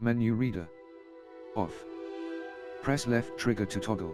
Menu reader. Off. Press left trigger to toggle.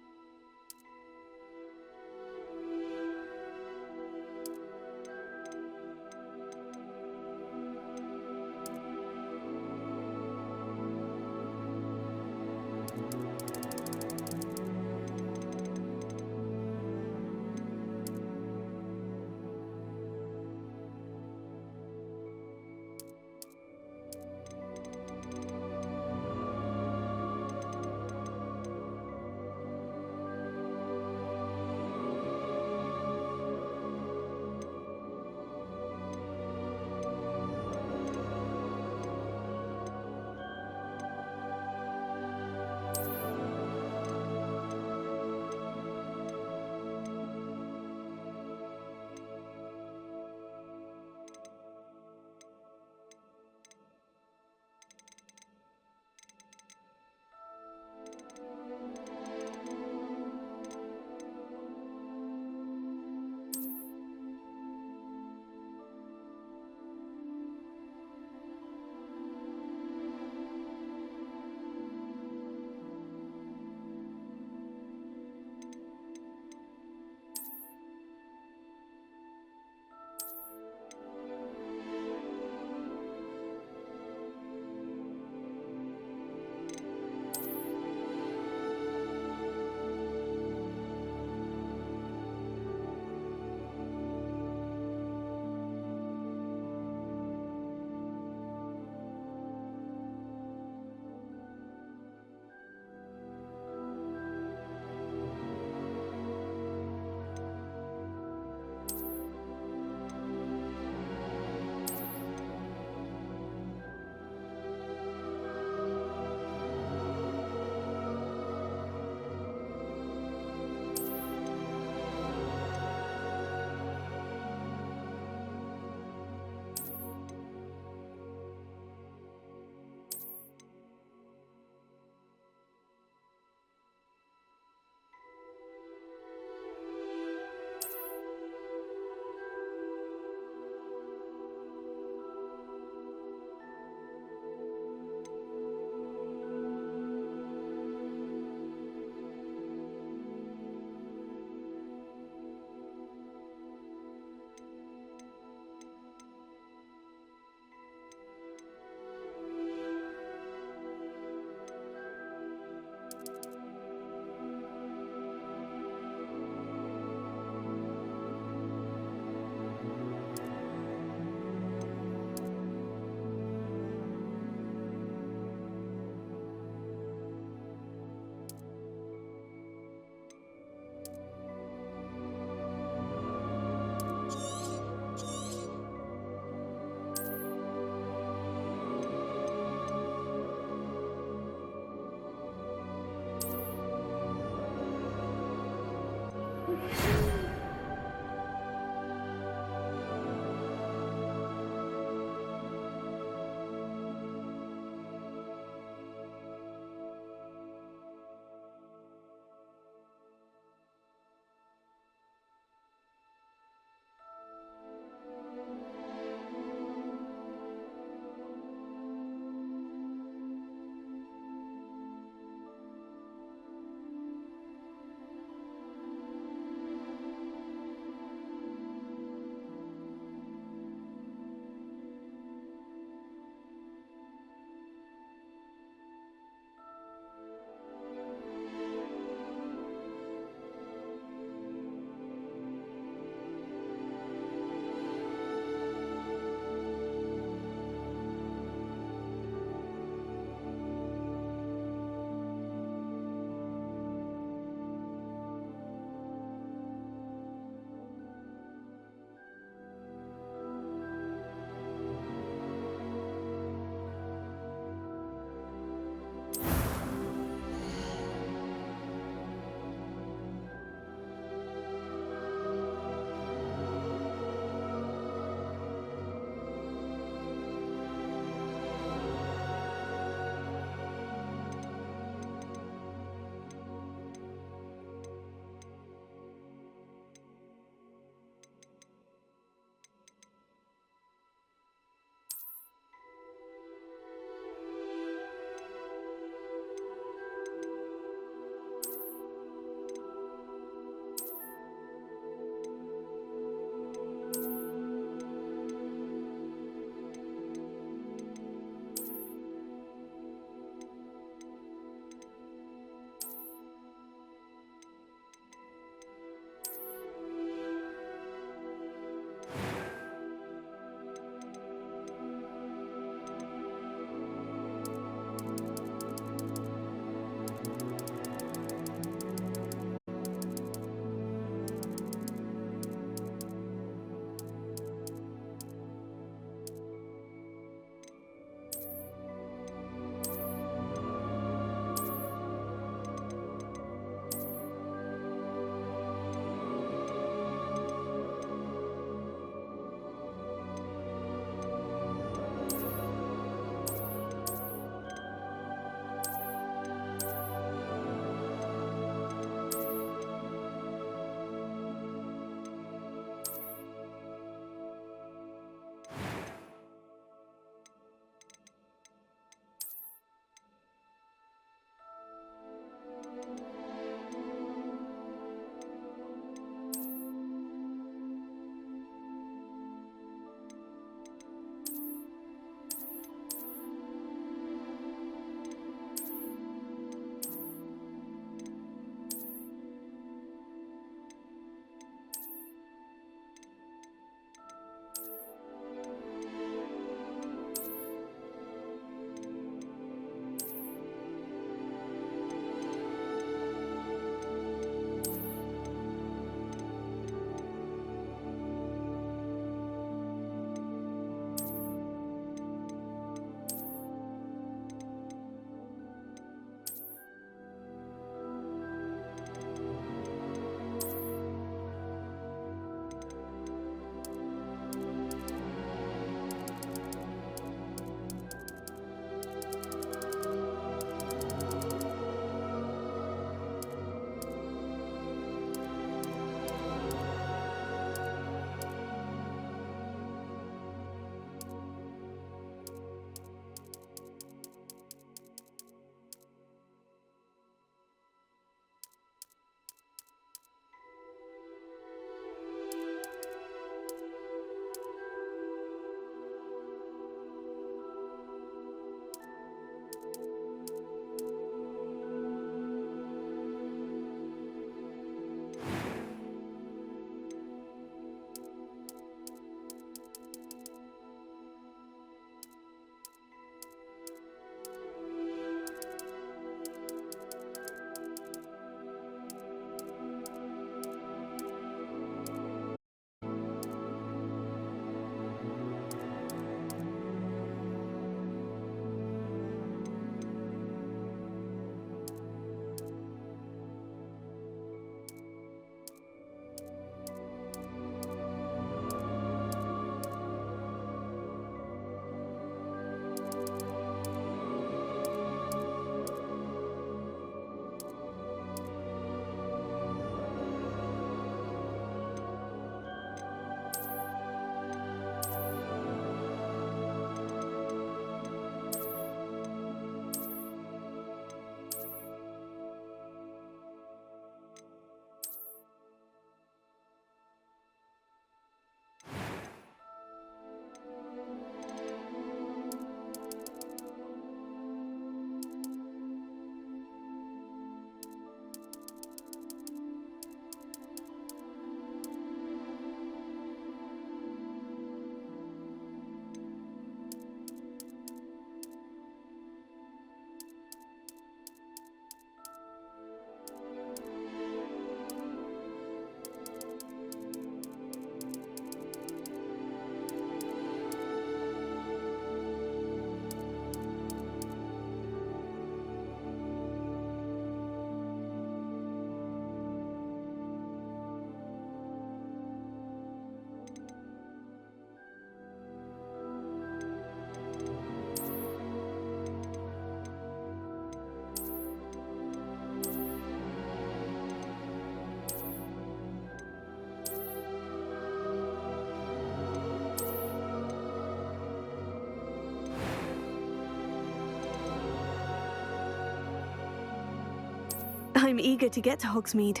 I'm eager to get to Hogsmeade.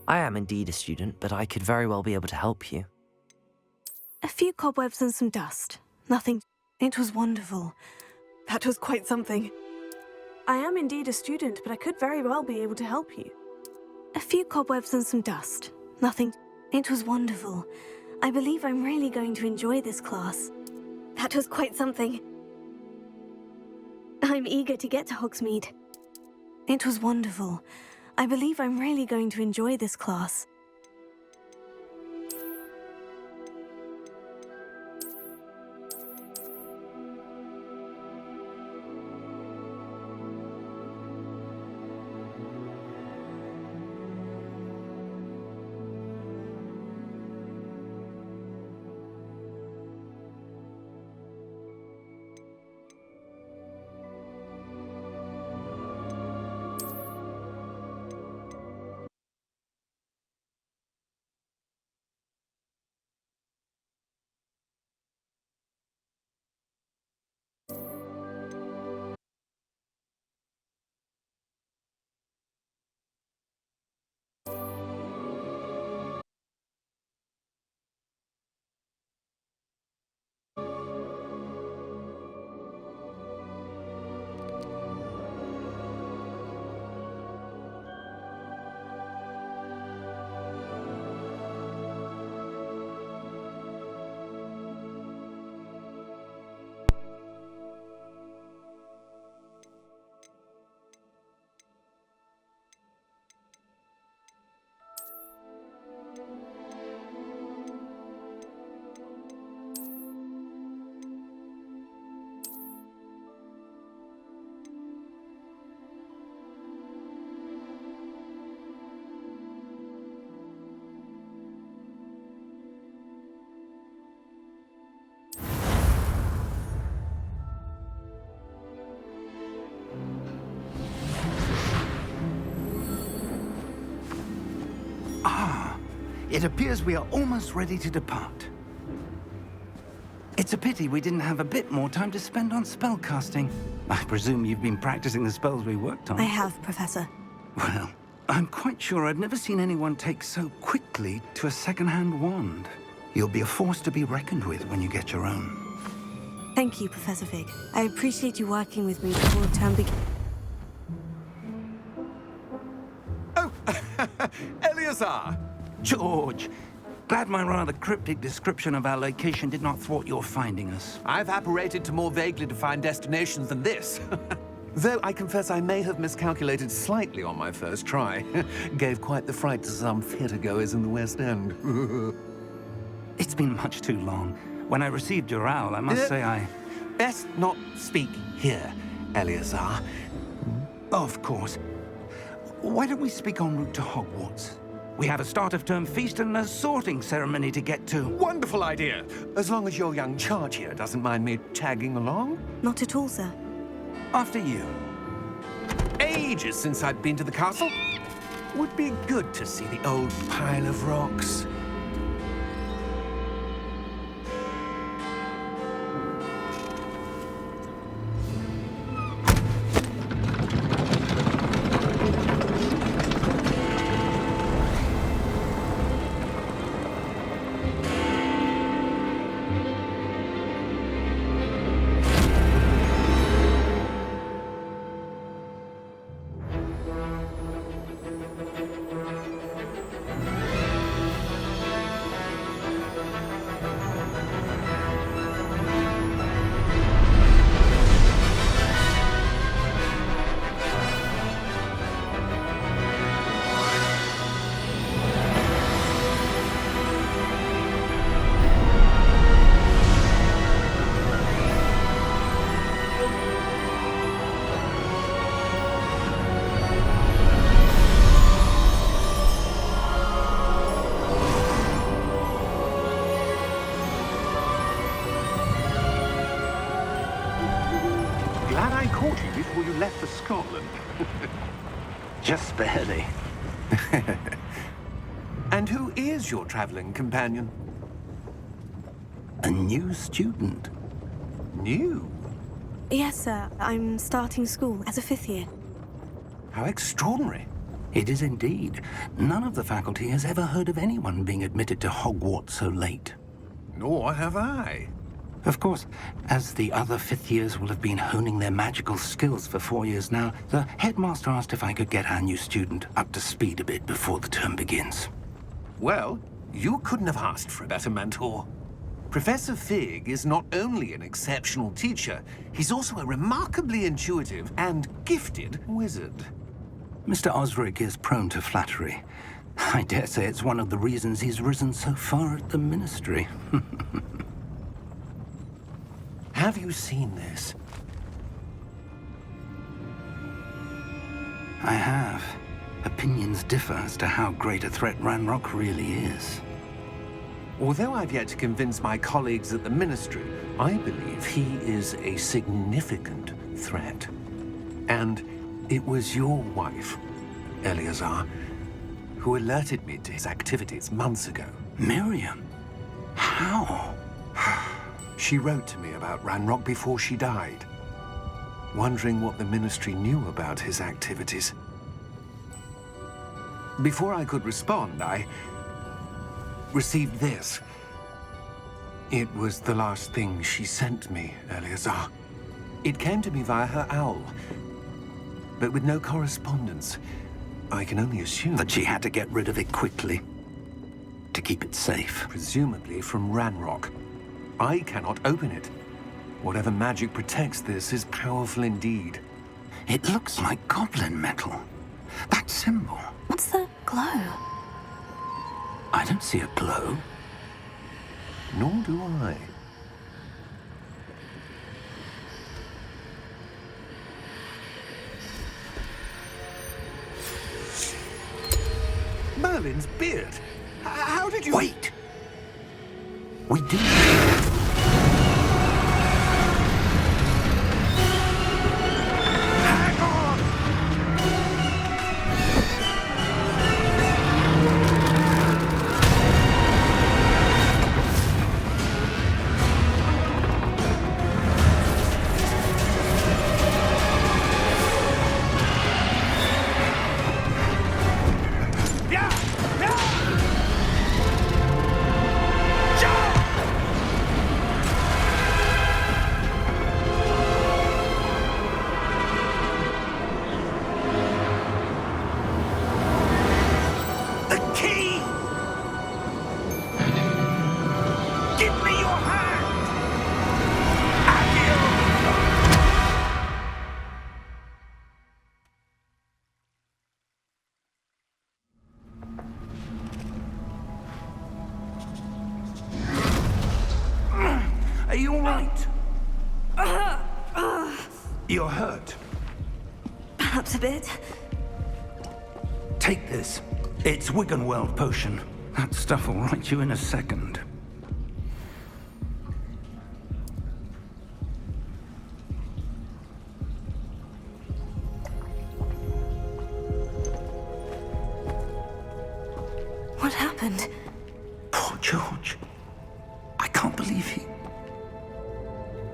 I am indeed a student, but I could very well be able to help you. A few cobwebs and some dust. Nothing. It was wonderful. That was quite something. I am indeed a student, but I could very well be able to help you. A few cobwebs and some dust. Nothing. It was wonderful. I believe I'm really going to enjoy this class. That was quite something. I'm eager to get to Hogsmeade. It was wonderful. I believe I'm really going to enjoy this class. It appears we are almost ready to depart. It's a pity we didn't have a bit more time to spend on spellcasting. I presume you've been practicing the spells we worked on. I have, Professor. Well, I'm quite sure I've never seen anyone take so quickly to a second-hand wand. You'll be a force to be reckoned with when you get your own. Thank you, Professor Fig. I appreciate you working with me before the term begins. Oh, Eleazar! George, glad my rather cryptic description of our location did not thwart your finding us. I've apparated to more vaguely defined destinations than this. Though I confess I may have miscalculated slightly on my first try. Gave quite the fright to some theatergoers in the West End. It's been much too long. When I received your owl, I must say I... Best not speak here, Eleazar. Of course. Why don't we speak en route to Hogwarts? We have a start-of-term feast and a sorting ceremony to get to. Wonderful idea! As long as your young charge here doesn't mind me tagging along. Not at all, sir. After you. Ages since I'd been to the castle. Would be good to see the old pile of rocks. Glad I caught you before you left for Scotland. Just barely. And who is your traveling companion? A new student. New? Yes, sir. I'm starting school as a 5th year. How extraordinary. It is indeed. None of the faculty has ever heard of anyone being admitted to Hogwarts so late. Nor have I. Of course, as the other fifth years will have been honing their magical skills for 4 years now, the headmaster asked if I could get our new student up to speed a bit before the term begins. Well, you couldn't have asked for a better mentor. Professor Fig is not only an exceptional teacher, he's also a remarkably intuitive and gifted wizard. Mr. Osric is prone to flattery. I dare say it's one of the reasons he's risen so far at the Ministry. Have you seen this? I have. Opinions differ as to how great a threat Ranrock really is. Although I've yet to convince my colleagues at the Ministry, I believe he is a significant threat. And it was your wife, Eleazar, who alerted me to his activities months ago. Miriam? How? She wrote to me about Ranrock before she died, wondering what the Ministry knew about his activities. Before I could respond, I received this. It was the last thing she sent me, Eleazar. It came to me via her owl, but with no correspondence. I can only assume That she had to get rid of it quickly, to keep it safe. presumably from Ranrock. I cannot open it. Whatever magic protects this is powerful indeed. It looks like goblin metal. That symbol. What's the glow? I don't see a glow. Nor do I. Merlin's beard. How did you... Wait! We do. Hang on! Yeah! Yeah! Jump! The key! Give me your hand! Accio! Are you all right? You're hurt. Perhaps a bit. Take this. It's Wiggenweld potion. That stuff will right you in a second. What happened? Poor George. I can't believe he...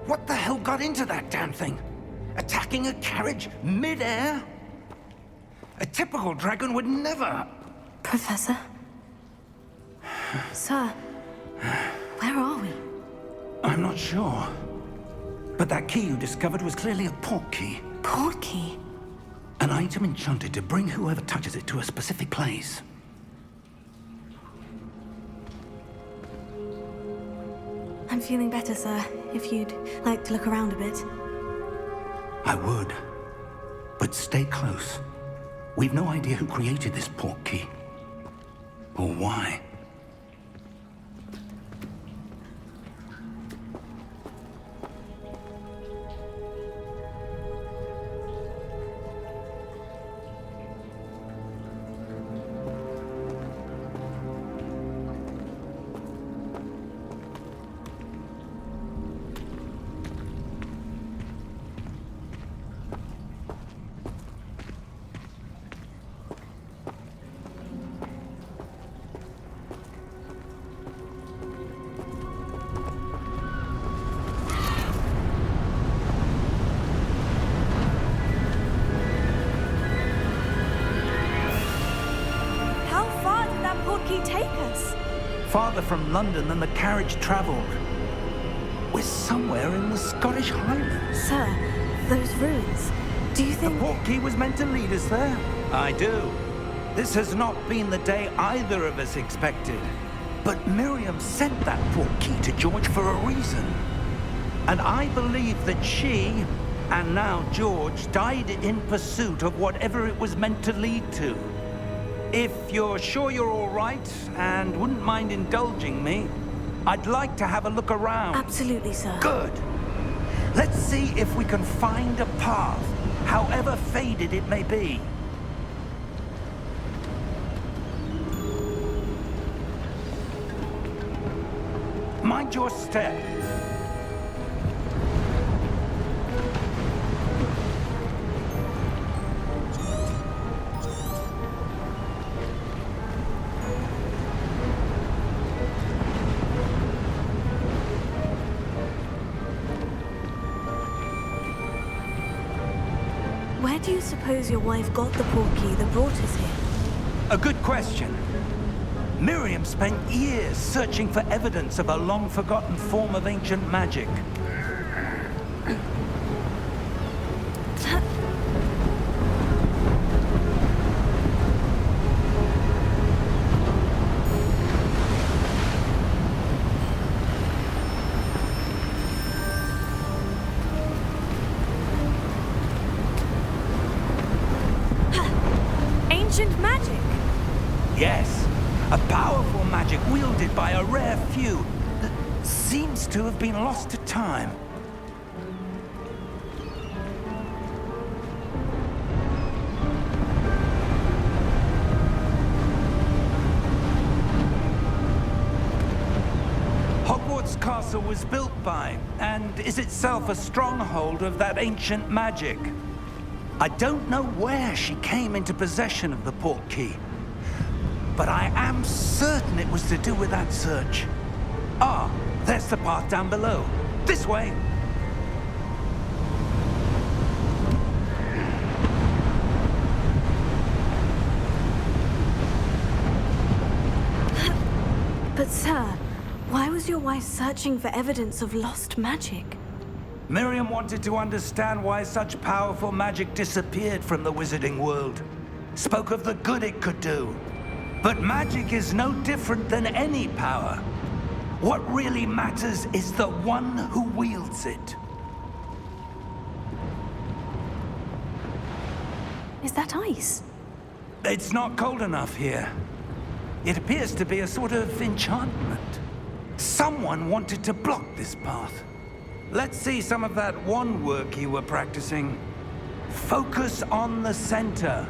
What the hell got into that damn thing? Attacking a carriage mid-air? A typical dragon would never... Professor? Sir, where are we? I'm not sure. But that key you discovered was clearly a port key. Port key? An item enchanted to bring whoever touches it to a specific place. I'm feeling better, sir. If you'd like to look around a bit. I would. But stay close. We've no idea who created this port key. Or why. farther from London than the carriage travelled. We're somewhere in the Scottish Highlands. Sir, those ruins. Do you The think... portkey was meant to lead us there? I do. This has not been the day either of us expected. But Miriam sent that portkey to George for a reason. And I believe that she, and now George, died in pursuit of whatever it was meant to lead to. If you're sure you're all right, and wouldn't mind indulging me, I'd like to have a look around. Absolutely, sir. Good. Let's see if we can find a path, however faded it may be. Mind your step. Where do you suppose your wife got the portkey that brought us here? A good question. Miriam spent years searching for evidence of a long-forgotten form of ancient magic. Ancient magic? Yes, a powerful magic wielded by a rare few that seems to have been lost to time. Hogwarts Castle was built by, and is itself a stronghold of that ancient magic. I don't know where she came into possession of the portkey, but I am certain it was to do with that search. Ah, there's the path down below. This way. But sir, why was your wife searching for evidence of lost magic? Miriam wanted to understand why such powerful magic disappeared from the wizarding world. Spoke of the good it could do. But magic is no different than any power. What really matters is the one who wields it. Is that ice? It's not cold enough here. It appears to be a sort of enchantment. Someone wanted to block this path. Let's see some of that wand work you were practicing. Focus on the center.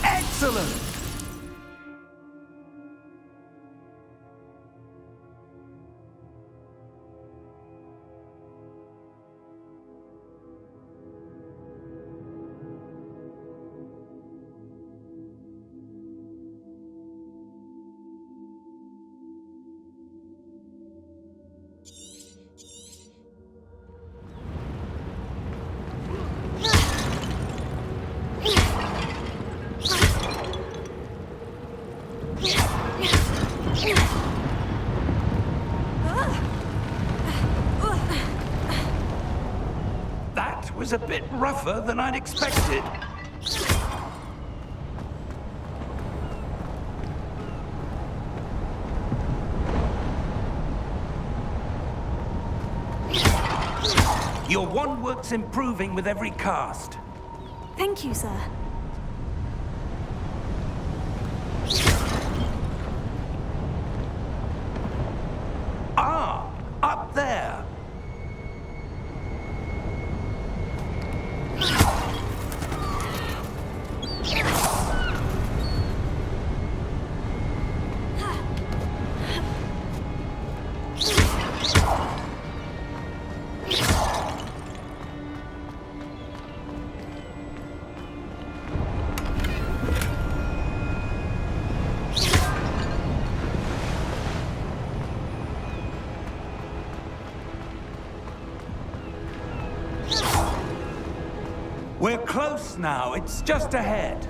Excellent! That was a bit rougher than I'd expected. Your wand work's improving with every cast. Thank you, sir. Ah, up there. We're close now. It's just ahead.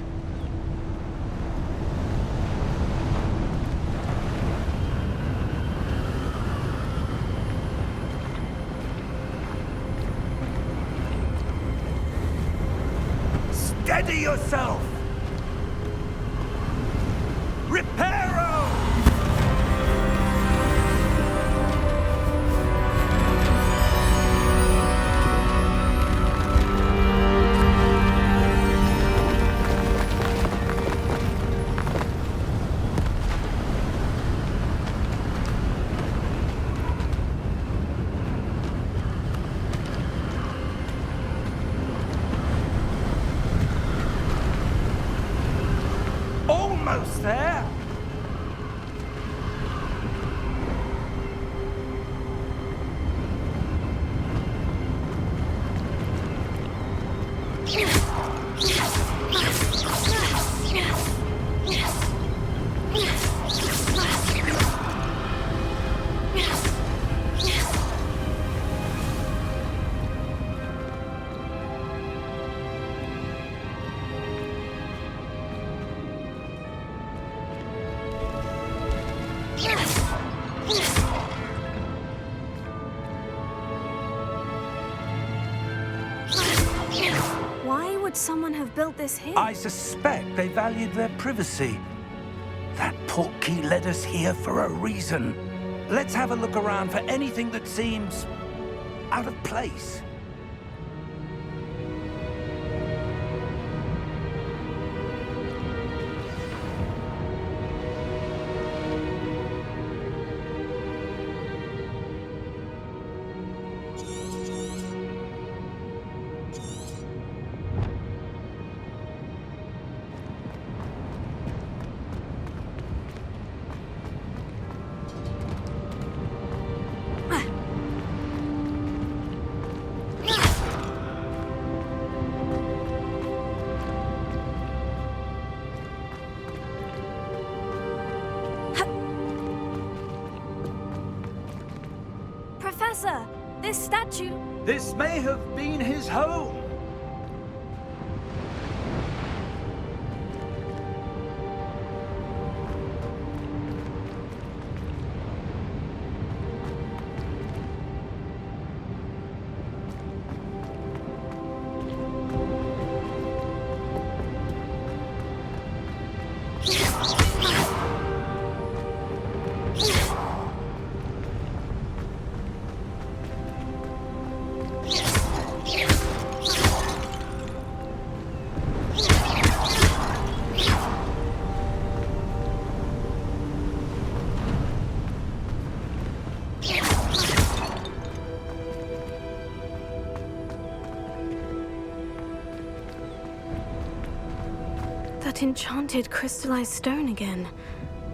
Steady yourself! Reparo! Almost there! Why would someone have built this here? I suspect they valued their privacy. That portkey led us here for a reason. Let's have a look around for anything that seems out of place. Professor, this statue... This may have been his home. That enchanted crystallized stone again.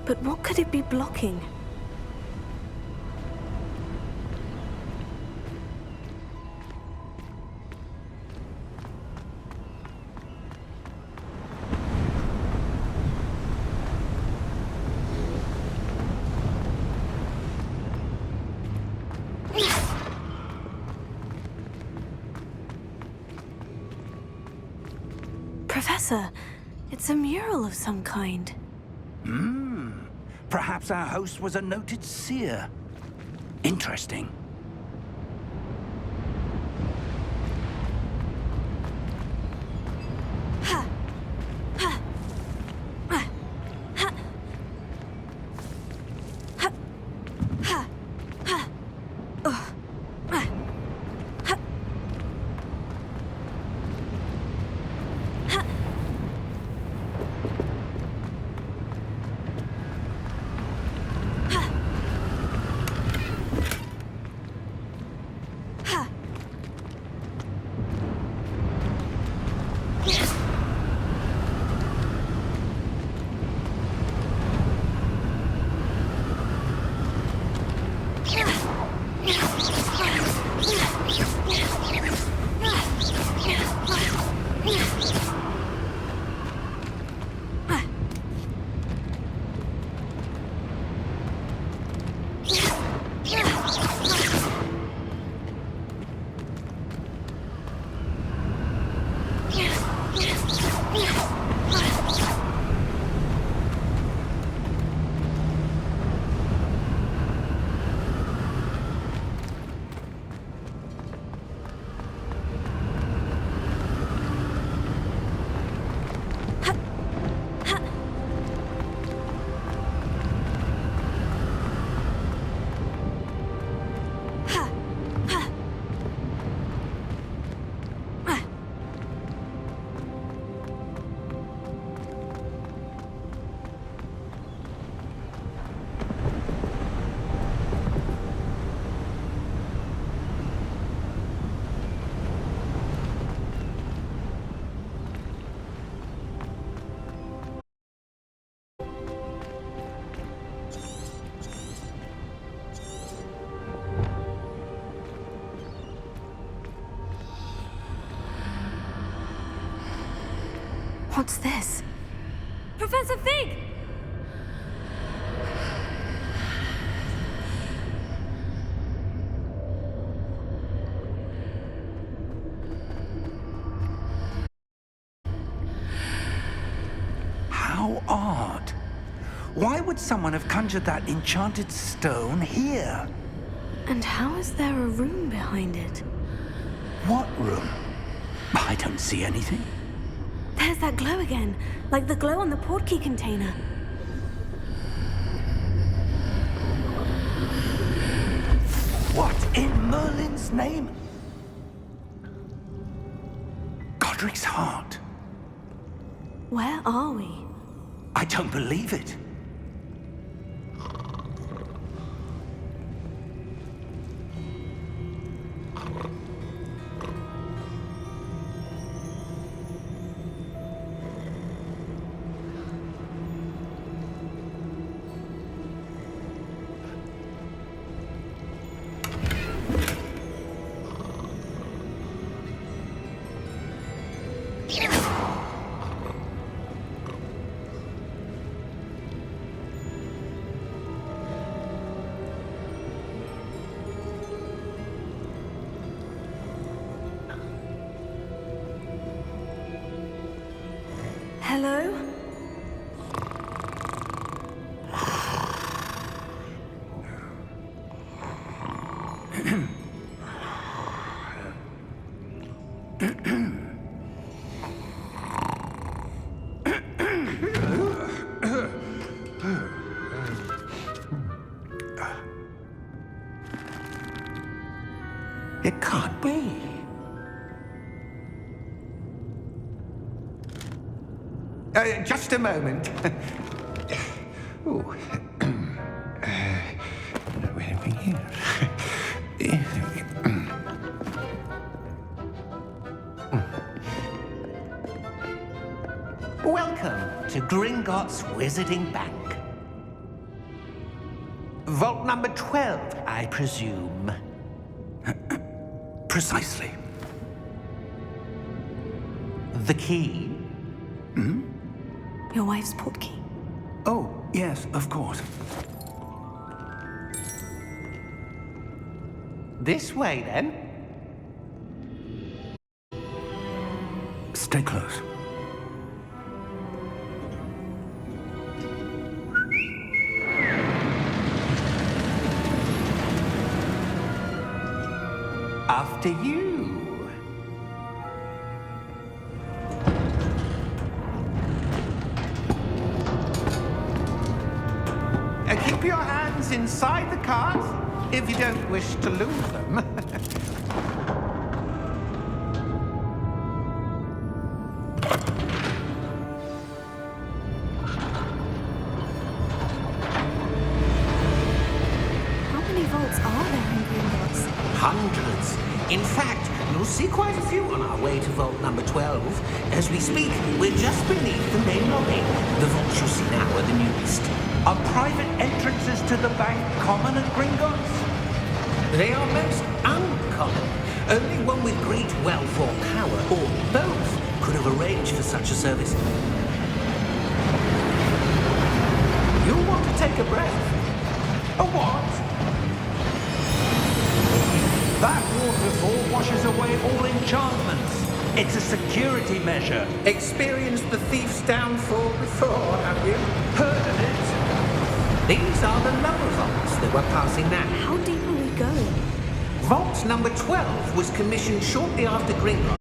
But what could it be blocking? Professor, it's a mural of some kind. Perhaps our host was a noted seer. Interesting. What's this? Professor Fig! How odd. Why would someone have conjured that enchanted stone here? And how is there a room behind it? What room? I don't see anything. There's that glow again, like the glow on the portkey container. What in Merlin's name? Godric's heart. Where are we? I don't believe it. Hello? It can't be. Just a moment. Ooh. Anything here? Welcome to Gringotts Wizarding Bank. Vault number 12, I presume. Precisely. The key? Your wife's portkey. Oh, yes, of course. This way, then. Stay close. After you. Keep your hands inside the cart if you don't wish to lose them. How many vaults are there in Gringotts? Hundreds. In fact, you'll see quite a few on our way to vault number 12. As we speak, we're just beneath the main lobby. The vaults you see now are the newest. Are private entrances to the bank common at Gringotts? They are most uncommon. Only one with great wealth or power, or both, could have arranged for such a service. You'll want to take a breath. A what? That waterfall washes away all enchantments. It's a security measure. Experienced the thief's downfall before, have you? Heard of it? These are the lower vaults that we're passing now. How deep are we going? Vault number 12 was commissioned shortly after Gringotts.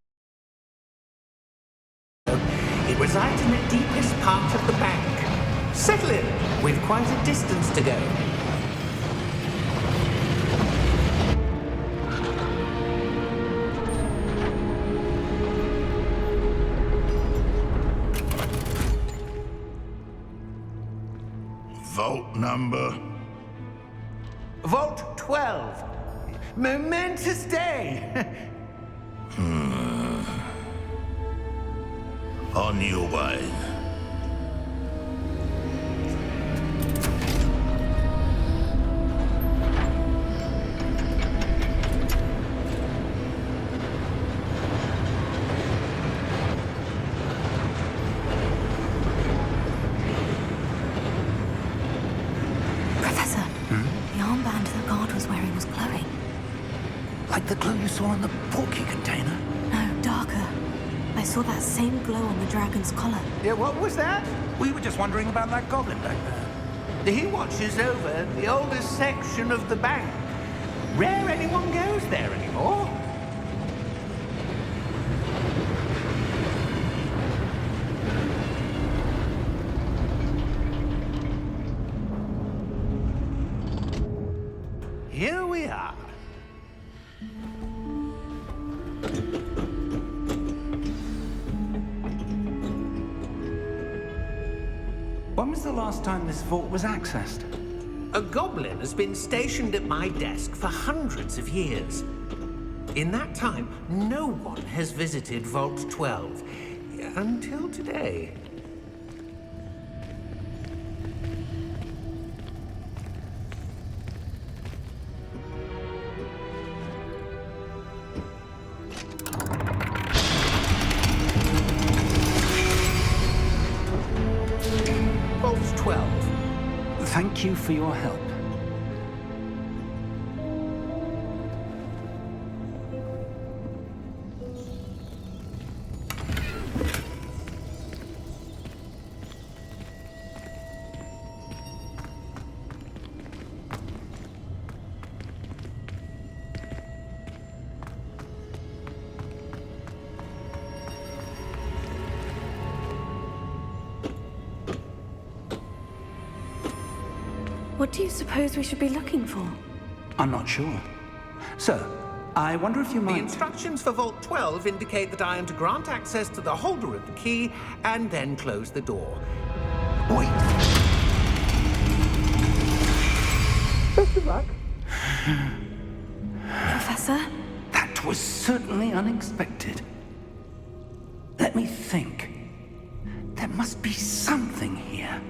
It resides in the deepest part of the bank. Settle in. We've quite a distance to go. Vault number? Vault 12. Momentous day. On your way. the glow you saw in the porky container? No, darker. I saw that same glow on the dragon's collar. Yeah, what was that? We were just wondering about that goblin back there. He watches over the oldest section of the bank. Rare anyone goes there anymore. Here we are. When was the last time this vault was accessed? A goblin has been stationed at my desk for hundreds of years. In that time, no one has visited Vault 12. Until today. Vault 12. Thank you for your help. What do you suppose we should be looking for? I'm not sure. Sir, I wonder if you The might... instructions for Vault 12 indicate that I am to grant access to the holder of the key and then close the door. Wait! Best of luck. Professor? That was certainly unexpected. Let me think. There must be something here.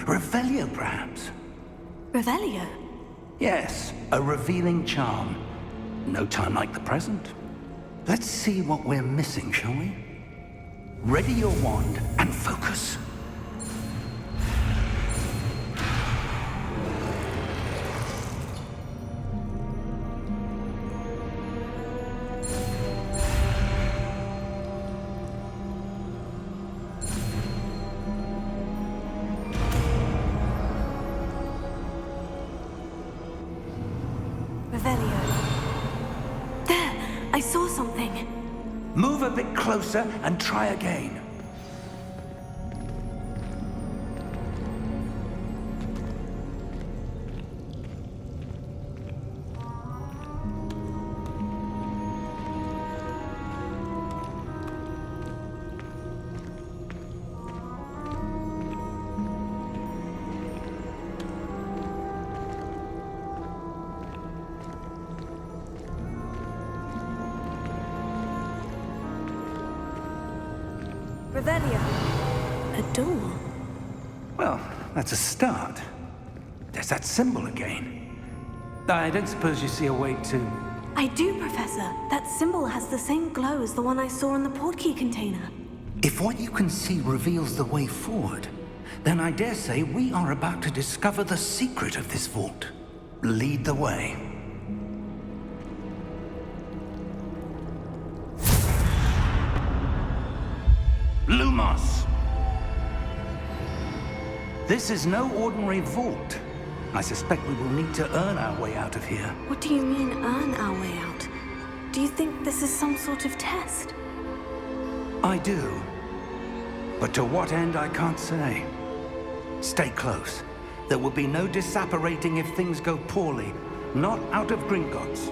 Revelio, perhaps? Revelio? Yes, a revealing charm. No time like the present. Let's see what we're missing, shall we? Ready your wand and focus. Revelio. There! I saw something. Move a bit closer and try again. Revelio. A door. Well, that's a start. There's that symbol again. I don't suppose you see a way to... I do, Professor. That symbol has the same glow as the one I saw in the portkey container. If what you can see reveals the way forward, then I dare say we are about to discover the secret of this vault. Lead the way. Lumos! This is no ordinary vault. I suspect we will need to earn our way out of here. What do you mean, earn our way out? Do you think this is some sort of test? I do. But to what end, I can't say. Stay close. There will be no disapparating if things go poorly. Not out of Gringotts.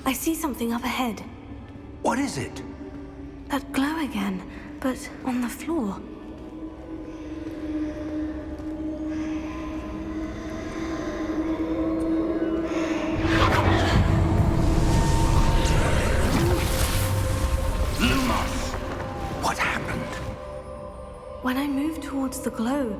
I see something up ahead. What is it? That glow again, but on the floor. Lumos! What happened? When I moved towards the glow,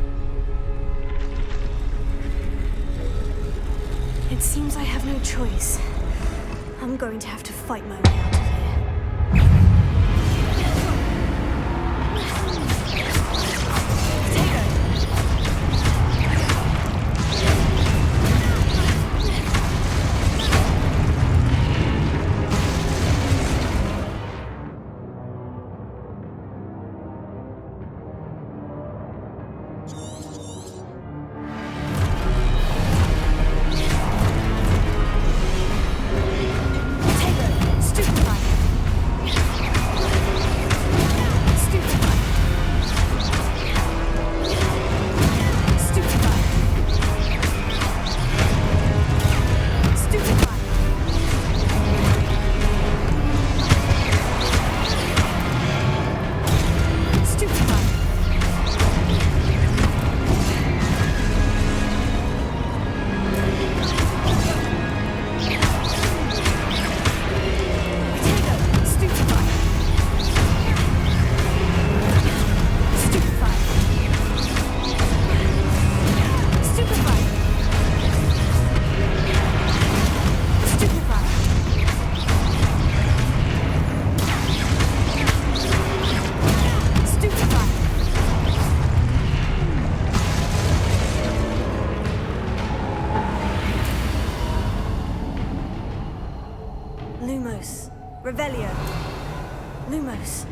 It seems I have no choice. I'm going to have to fight my way out of here. Lumos. Revelio. Lumos.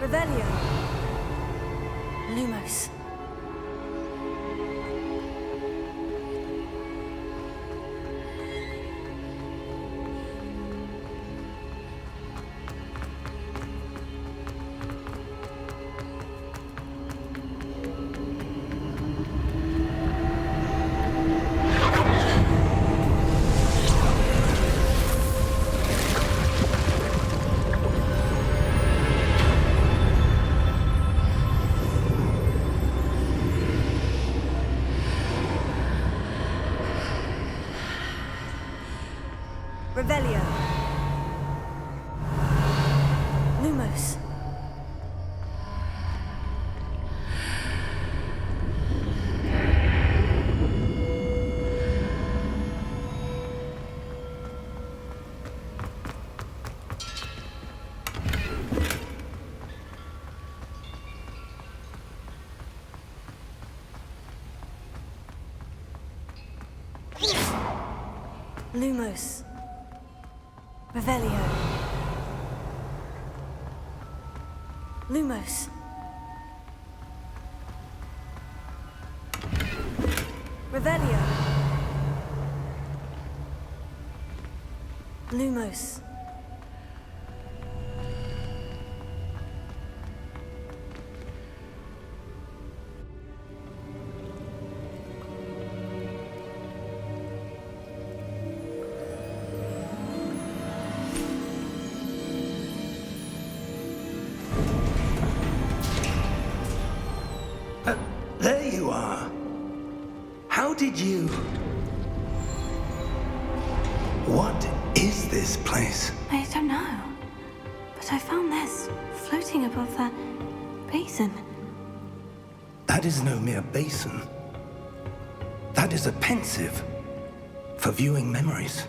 Revelio. Lumos. Revelio. Lumos. Lumos. Revelio. Lumos. Revelio. Lumos. There you are. How did you... What is this place? I don't know. But I found this floating above that basin. That is no mere basin. That is a pensive for viewing memories.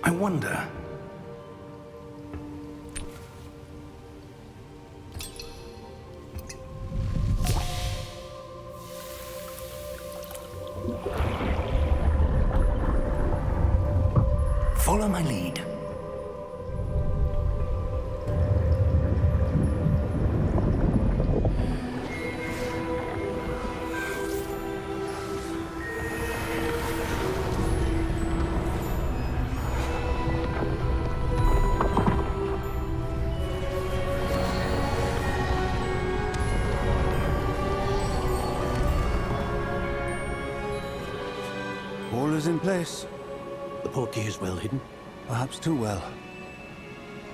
I wonder... Follow my lead. All is in place. The portkey is well hidden. Perhaps too well.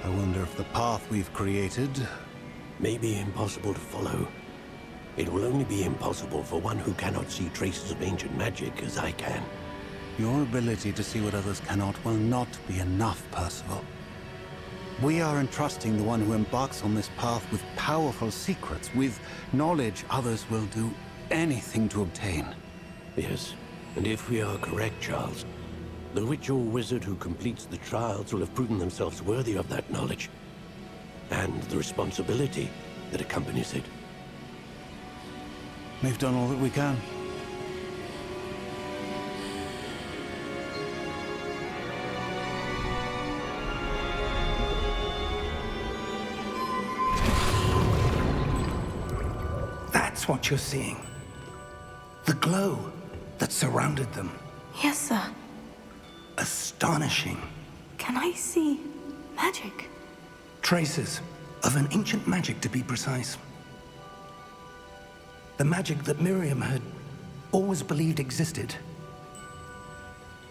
I wonder if the path we've created... May be impossible to follow. It will only be impossible for one who cannot see traces of ancient magic as I can. Your ability to see what others cannot will not be enough, Percival. We are entrusting the one who embarks on this path with powerful secrets, with knowledge others will do anything to obtain. Yes, and if we are correct, Charles, the witch or wizard who completes the trials will have proven themselves worthy of that knowledge, and the responsibility that accompanies it. We've done all that we can. That's what you're seeing. The glow that surrounded them. Yes, sir. Astonishing. Can I see magic? Traces of an ancient magic, to be precise. The magic that Miriam had always believed existed,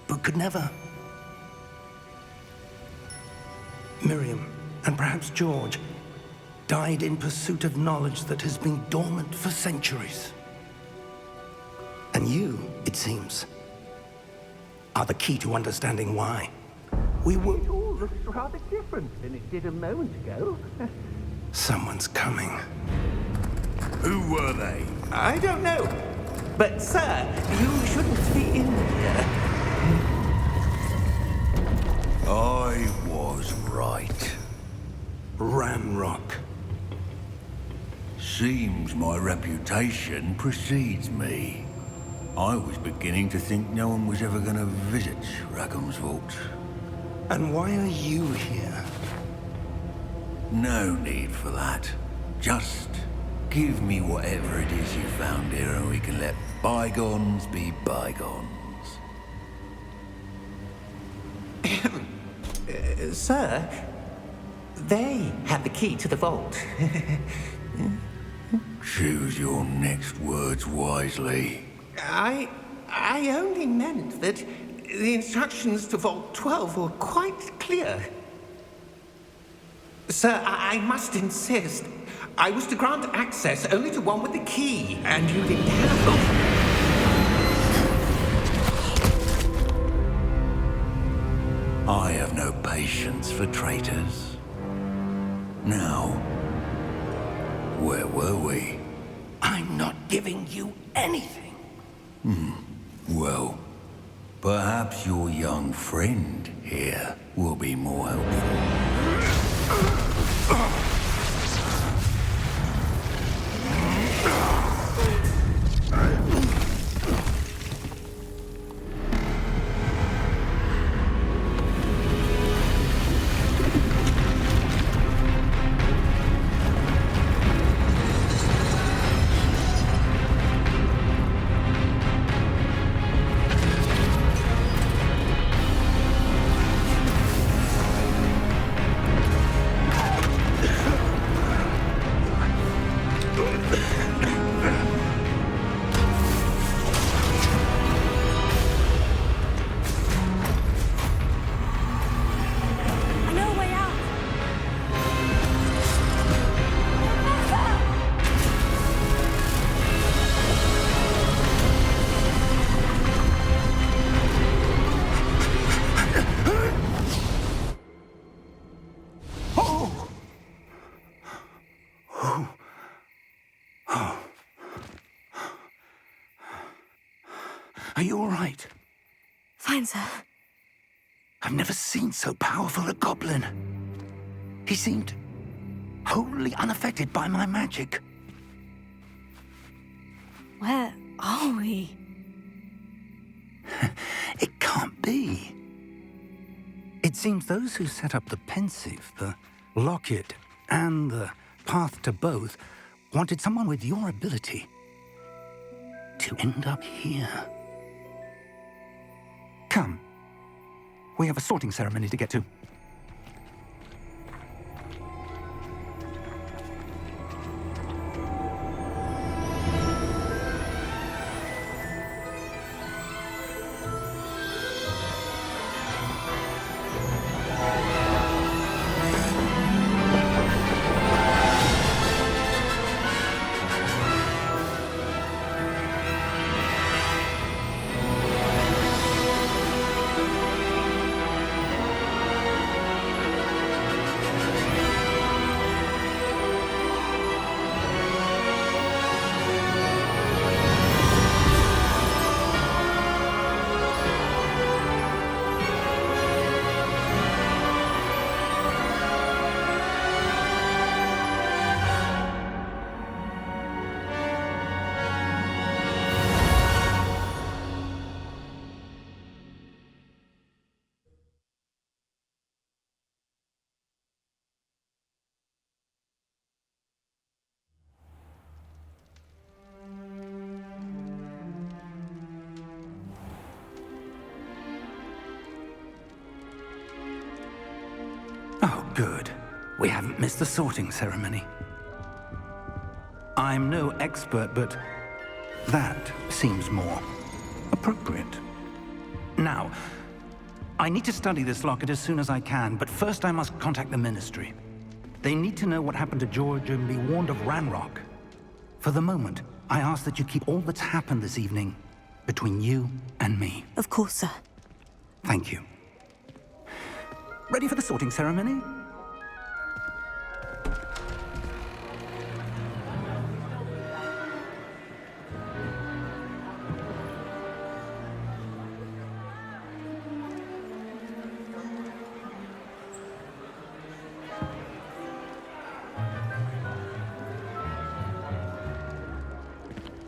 but could never. Miriam, and perhaps George, died in pursuit of knowledge that has been dormant for centuries. And you, it seems, are the key to understanding why. We were... It all looks rather different than it did a moment ago. Someone's coming. Who were they? I don't know. But, sir, you shouldn't be in here. I was right. Ramrock. Seems my reputation precedes me. I was beginning to think no one was ever going to visit Rackham's vault. And why are you here? No need for that. Just give me whatever it is you found here and we can let bygones be bygones. Sir, they had the key to the vault. Choose your next words wisely. I only meant that the instructions to Vault 12 were quite clear. Sir, I must insist. I was to grant access only to one with the key, and you didn't have them. I have no patience for traitors. Now, where were we? I'm not giving you anything. Well, perhaps your young friend here will be more helpful. I know a way out. Are you all right? Fine, sir. I've never seen so powerful a goblin. He seemed wholly unaffected by my magic. Where are we? It can't be. It seems those who set up the pensive, the locket, and the path to both wanted someone with your ability to end up here. Come. We have a sorting ceremony to get to. good. We haven't missed the sorting ceremony. I'm no expert, but that seems more appropriate. Now, I need to study this locket as soon as I can, but first I must contact the Ministry. They need to know what happened to George and be warned of Ranrock. For the moment, I ask that you keep all that's happened this evening between you and me. Of course, sir. Thank you. Ready for the sorting ceremony?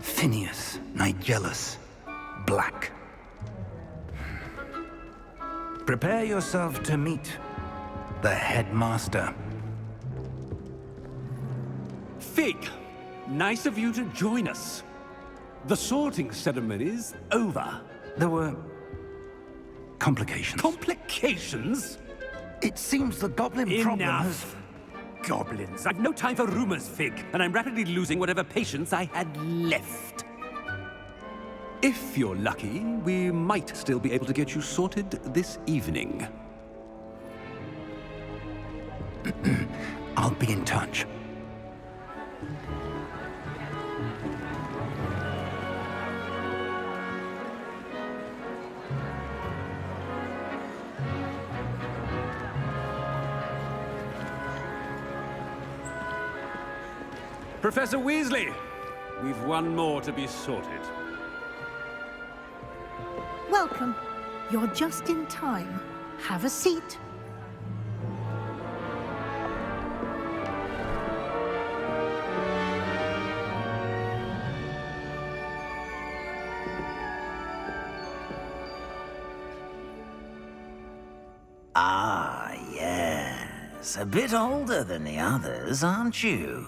Phineas, Nigellus, Black. Prepare yourself to meet the headmaster. Fig, nice of you to join us. The sorting ceremony's over. There were complications. Complications? It seems the goblin problem has... Enough! Goblins. I've no time for rumors, Fig, and I'm rapidly losing whatever patience I had left. If you're lucky, we might still be able to get you sorted this evening. I'll be in touch. Professor Weasley, we've one more to be sorted. Welcome. You're just in time. Have a seat. Ah, yes. A bit older than the others, aren't you?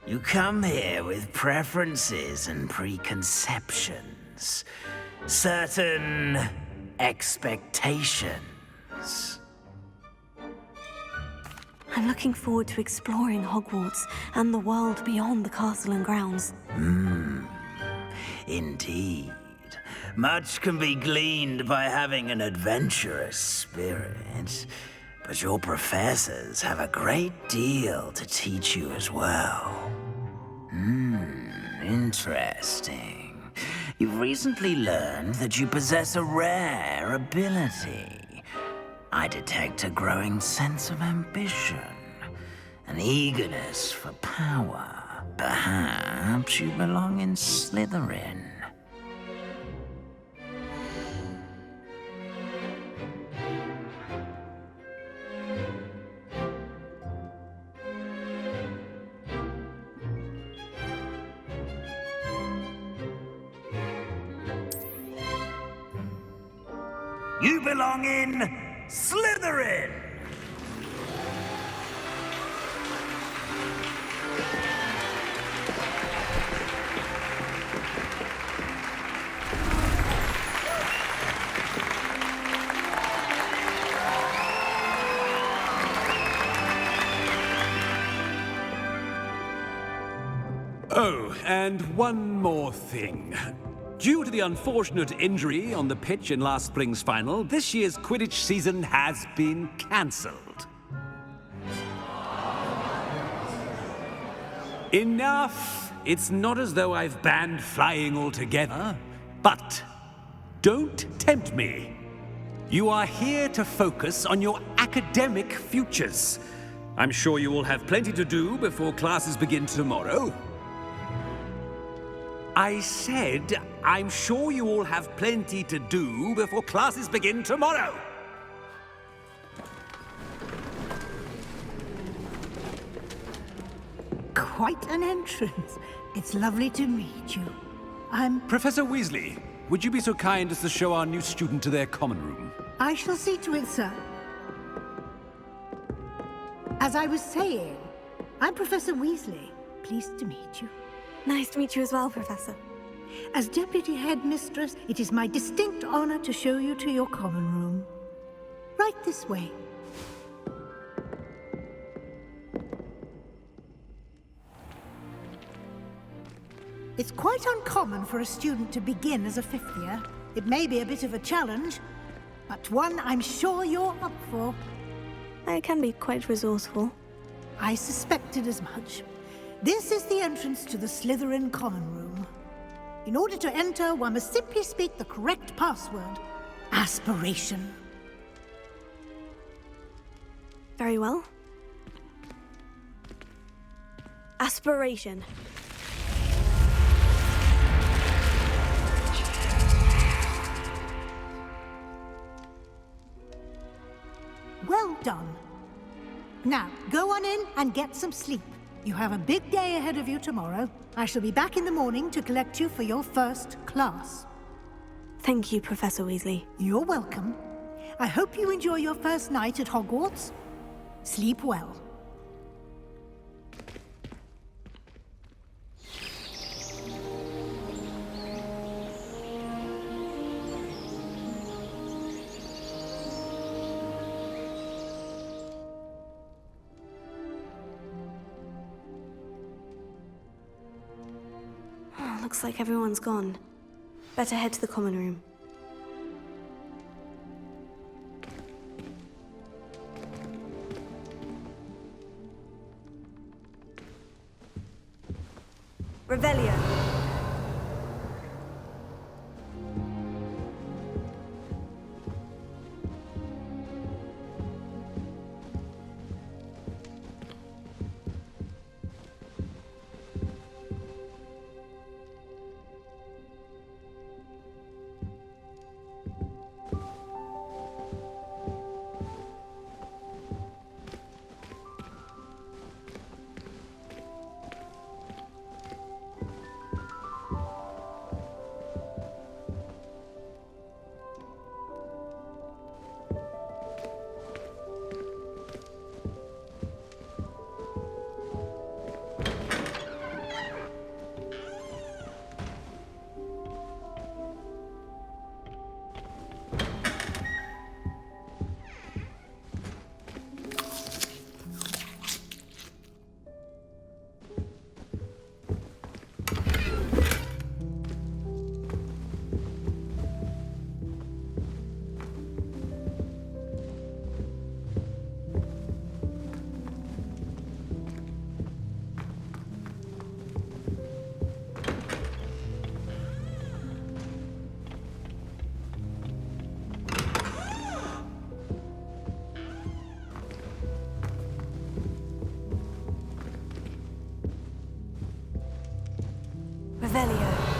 You come here with preferences and preconceptions. Certain expectations. I'm looking forward to exploring Hogwarts and the world beyond the castle and grounds. Indeed. Much can be gleaned by having an adventurous spirit, but your professors have a great deal to teach you as well. Interesting. You've recently learned that you possess a rare ability. I detect a growing sense of ambition, an eagerness for power. Perhaps you belong in Slytherin. You belong in Slytherin! Oh, and one more thing. Due to the unfortunate injury on the pitch in last spring's final, this year's Quidditch season has been cancelled. Enough! It's not as though I've banned flying altogether, but don't tempt me. You are here to focus on your academic futures. I'm sure you will have plenty to do before classes begin tomorrow. I said, I'm sure you all have plenty to do before classes begin tomorrow. Quite an entrance. It's lovely to meet you. I'm... Professor Weasley, would you be so kind as to show our new student to their common room? I shall see to it, sir. As I was saying, I'm Professor Weasley. Pleased to meet you. Nice to meet you as well, Professor. As Deputy Headmistress, it is my distinct honor to show you to your common room. Right this way. It's quite uncommon for a student to begin as a fifth year. It may be a bit of a challenge, but one I'm sure you're up for. I can be quite resourceful. I suspected as much. This is the entrance to the Slytherin Common Room. In order to enter, one must simply speak the correct password. Aspiration. Very well. Aspiration. Well done. Now, go on in and get some sleep. You have a big day ahead of you tomorrow. I shall be back in the morning to collect you for your first class. Thank you, Professor Weasley. You're welcome. I hope you enjoy your first night at Hogwarts. Sleep well. Looks like everyone's gone. Better head to the common room. Revelio. Revelio.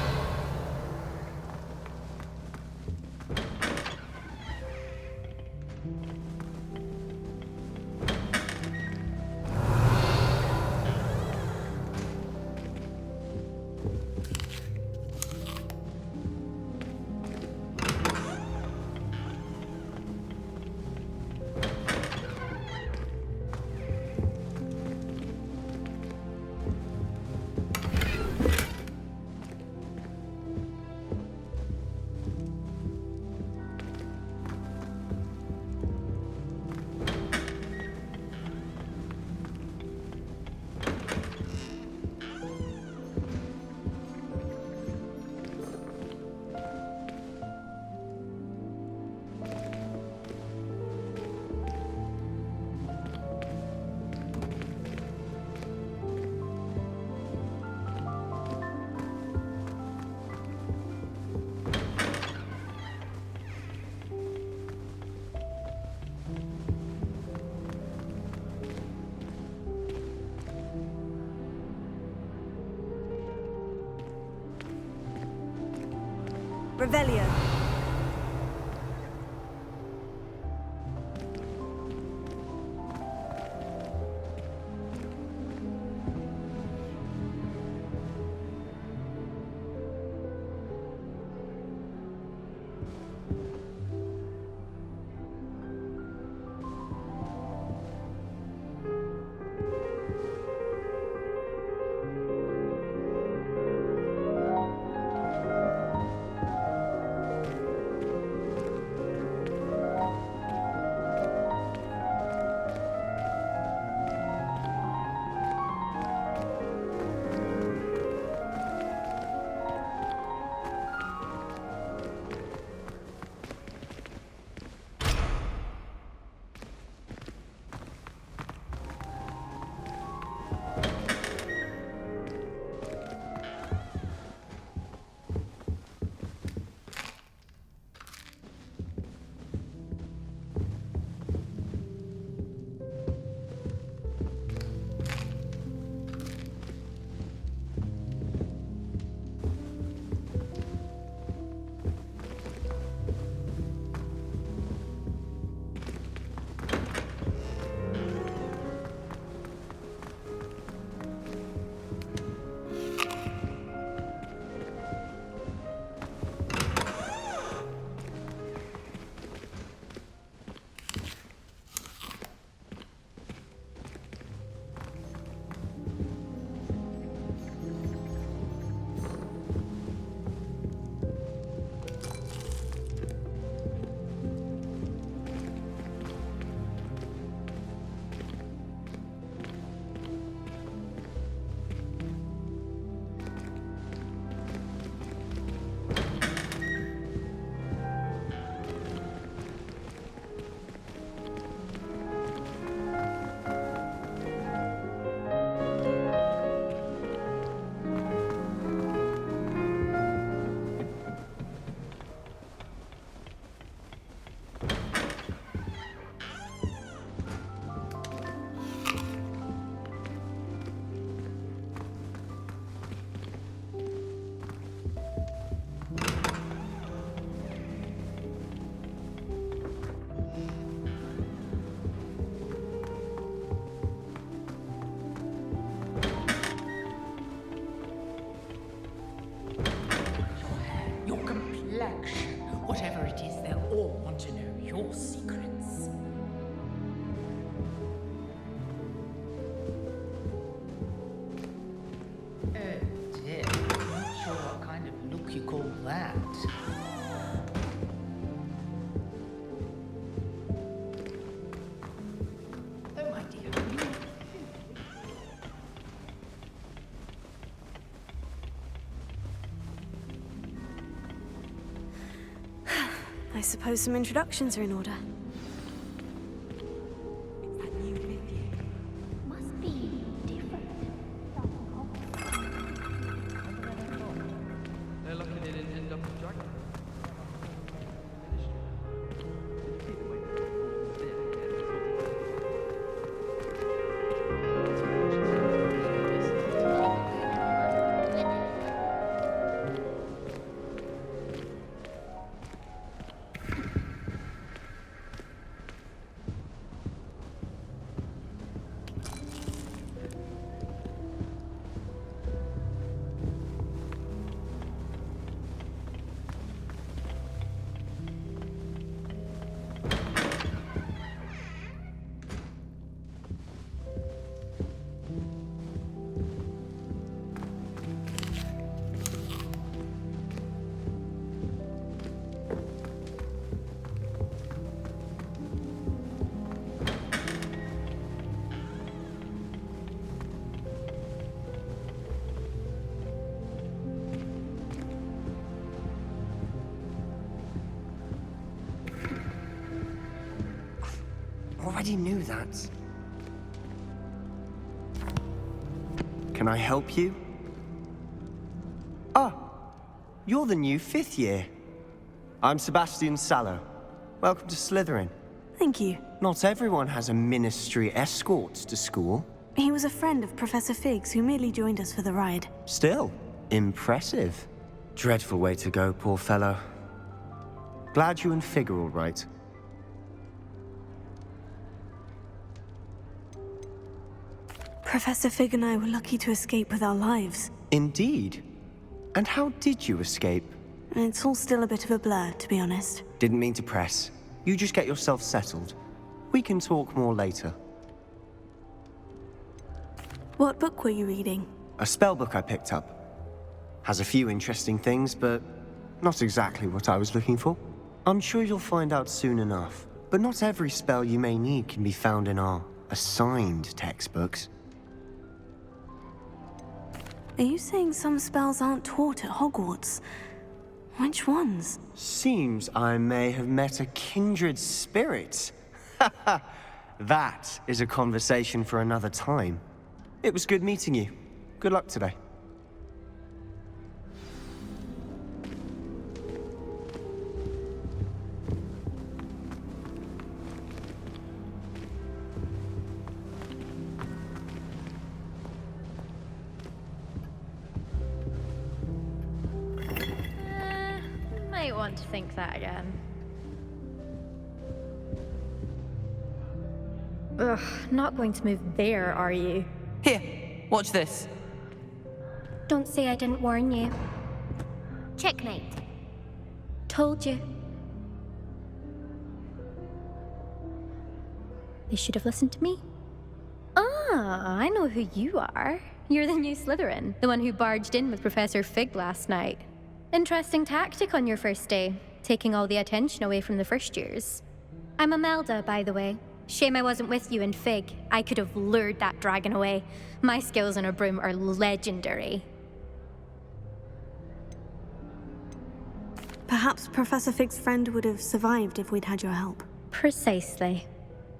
Revelio. I suppose some introductions are in order. Must be different. Already knew that. Can I help you? Ah, you're the new 5th year. I'm Sebastian Sallow. Welcome to Slytherin. Thank you. Not everyone has a ministry escort to school. He was a friend of Professor Fig's who merely joined us for the ride. Still, impressive. Dreadful way to go, poor fellow. Glad you and Fig are all right. Professor Fig and I were lucky to escape with our lives. Indeed. And how did you escape? It's all still a bit of a blur, to be honest. Didn't mean to press. You just get yourself settled. We can talk more later. What book were you reading? A spell book I picked up. Has a few interesting things, but not exactly what I was looking for. I'm sure you'll find out soon enough. But not every spell you may need can be found in our assigned textbooks. Are you saying some spells aren't taught at Hogwarts? Which ones? Seems I may have met a kindred spirit. That is a conversation for another time. It was good meeting you. Good luck today. Might want to think that again. Ugh, not going to move there, are you? Here, watch this. Don't say I didn't warn you. Checkmate. Told you. They should have listened to me. Ah, I know who you are. You're the new Slytherin, the one who barged in with Professor Fig last night. Interesting tactic on your first day, taking all the attention away from the first years. I'm Imelda, by the way. Shame I wasn't with you in Fig. I could have lured that dragon away. My skills on a broom are legendary. Perhaps Professor Fig's friend would have survived if we'd had your help. Precisely.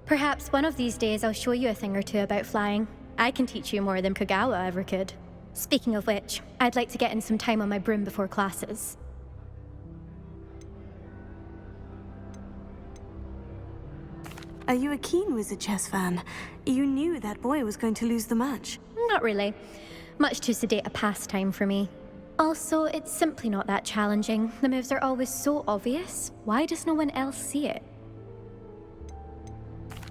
Perhaps one of these days I'll show you a thing or two about flying. I can teach you more than Kogawa ever could. Speaking of which, I'd like to get in some time on my broom before classes. Are you a keen Wizard Chess fan? You knew that boy was going to lose the match. Not really. Much too sedate a pastime for me. Also, it's simply not that challenging. The moves are always so obvious. Why does no one else see it?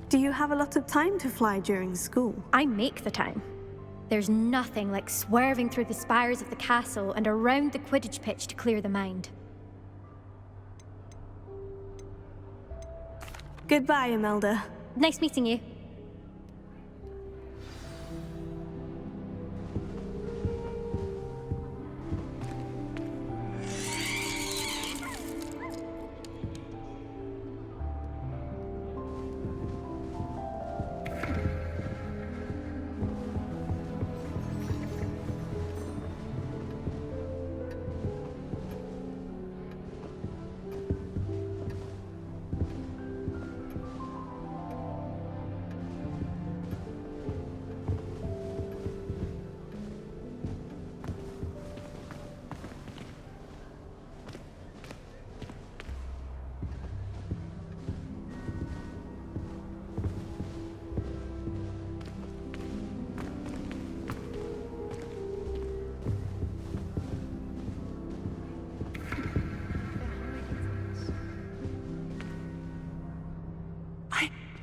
Do you have a lot of time to fly during school? I make the time. There's nothing like swerving through the spires of the castle and around the Quidditch pitch to clear the mind. Goodbye, Imelda. Nice meeting you.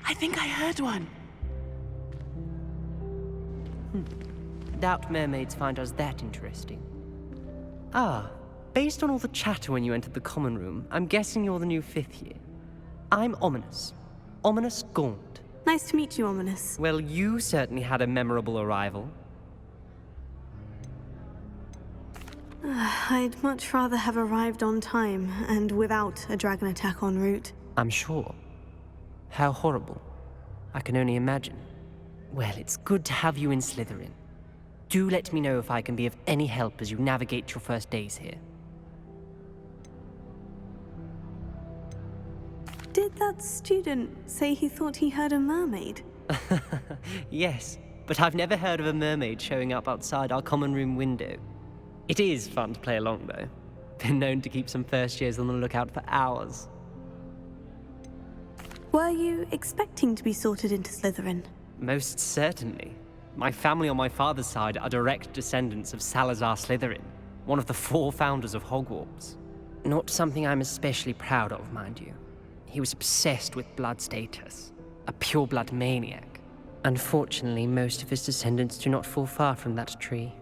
I think I heard one. Doubt mermaids find us that interesting. Ah, based on all the chatter when you entered the common room, I'm guessing you're the new 5th year. I'm Ominous. Ominous Gaunt. Nice to meet you, Ominous. Well, you certainly had a memorable arrival. I'd much rather have arrived on time and without a dragon attack en route. I'm sure. How horrible. I can only imagine. Well, it's good to have you in Slytherin. Do let me know if I can be of any help as you navigate your first days here. Did that student say he thought he heard a mermaid? Yes, but I've never heard of a mermaid showing up outside our common room window. It is fun to play along, though. Been known to keep some first years on the lookout for hours. Were you expecting to be sorted into Slytherin? Most certainly. My family on my father's side are direct descendants of Salazar Slytherin, one of the 4 founders of Hogwarts. Not something I'm especially proud of, mind you. He was obsessed with blood status, a pure-blood maniac. Unfortunately, most of his descendants do not fall far from that tree.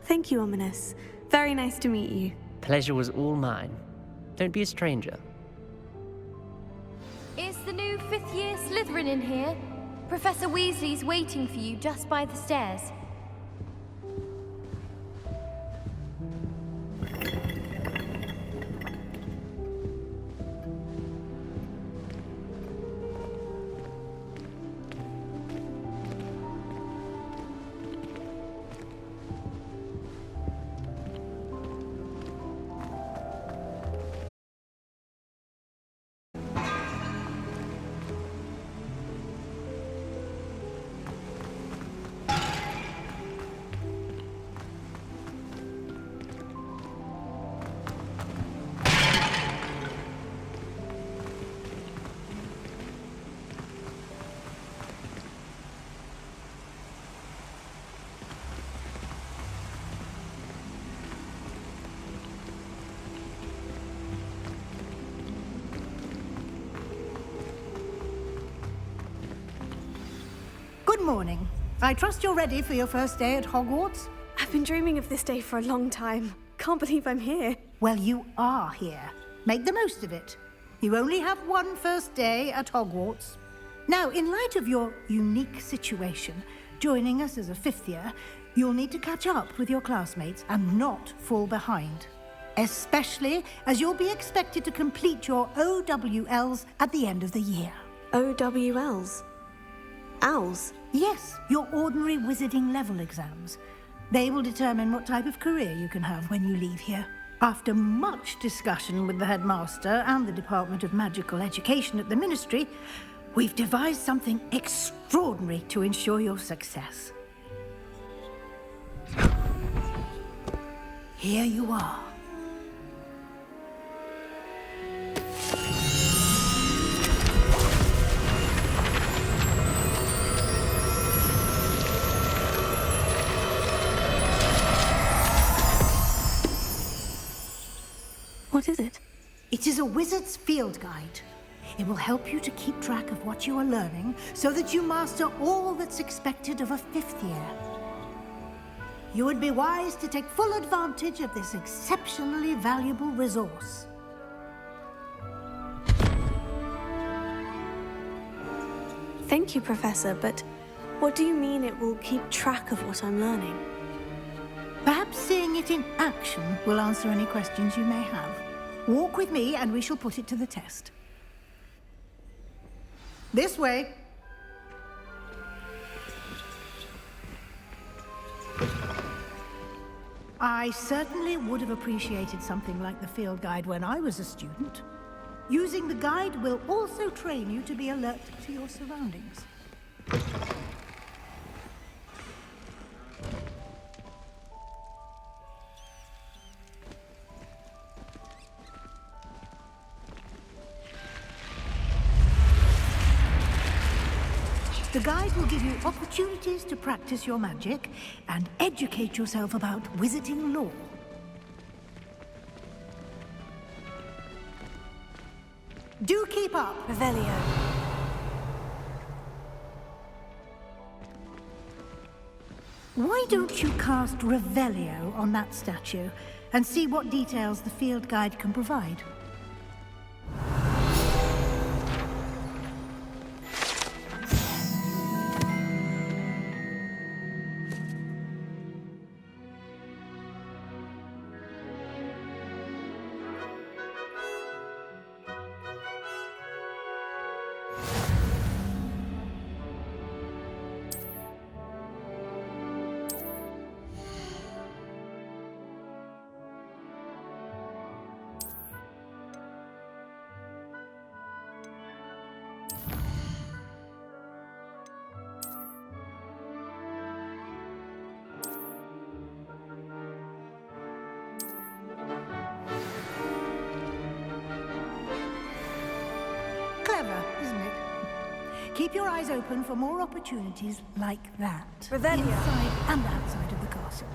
Thank you, Ominous. Very nice to meet you. Pleasure was all mine. Don't be a stranger. Is the new 5th year Slytherin in here? Professor Weasley's waiting for you just by the stairs. Good morning. I trust you're ready for your first day at Hogwarts? I've been dreaming of this day for a long time. Can't believe I'm here. Well, you are here. Make the most of it. You only have one first day at Hogwarts. Now, in light of your unique situation, joining us as a 5th year, you'll need to catch up with your classmates and not fall behind. Especially as you'll be expected to complete your OWLs at the end of the year. OWLs? Owls? Yes, your ordinary wizarding level exams. They will determine what type of career you can have when you leave here. After much discussion with the headmaster and the Department of Magical Education at the Ministry, we've devised something extraordinary to ensure your success. Here you are. What is it? It is a wizard's field guide. It will help you to keep track of what you are learning so that you master all that's expected of a 5th year. You would be wise to take full advantage of this exceptionally valuable resource. Thank you, Professor, but what do you mean it will keep track of what I'm learning? Perhaps seeing it in action will answer any questions you may have. Walk with me and we shall put it to the test. This way. I certainly would have appreciated something like the field guide when I was a student. Using the guide will also train you to be alert to your surroundings. The guide will give you opportunities to practice your magic and educate yourself about wizarding lore. Do keep up. Revelio. Why don't you cast Revelio on that statue and see what details the field guide can provide? Clever, isn't it? Keep your eyes open for more opportunities like that. Revelio. Inside and outside of the castle.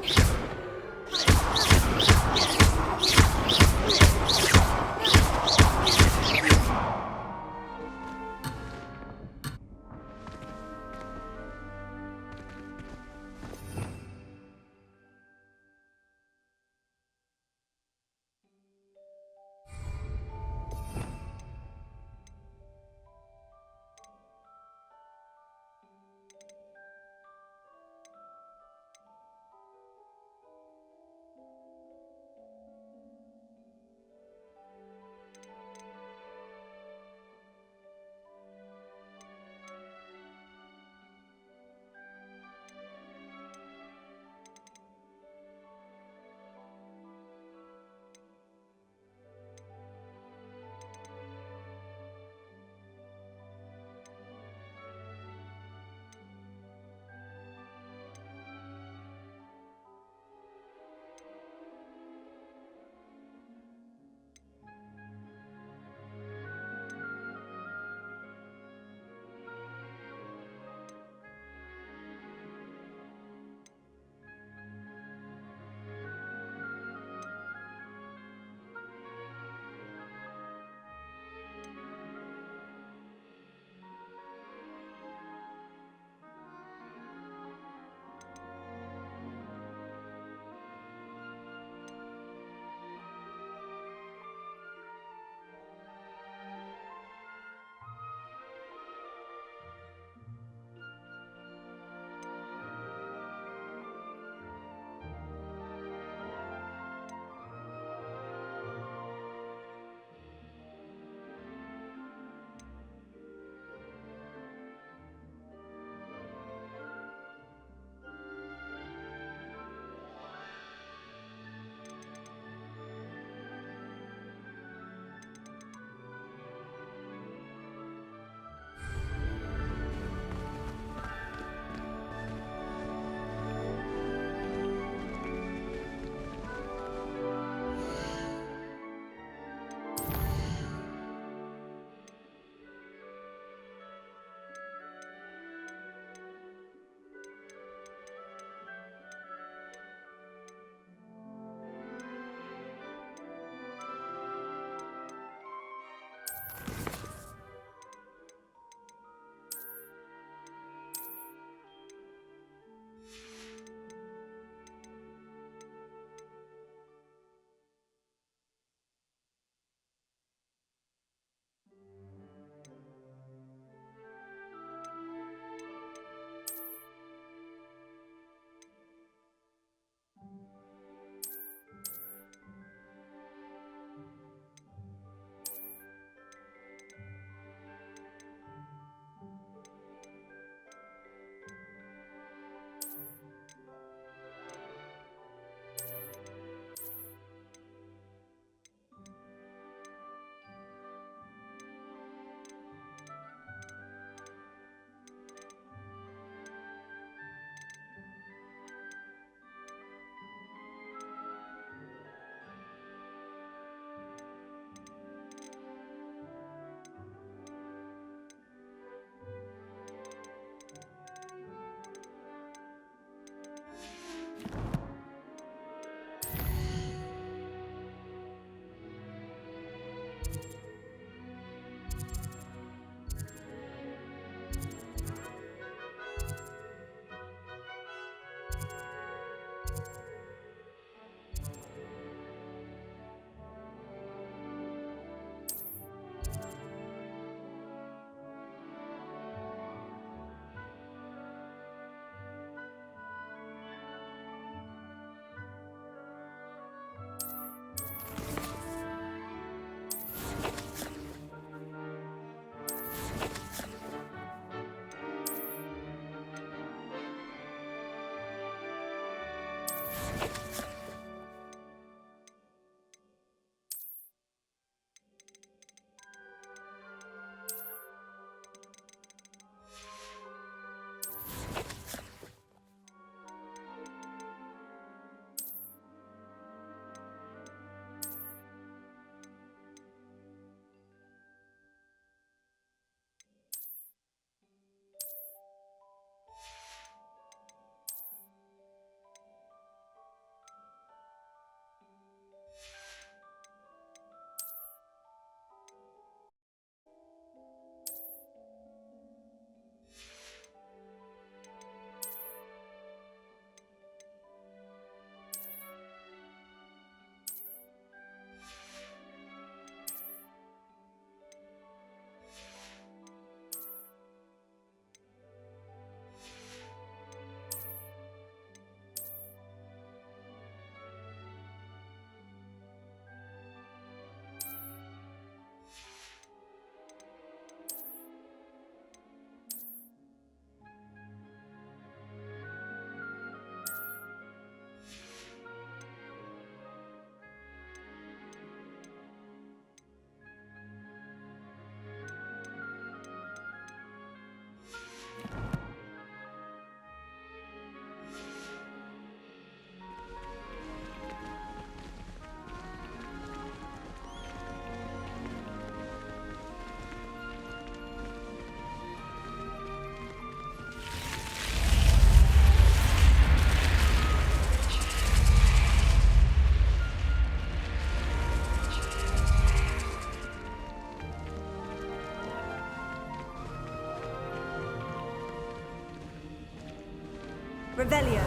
Revelio.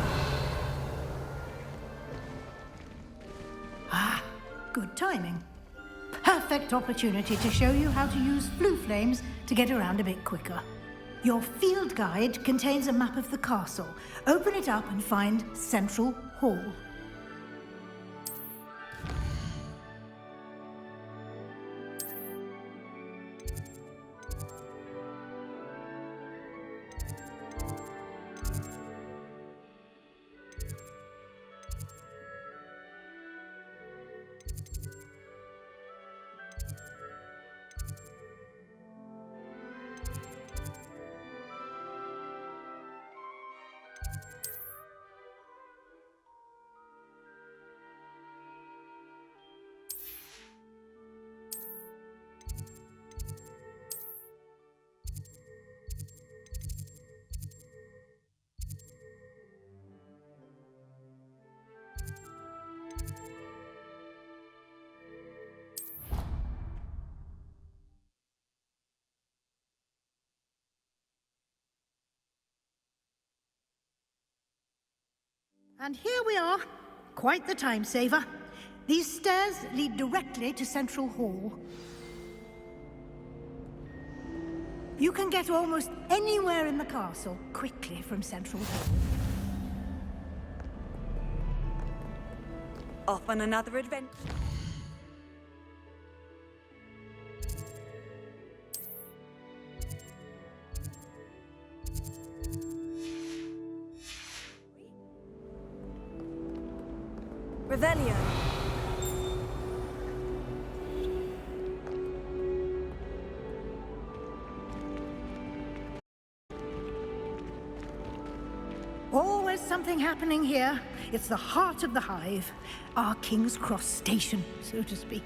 Ah, good timing. Perfect opportunity to show you how to use blue flames to get around a bit quicker. Your field guide contains a map of the castle. Open it up and find Central Hall. And here we are. Quite the time saver. These stairs lead directly to Central Hall. You can get almost anywhere in the castle quickly from Central Hall. Off on another adventure. Revelio. Always something happening here. It's the heart of the hive. Our King's Cross station, so to speak.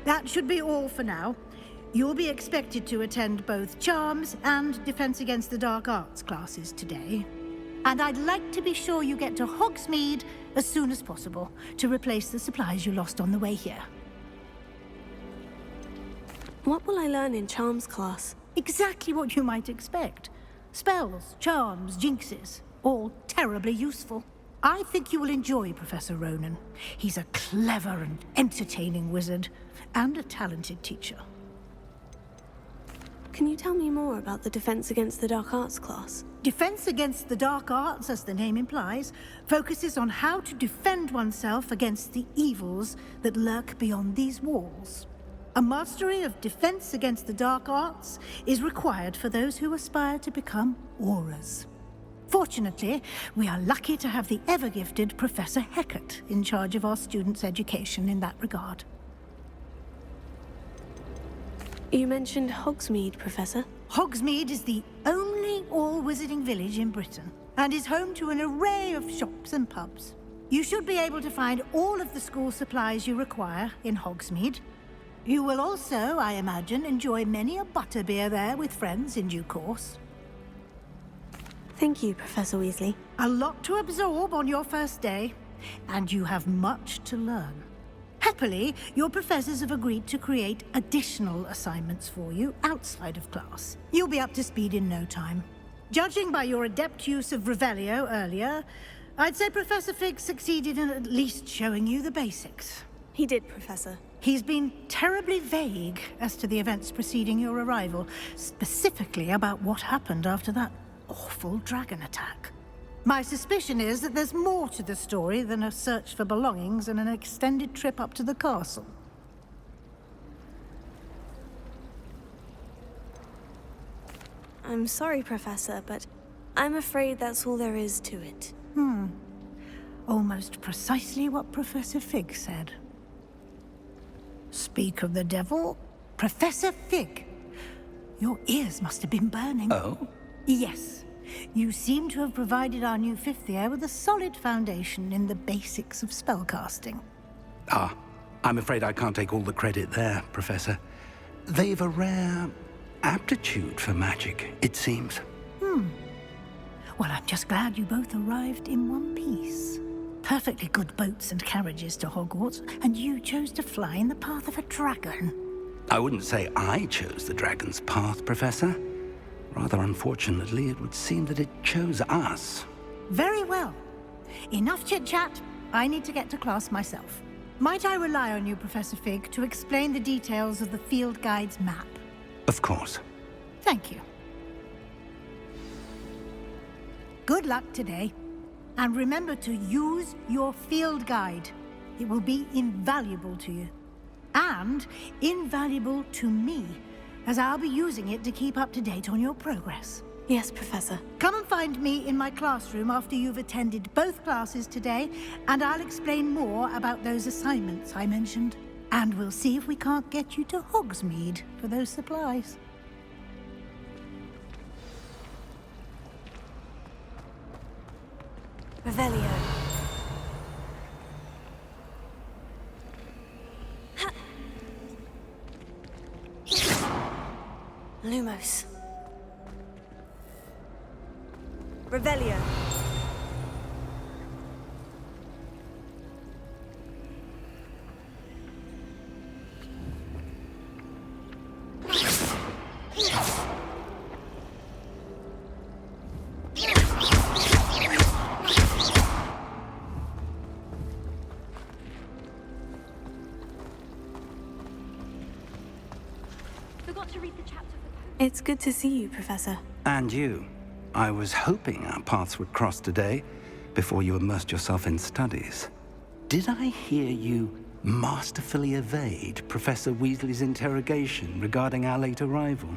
That should be all for now. You'll be expected to attend both Charms and Defense Against the Dark Arts classes today. And I'd like to be sure you get to Hogsmeade as soon as possible to replace the supplies you lost on the way here. What will I learn in Charms class? Exactly what you might expect. Spells, charms, jinxes, all terribly useful. I think you will enjoy Professor Ronan. He's a clever and entertaining wizard, and a talented teacher. Can you tell me more about the Defense Against the Dark Arts class? Defense Against the Dark Arts, as the name implies, focuses on how to defend oneself against the evils that lurk beyond these walls. A mastery of Defense Against the Dark Arts is required for those who aspire to become Aurors. Fortunately, we are lucky to have the ever-gifted Professor Hecat in charge of our students' education in that regard. You mentioned Hogsmeade, Professor. Hogsmeade is the only all-wizarding village in Britain, and is home to an array of shops and pubs. You should be able to find all of the school supplies you require in Hogsmeade. You will also, I imagine, enjoy many a butterbeer there with friends in due course. Thank you, Professor Weasley. A lot to absorb on your first day, and you have much to learn. Happily, your professors have agreed to create additional assignments for you outside of class. You'll be up to speed in no time. Judging by your adept use of Revelio earlier, I'd say Professor Fig succeeded in at least showing you the basics. He did, Professor. He's been terribly vague as to the events preceding your arrival, specifically about what happened after that awful dragon attack. My suspicion is that there's more to the story than a search for belongings and an extended trip up to the castle. I'm sorry, Professor, but I'm afraid that's all there is to it. Almost precisely what Professor Fig said. Speak of the devil, Professor Fig. Your ears must have been burning. Oh? Yes. You seem to have provided our new fifth year with a solid foundation in the basics of spellcasting. Ah, I'm afraid I can't take all the credit there, Professor. They've a rare aptitude for magic, it seems. Well, I'm just glad you both arrived in one piece. Perfectly good boats and carriages to Hogwarts, and you chose to fly in the path of a dragon. I wouldn't say I chose the dragon's path, Professor. Rather unfortunately, it would seem that it chose us. Very well. Enough chit-chat. I need to get to class myself. Might I rely on you, Professor Fig, to explain the details of the field guide's map? Of course. Thank you. Good luck today. And remember to use your field guide. It will be invaluable to you. And invaluable to me, as I'll be using it to keep up to date on your progress. Yes, Professor. Come and find me in my classroom after you've attended both classes today, and I'll explain more about those assignments I mentioned. And we'll see if we can't get you to Hogsmeade for those supplies. Revelio. Lumos. Revelio. Forgot to read the chapter. It's good to see you, Professor. And you. I was hoping our paths would cross today, before you immersed yourself in studies. Did I hear you masterfully evade Professor Weasley's interrogation regarding our late arrival?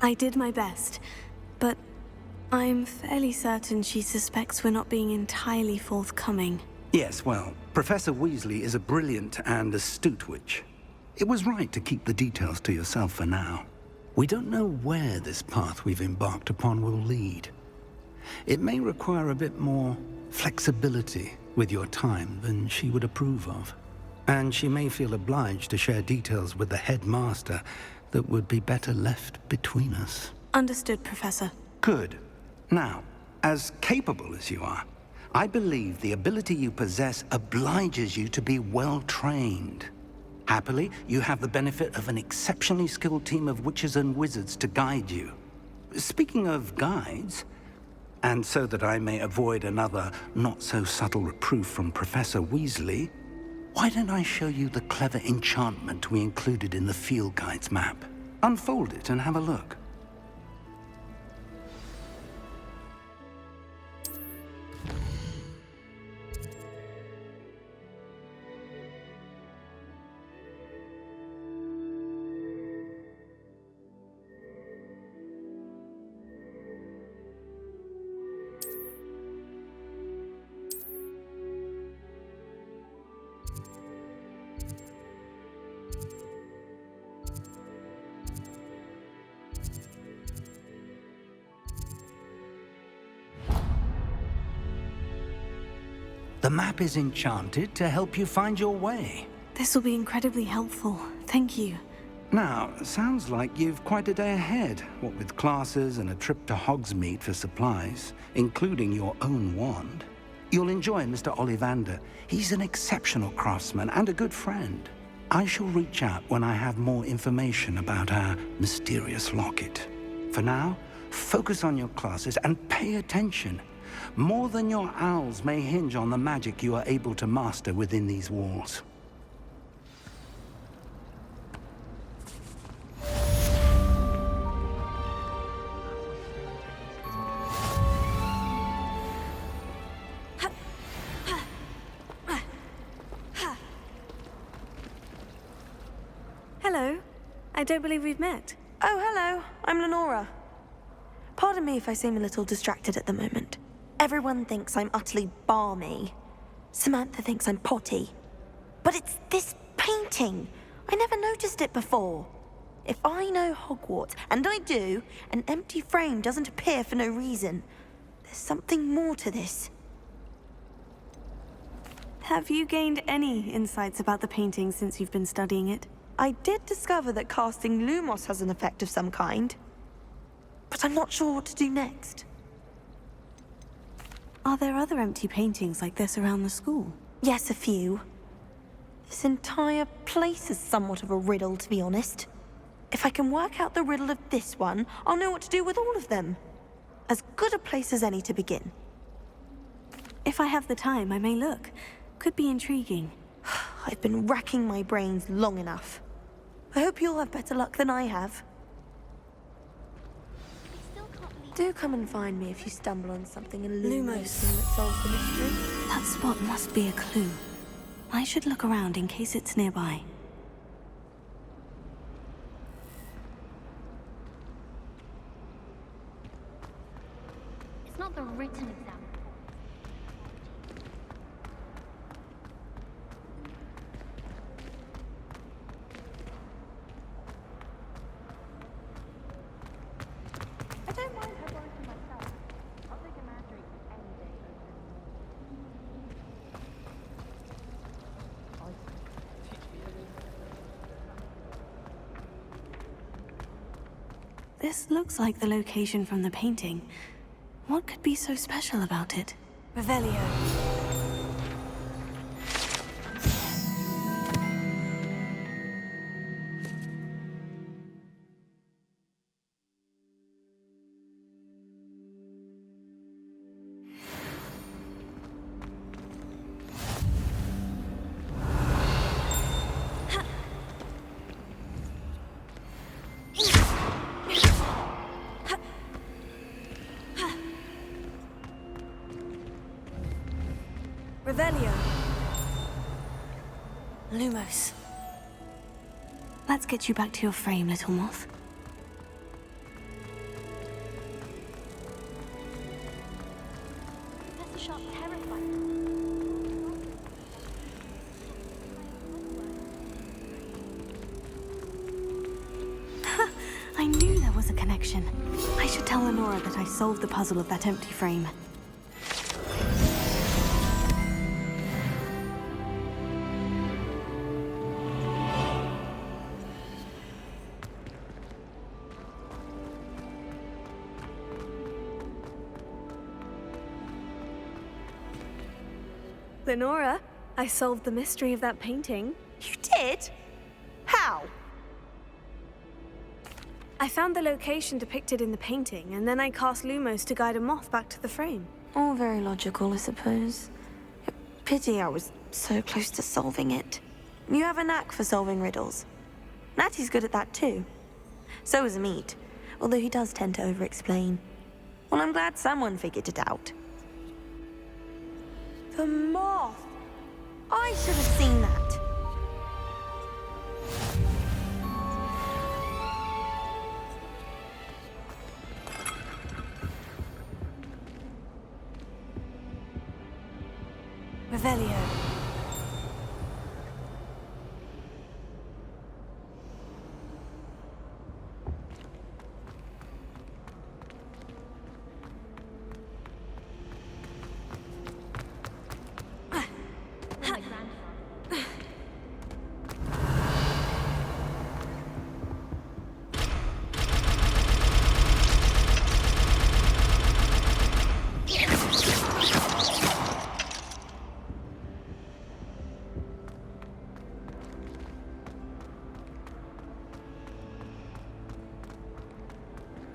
I did my best, but I'm fairly certain she suspects we're not being entirely forthcoming. Yes, well, Professor Weasley is a brilliant and astute witch. It was right to keep the details to yourself for now. We don't know where this path we've embarked upon will lead. It may require a bit more flexibility with your time than she would approve of. And she may feel obliged to share details with the headmaster that would be better left between us. Understood, Professor. Good. Now, as capable as you are, I believe the ability you possess obliges you to be well-trained. Happily, you have the benefit of an exceptionally skilled team of witches and wizards to guide you. Speaking of guides, and so that I may avoid another not-so-subtle reproof from Professor Weasley, why don't I show you the clever enchantment we included in the field guide's map? Unfold it and have a look. The map is enchanted to help you find your way. This will be incredibly helpful. Thank you. Now, sounds like you've quite a day ahead, what with classes and a trip to Hogsmeade for supplies, including your own wand. You'll enjoy Mr. Ollivander. He's an exceptional craftsman and a good friend. I shall reach out when I have more information about our mysterious locket. For now, focus on your classes and pay attention. More than your owls may hinge on the magic you are able to master within these walls. Hello. I don't believe we've met. Oh, hello. I'm Lenora. Pardon me if I seem a little distracted at the moment. Everyone thinks I'm utterly balmy. Samantha thinks I'm potty. But it's this painting. I never noticed it before. If I know Hogwarts, and I do, an empty frame doesn't appear for no reason. There's something more to this. Have you gained any insights about the painting since you've been studying it? I did discover that casting Lumos has an effect of some kind, but I'm not sure what to do next. Are there other empty paintings like this around the school? Yes, a few. This entire place is somewhat of a riddle, to be honest. If I can work out the riddle of this one, I'll know what to do with all of them. As good a place as any to begin. If I have the time, I may look. Could be intriguing. I've been racking my brains long enough. I hope you'll have better luck than I have. Do come and find me if you stumble on something illuminating that solves the mystery. That spot must be a clue. I should look around in case it's nearby. It's not the written exam. I don't mind her going for myself. I'll take a mad drink any day This looks like the location from the painting. What could be so special about it? Revelio. Revelio. Lumos. Let's get you back to your frame, little moth. Professor Sharp's terrified. I knew there was a connection. I should tell Lenora that I solved the puzzle of that empty frame. Lenora, I solved the mystery of that painting. You did? How? I found the location depicted in the painting, and then I cast Lumos to guide a moth back to the frame. All very logical, I suppose. Pity I was so close to solving it. You have a knack for solving riddles. Natty's good at that too. So is Meat, although he does tend to over-explain. Well, I'm glad someone figured it out. The moth! I should have seen that. Revelio.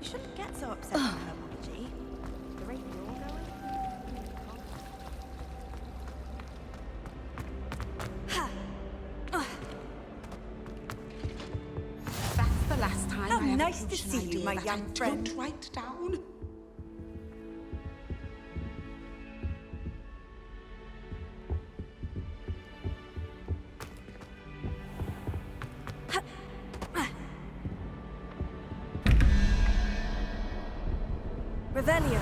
You shouldn't get so upset with her apology. The rate you're going. That's the last time How I ever nice to pushed an see you, idea my that young I friend. don't write down. Revelio.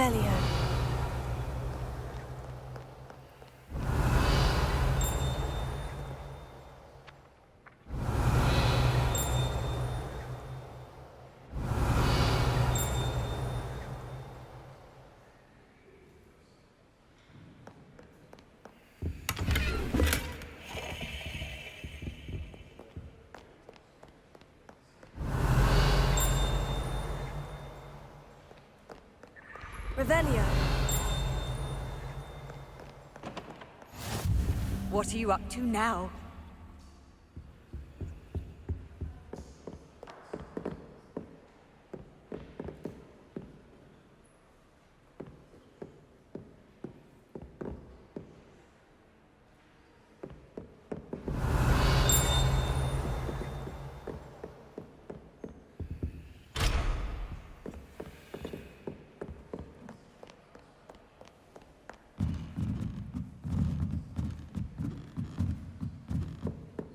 Revelio. Revelio. What are you up to now?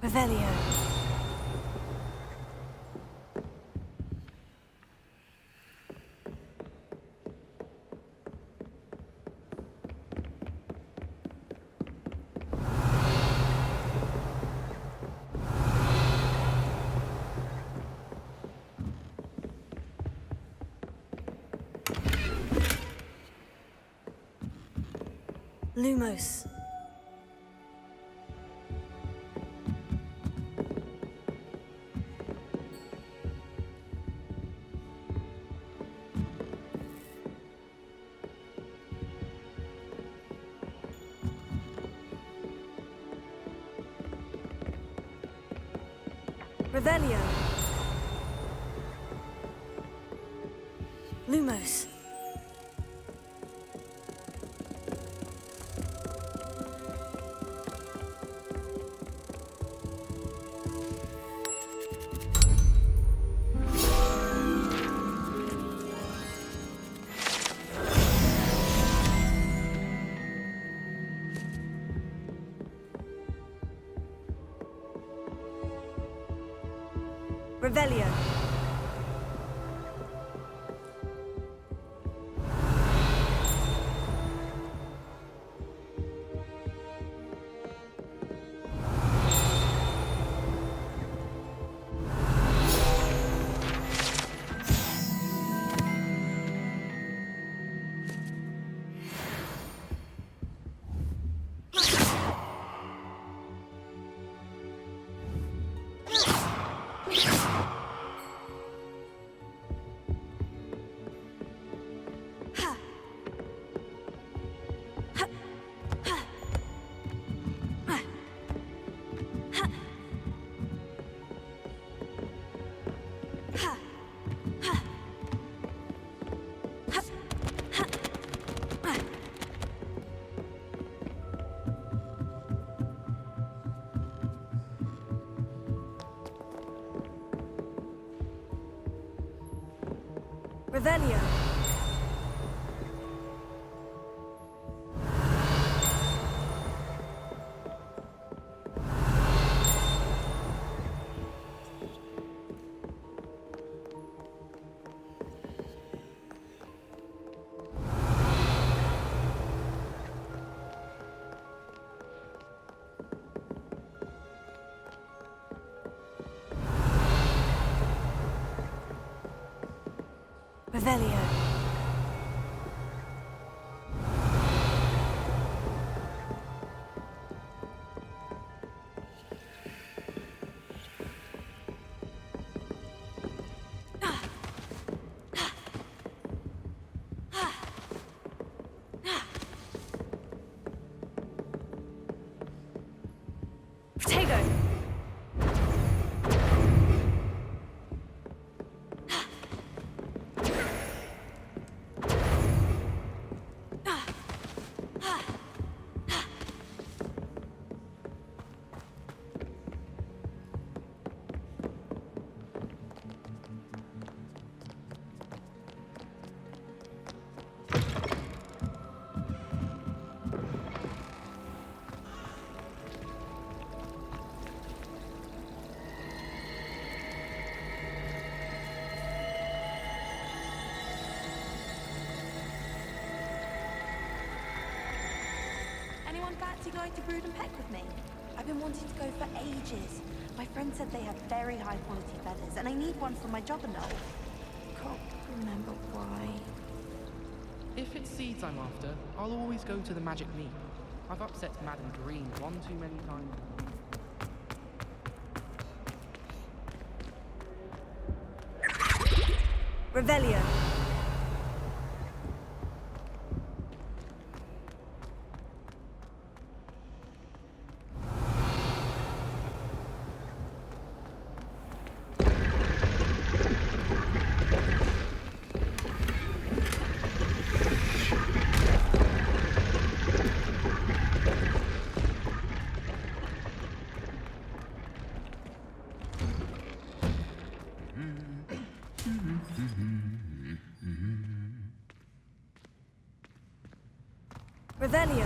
Revelio. Lumos. Revelio. Lumos. Revelio. Revelio. Revelio. Protego. Fancy going to Brood and Peck with me? I've been wanting to go for ages. My friend said they have very high quality feathers, and I need one for my job and all. Can't remember why. If it's seeds I'm after, I'll always go to the Magic Meat. I've upset Madam Green one too many times. Revelio. Revelio.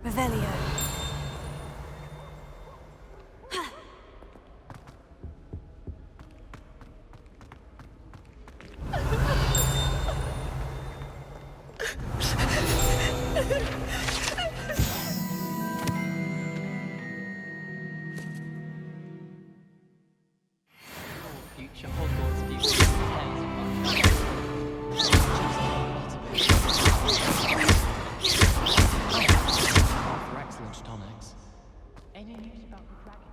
Revelio. Future Hogwarts beauty. For excellent tonics. Any news about the dragon?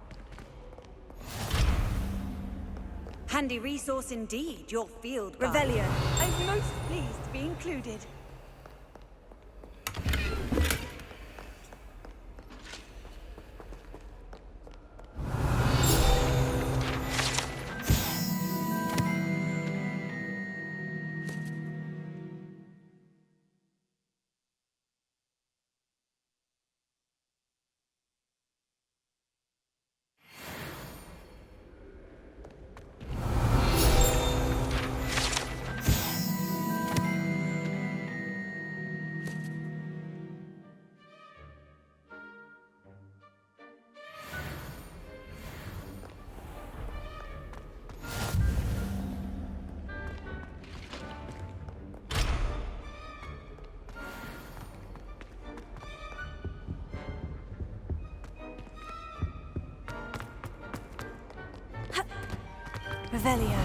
Handy resource indeed, your field guide. Revelio. I'm most pleased to be included. Revelio.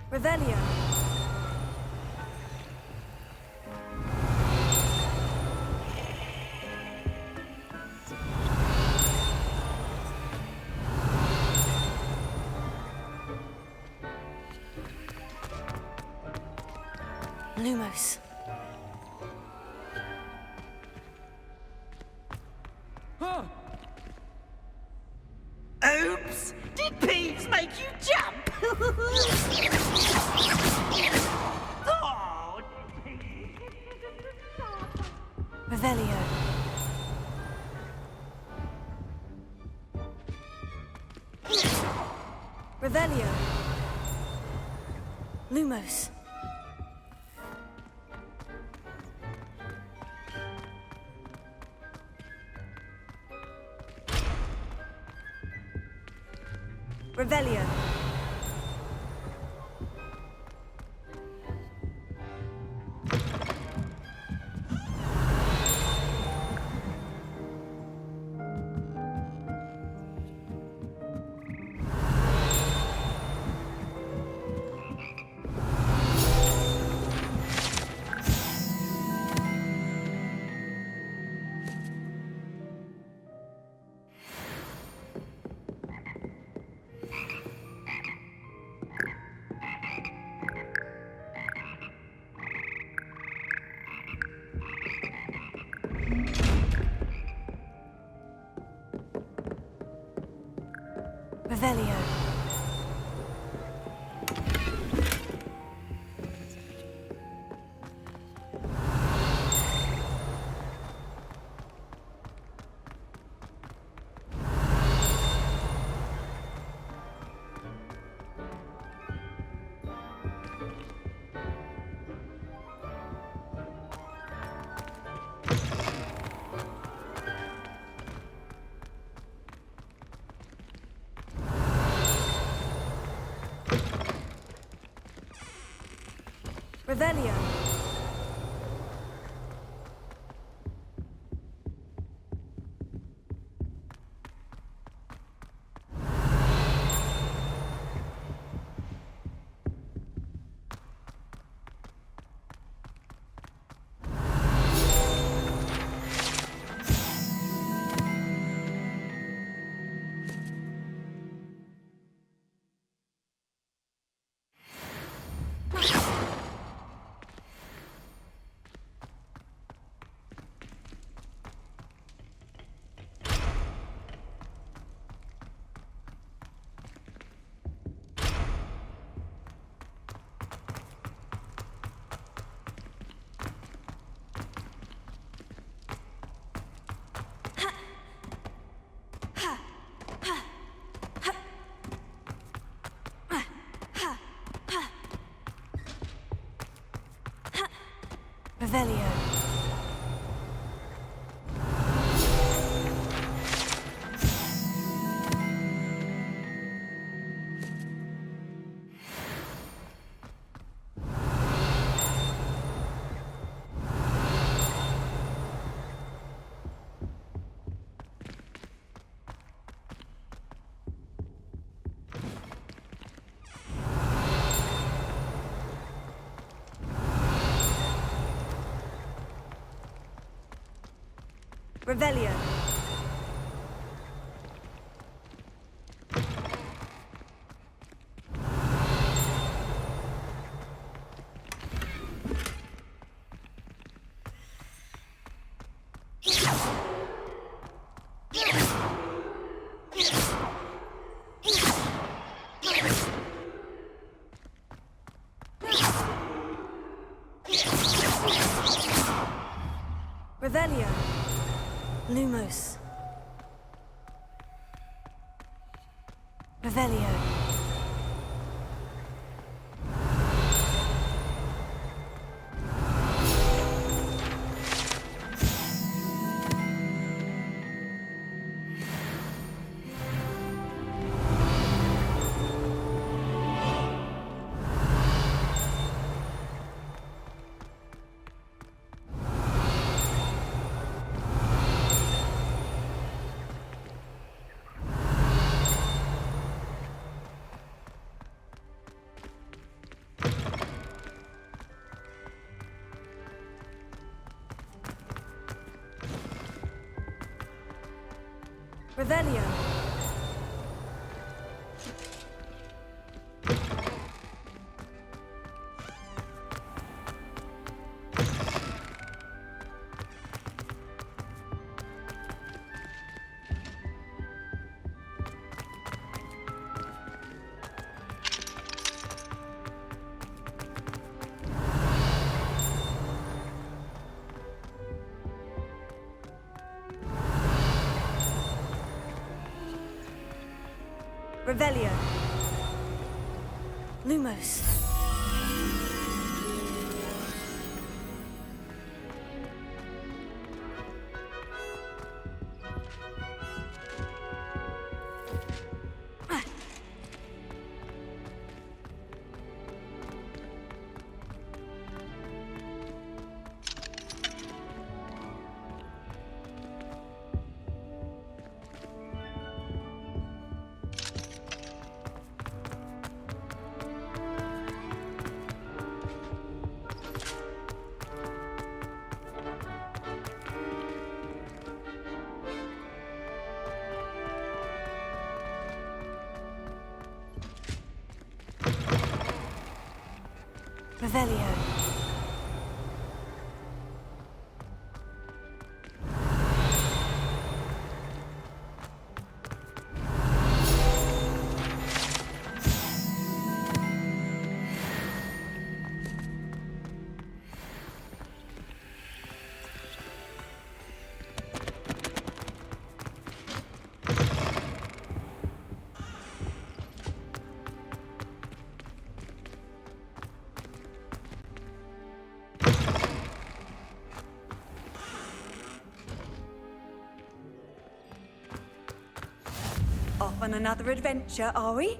Revelio. Lumos. Oops! Did Peeves make you jump? Oh, Revelio. Revelio. Lumos. Revelio. Revelio. Revelio. Revelio. Revelio. Revelio. Lumos. Revelio. Revelio. Revelio. Lumos. Revelio. Off on another adventure, are we?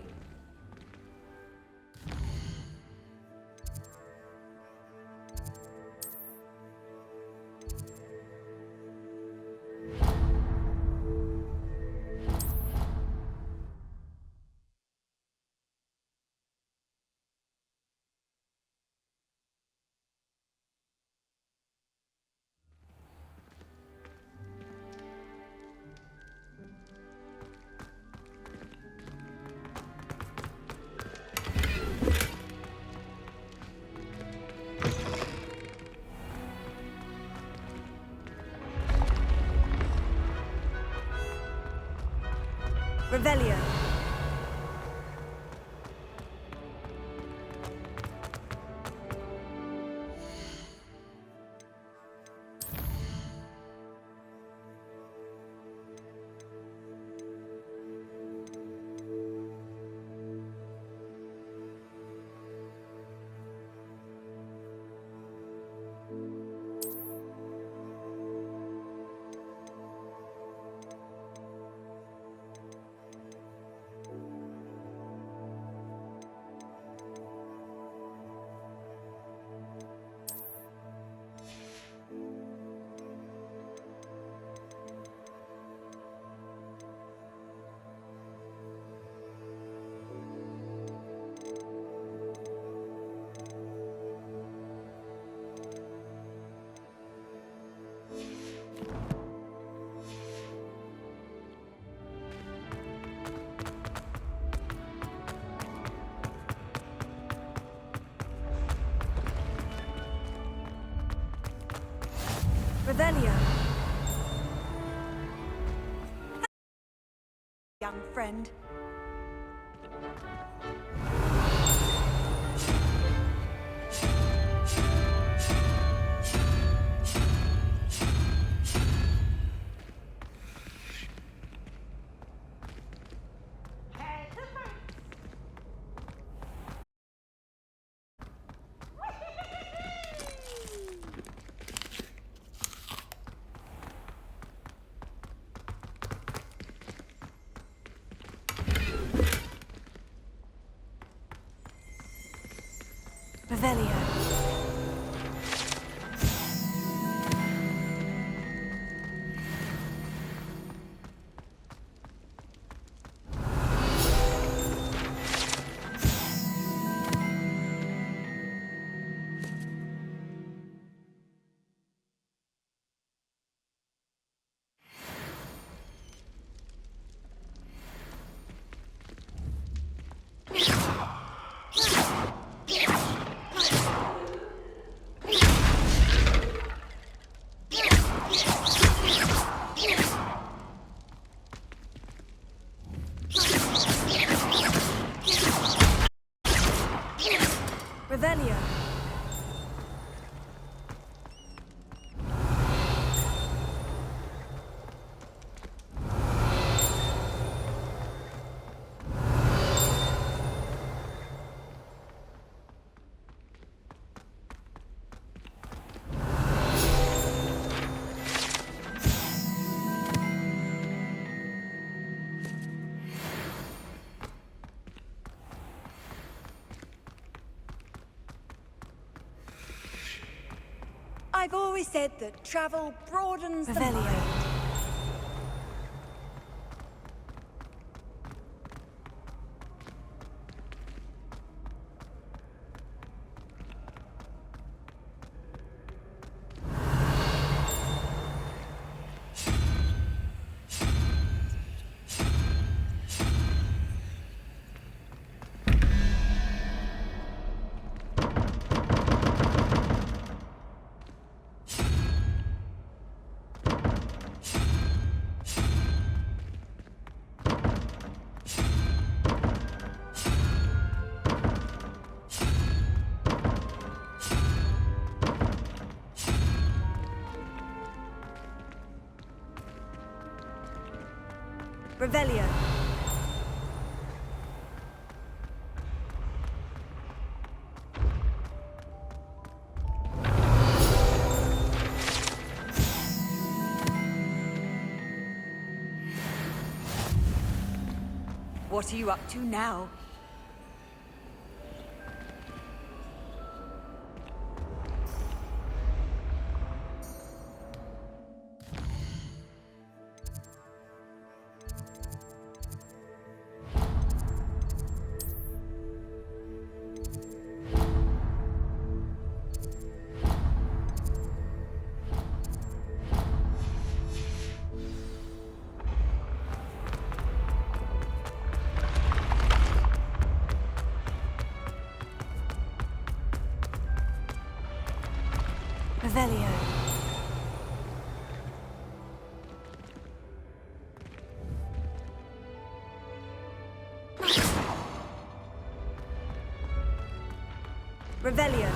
Revelio. Revelio. Young friend. Revelio. Revelio. I've always said that travel broadens the mind. Revelio. What are you up to now? Revelio. Revelio.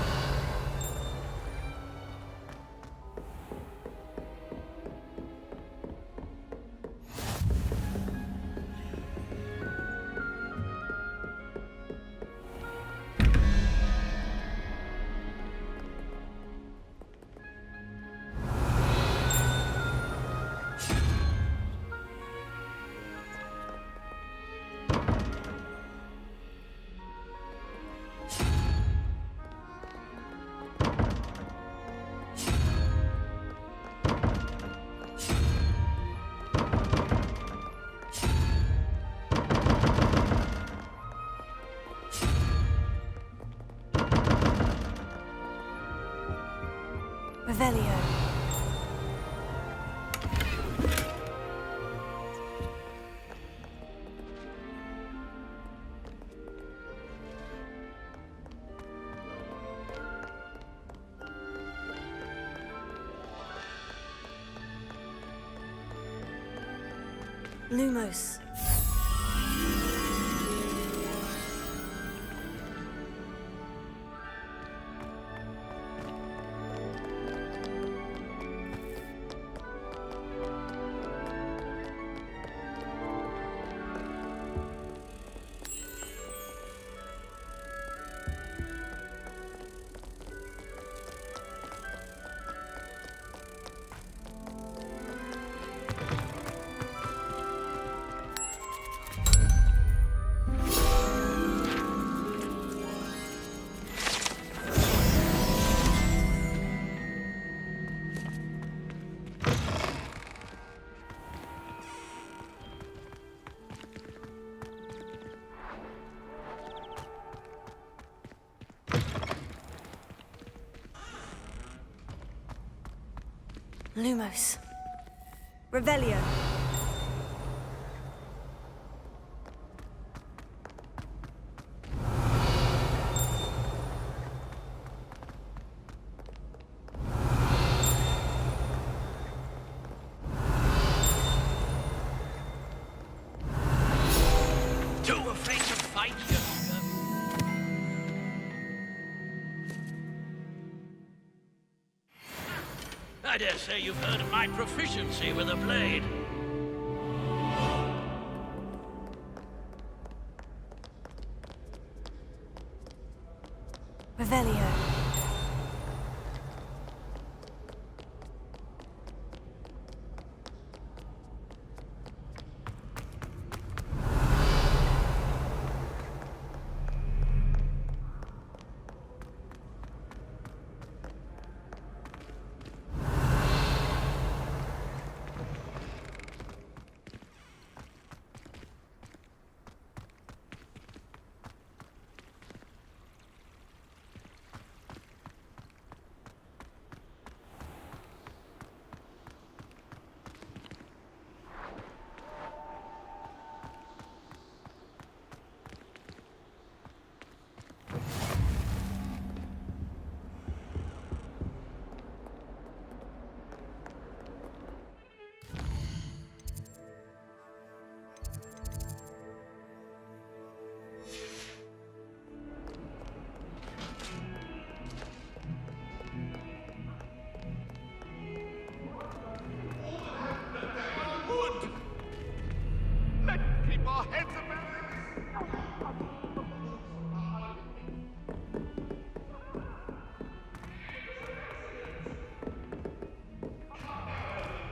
Revelio. Lumos. Lumos. Revelio. Too afraid to fight, you scum? I dare say you've heard of my proficiency with a blade. Revelio.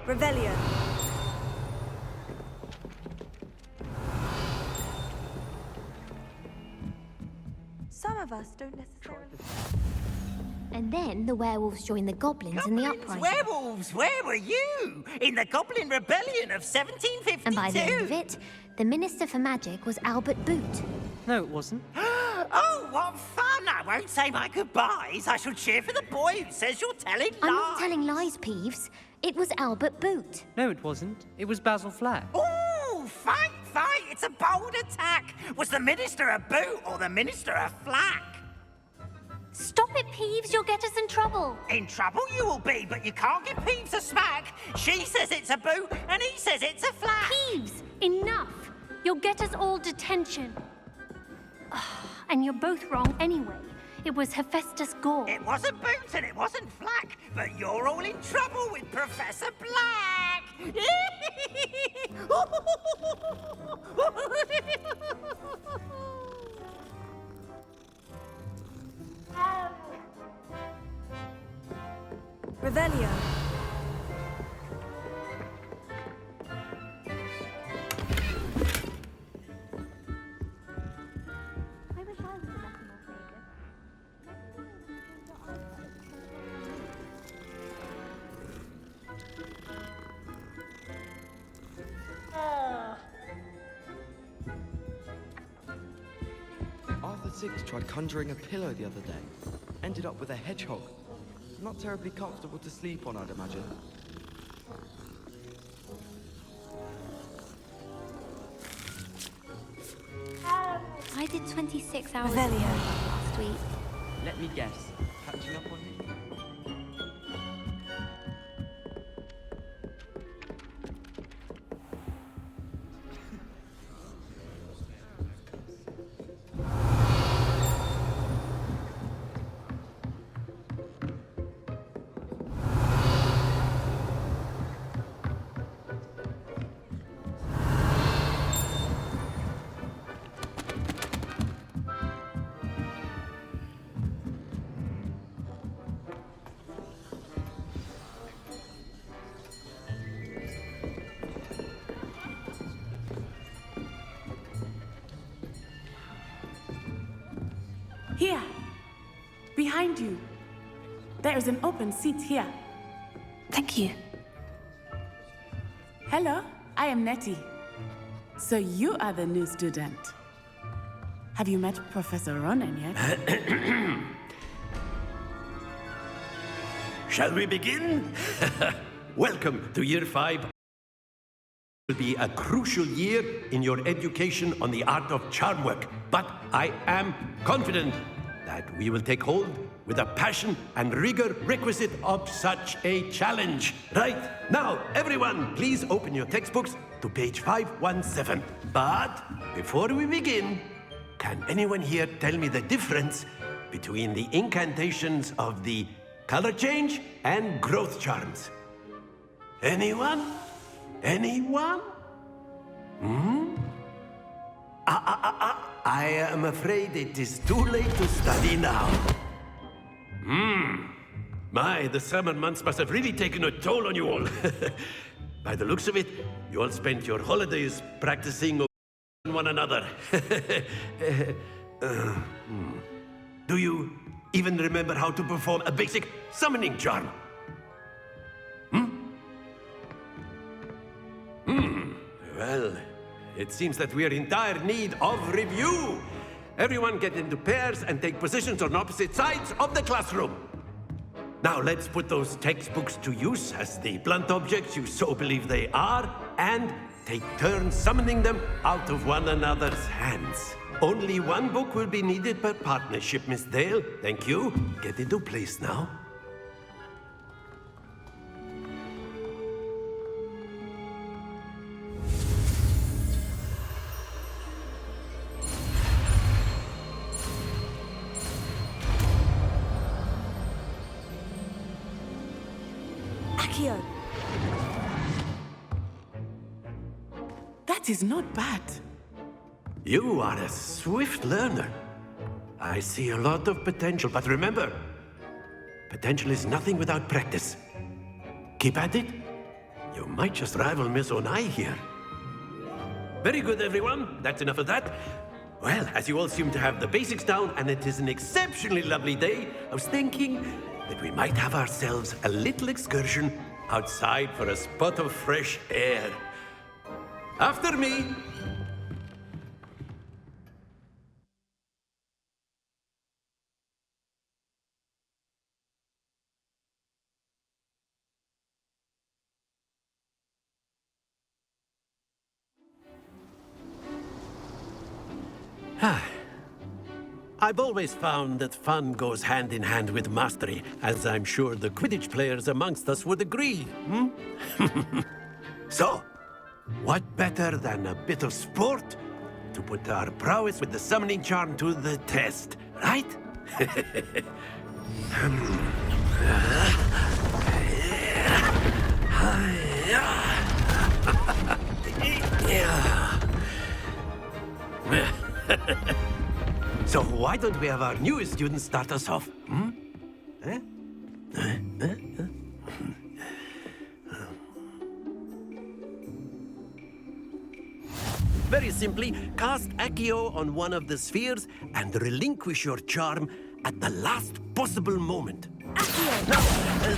Revelio. Some of us don't necessarily... And then the werewolves joined the goblins in the uprising. Werewolves, where were you? In the Goblin Rebellion of 1752? And by the end of it, the Minister for Magic was Albert Boot. No, it wasn't. Oh, what fun! I won't say my goodbyes. I shall cheer for the boy who says you're telling lies. I'm not telling lies, Peeves. It was Albert Boot. No, it wasn't. It was Basil Flack. Oh, fight, fight! It's a bold attack. Was the Minister a boot or the Minister a flack? Stop it, Peeves. You'll get us in trouble. In trouble you will be, but you can't give Peeves a smack. She says it's a boot, and he says it's a flack. Peeves, enough. You'll get us all detention. And you're both wrong anyway. It was Hephaestus Gore. It wasn't Boots and it wasn't Flack, but you're all in trouble with Professor Black! Revelio. Arthur Six tried conjuring a pillow the other day. Ended up with a hedgehog. Not terribly comfortable to sleep on, I'd imagine. I did 26 hours Revelio. last week. Let me guess. Catching up on him? Here! Behind you. There is an open seat here. Thank you. Hello, I am Nettie. So you are the new student. Have you met Professor Ronan yet? Shall we begin? Welcome to Year 5. It will be a crucial year in your education on the art of charm work, but I am confident that we will take hold with the passion and rigor requisite of such a challenge. Right, now everyone, please open your textbooks to page 517. But before we begin, can anyone here tell me the difference between the incantations of the color change and growth charms? Anyone? Anyone? I am afraid it is too late to study now. My, the summer months must have really taken a toll on you all. By the looks of it, you all spent your holidays practicing on one another. Do you even remember how to perform a basic summoning charm? Well, it seems that we are in dire need of review. Everyone get into pairs and take positions on opposite sides of the classroom. Now let's put those textbooks to use as the blunt objects you so believe they are, and take turns summoning them out of one another's hands. Only one book will be needed per partnership, Miss Dale. Thank you. Get into place now. Accio. That is not bad. You are a swift learner. I see a lot of potential, but remember, potential is nothing without practice. Keep at it. You might just rival Miss Onai here. Very good, everyone. That's enough of that. Well, as you all seem to have the basics down, and it is an exceptionally lovely day, I was thinking that we might have ourselves a little excursion outside for a spot of fresh air. After me. I've always found that fun goes hand in hand with mastery, as I'm sure the Quidditch players amongst us would agree, So, what better than a bit of sport to put our prowess with the summoning charm to the test, right? So why don't we have our newest student start us off? Very simply, cast Accio on one of the spheres and relinquish your charm at the last possible moment. Now,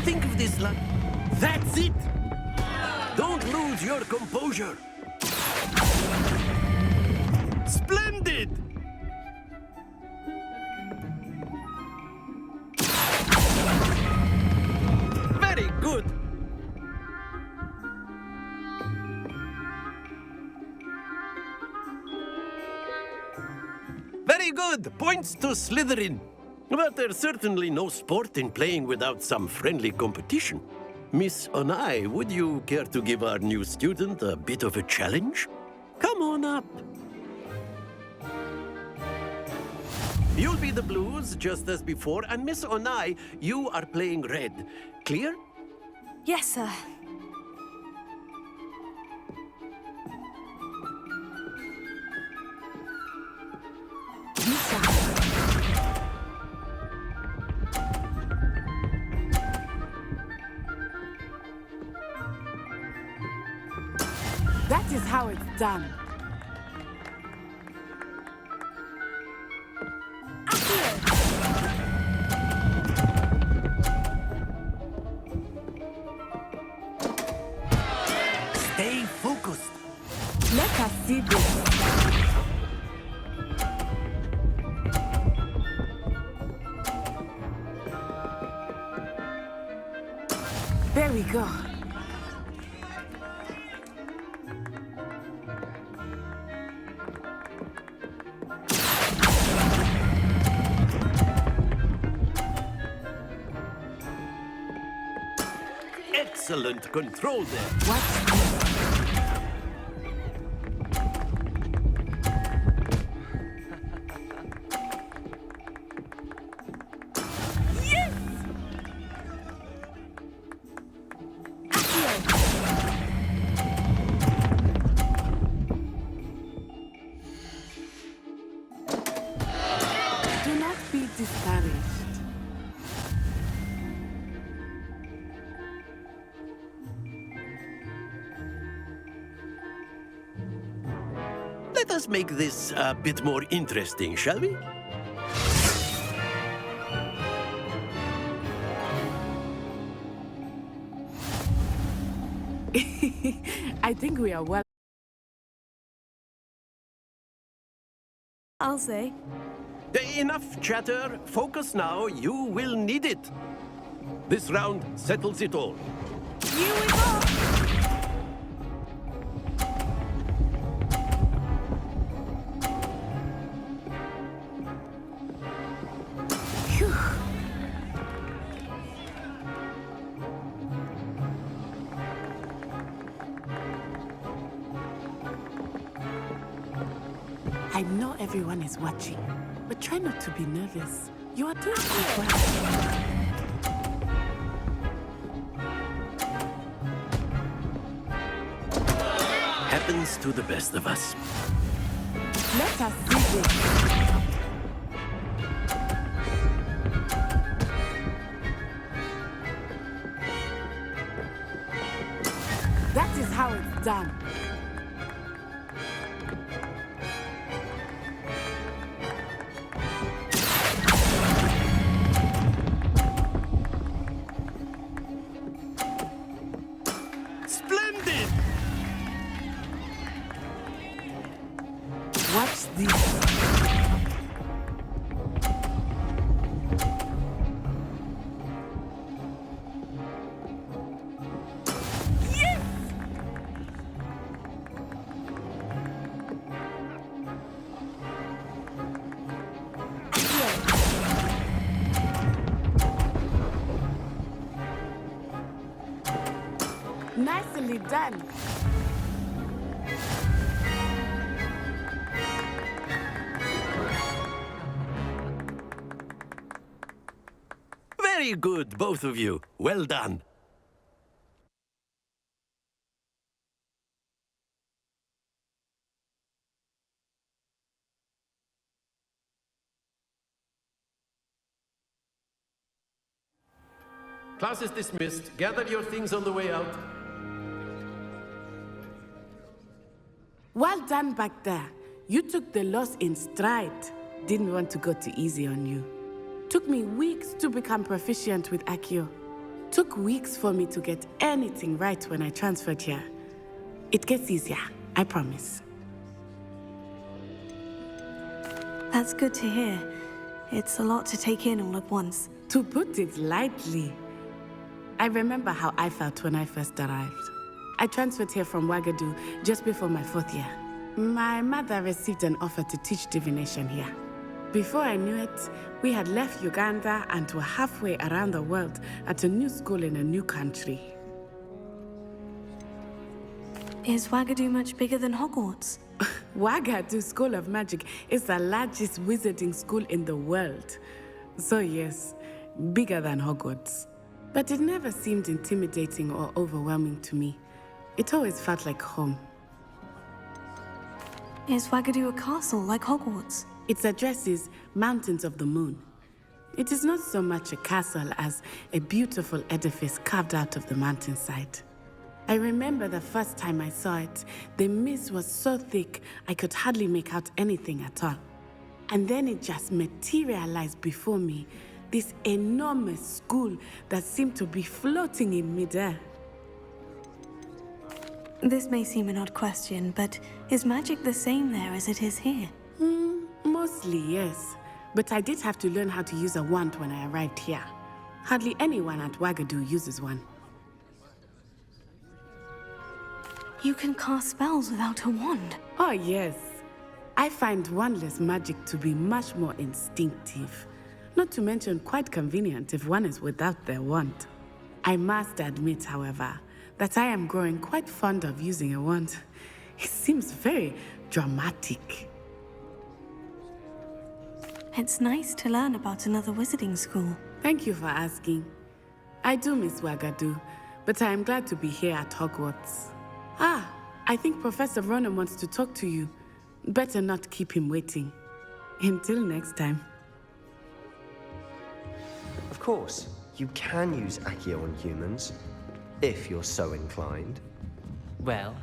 think of this like... That's it! Don't lose your composure. Splendid! Very good! Very good! Points to Slytherin. But there's certainly no sport in playing without some friendly competition. Miss Onai, would you care to give our new student a bit of a challenge? Come on up. You'll be the blues, just as before, and Miss Onai, you are playing red. Clear? Yes, sir. That is how it's done. Stay focused. Let us see this. There we go. Excellent control there. Watch this. Do not be discouraged. Let us make this a bit more interesting, shall we? I think we are well. I'll say. Enough chatter. Focus now. You will need it. This round settles it all. You we go! I know everyone is watching, but try not to be nervous. You are doing quite well. Happens to the best of us. Let us see this. done. Splendid! Watch this. Nicely done. Very good, both of you. Well done. Class is dismissed. Gather your things on the way out. Well done back there. You took the loss in stride. Didn't want to go too easy on you. Took me weeks to become proficient with Accio. Took weeks for me to get anything right when I transferred here. It gets easier, I promise. That's good to hear. It's a lot to take in all at once. To put it lightly, I remember how I felt when I first arrived. I transferred here from Wagadu just before my 4th year. My mother received an offer to teach divination here. Before I knew it, we had left Uganda and were halfway around the world at a new school in a new country. Is Wagadu much bigger than Hogwarts? Wagadu School of Magic is the largest wizarding school in the world. So yes, bigger than Hogwarts. But it never seemed intimidating or overwhelming to me. It always felt like home. Is Wagadu a castle like Hogwarts? Its address is Mountains of the Moon. It is not so much a castle as a beautiful edifice carved out of the mountainside. I remember the first time I saw it, the mist was so thick I could hardly make out anything at all. And then it just materialized before me, this enormous school that seemed to be floating in midair. This may seem an odd question, but is magic the same there as it is here? Mostly, yes. But I did have to learn how to use a wand when I arrived here. Hardly anyone at Wagadu uses one. You can cast spells without a wand? Oh, yes. I find wandless magic to be much more instinctive. Not to mention quite convenient if one is without their wand. I must admit, however, that I am growing quite fond of using a wand. It seems very dramatic. It's nice to learn about another wizarding school. Thank you for asking. I do miss Wagadu, but I am glad to be here at Hogwarts. I think Professor Ronan wants to talk to you. Better not keep him waiting. Until next time. Of course, you can use Accio on humans, if you're so inclined. Well,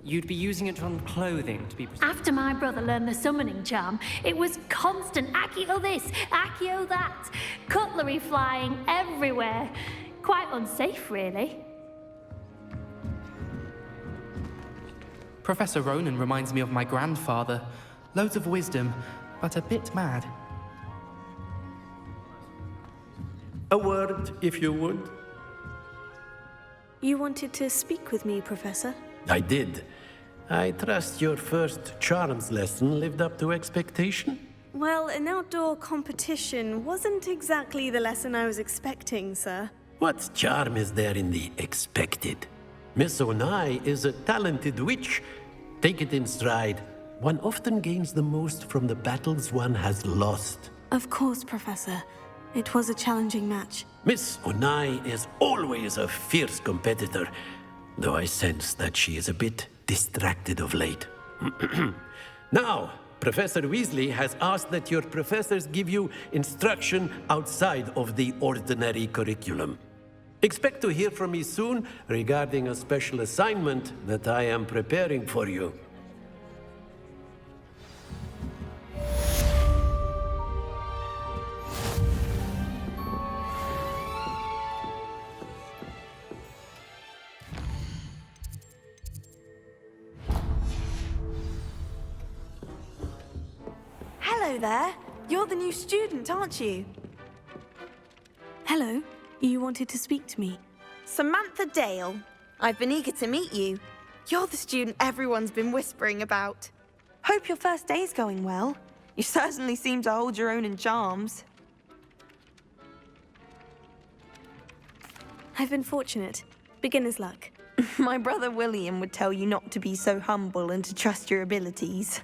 you'd be using it on clothing to be precise. After my brother learned the summoning charm, it was constant Accio this, Accio that, cutlery flying everywhere. Quite unsafe, really. Professor Ronan reminds me of my grandfather. Loads of wisdom, but a bit mad. A word, if you would. You wanted to speak with me, Professor? I did. I trust your first charms lesson lived up to expectation? Well, an outdoor competition wasn't exactly the lesson I was expecting, sir. What charm is there in the expected? Miss Onai is a talented witch. Take it in stride. One often gains the most from the battles one has lost. Of course, Professor. It was a challenging match. Miss Onai is always a fierce competitor, though I sense that she is a bit distracted of late. Now, Professor Weasley has asked that your professors give you instruction outside of the ordinary curriculum. Expect to hear from me soon regarding a special assignment that I am preparing for you. Hello there. You're the new student, aren't you? Hello. You wanted to speak to me? Samantha Dale. I've been eager to meet you. You're the student everyone's been whispering about. Hope your first day's going well. You certainly seem to hold your own in charms. I've been fortunate. Beginner's luck. My brother William would tell you not to be so humble and to trust your abilities.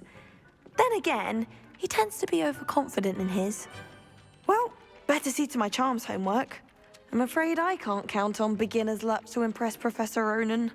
Then again, he tends to be overconfident in his. Well, better see to my charms homework. I'm afraid I can't count on beginner's luck to impress Professor Ronan.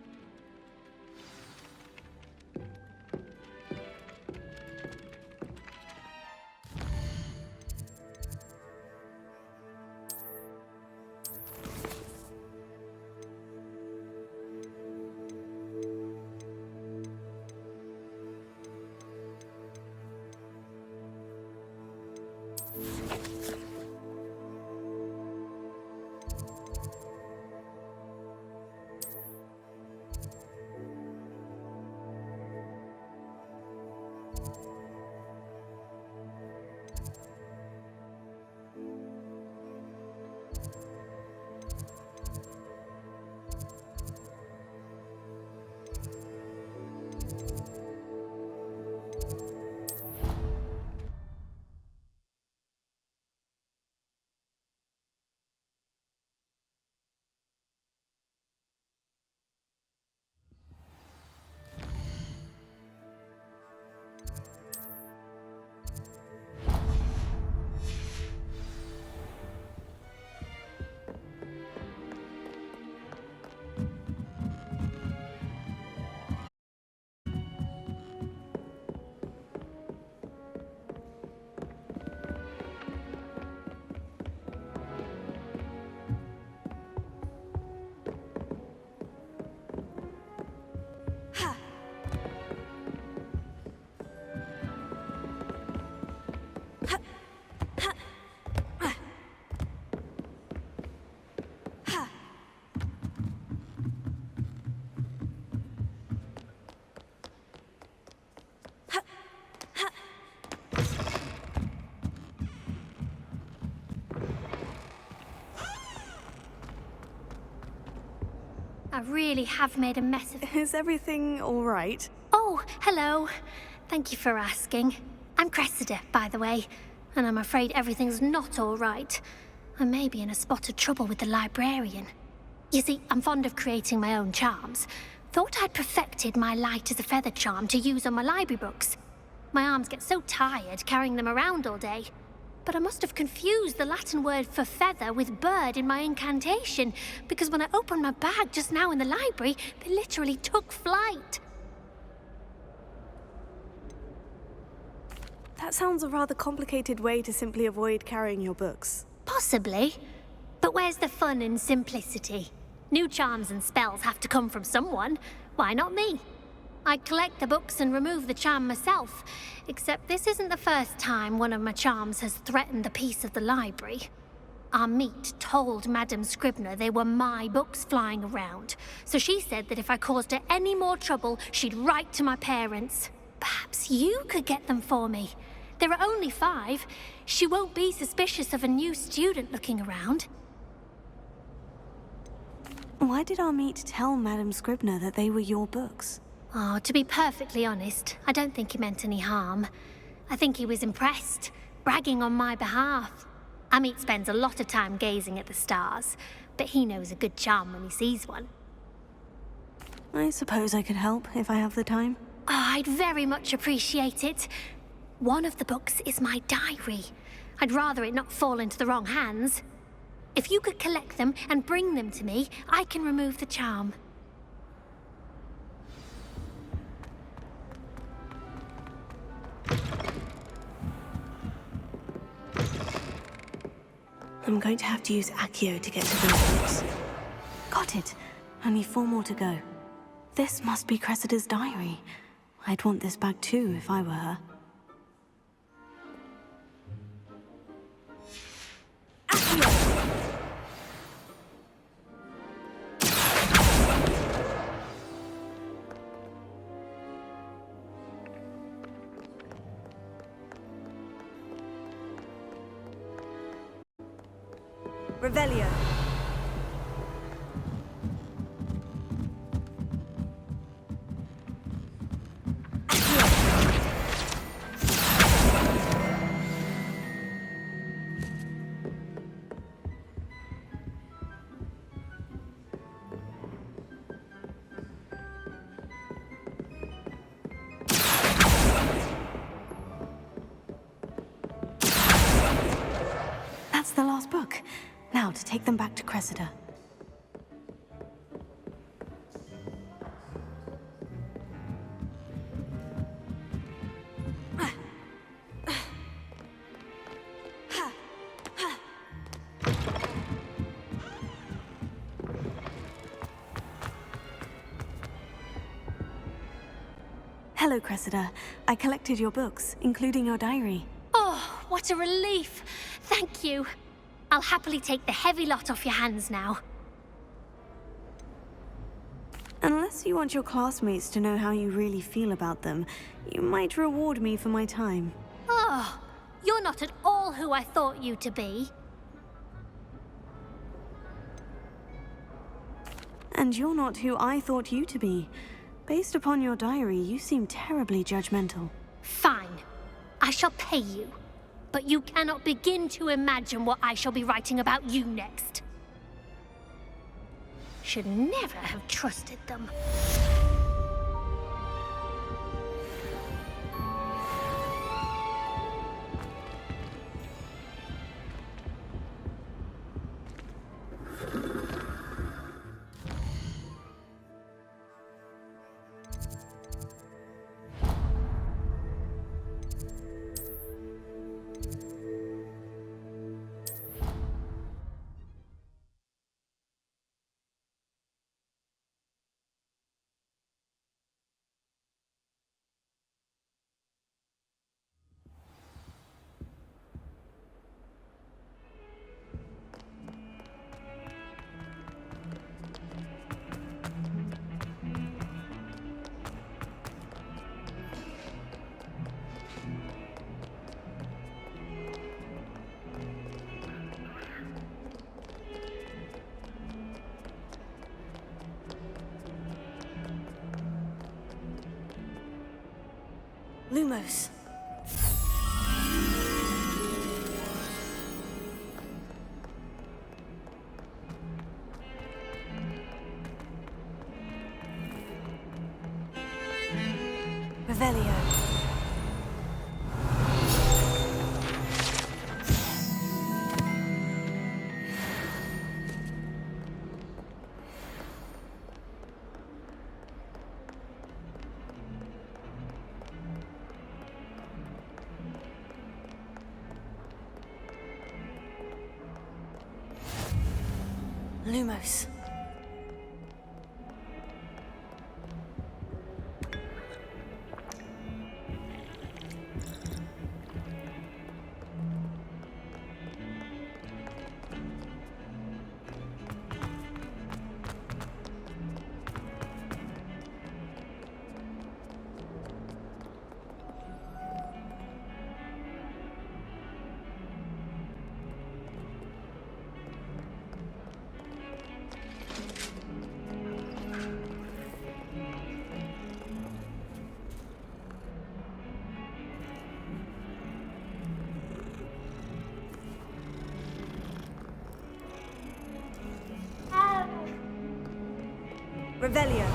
I really have made a mess of... Is everything all right? Oh, hello. Thank you for asking. I'm Cressida, by the way, and I'm afraid everything's not all right. I may be in a spot of trouble with the librarian. You see, I'm fond of creating my own charms. Thought I'd perfected my light as a feather charm to use on my library books. My arms get so tired carrying them around all day. But I must have confused the Latin word for feather with bird in my incantation, because when I opened my bag just now in the library, they literally took flight. That sounds a rather complicated way to simply avoid carrying your books. Possibly. But where's the fun in simplicity? New charms and spells have to come from someone. Why not me? I'd collect the books and remove the charm myself, except this isn't the first time one of my charms has threatened the peace of the library. Our meet told Madame Scribner they were my books flying around, so she said that if I caused her any more trouble, she'd write to my parents. Perhaps you could get them for me. There are only 5. She won't be suspicious of a new student looking around. Why did our meet tell Madame Scribner that they were your books? Oh, to be perfectly honest, I don't think he meant any harm. I think he was impressed, bragging on my behalf. Amit spends a lot of time gazing at the stars, but he knows a good charm when he sees one. I suppose I could help if I have the time. Oh, I'd very much appreciate it. One of the books is my diary. I'd rather it not fall into the wrong hands. If you could collect them and bring them to me, I can remove the charm. I'm going to have to use Accio to get to those books. Got it. Only 4 more to go. This must be Cressida's diary. I'd want this back too if I were her. Revelio. That's the last book. Now to take them back to Cressida. Hello, Cressida. I collected your books, including your diary. Oh, what a relief. Thank you. I'll happily take the heavy lot off your hands now. Unless you want your classmates to know how you really feel about them, you might reward me for my time. Oh, you're not at all who I thought you to be. And you're not who I thought you to be. Based upon your diary, you seem terribly judgmental. Fine. I shall pay you. But you cannot begin to imagine what I shall be writing about you next. Should never have trusted them. Lumos. Revelio. Lumos. Revelio.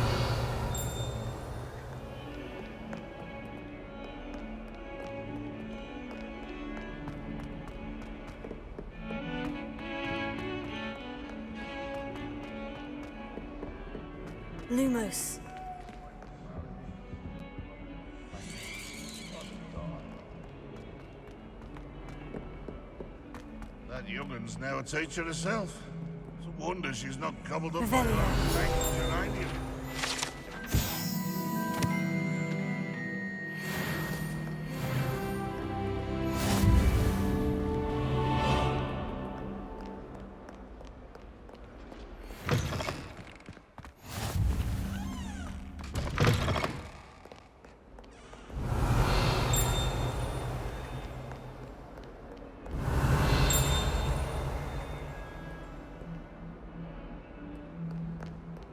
Lumos. That youngun's now a teacher herself. So wonder she's not gobbled up by Revelio. her thanks behind you.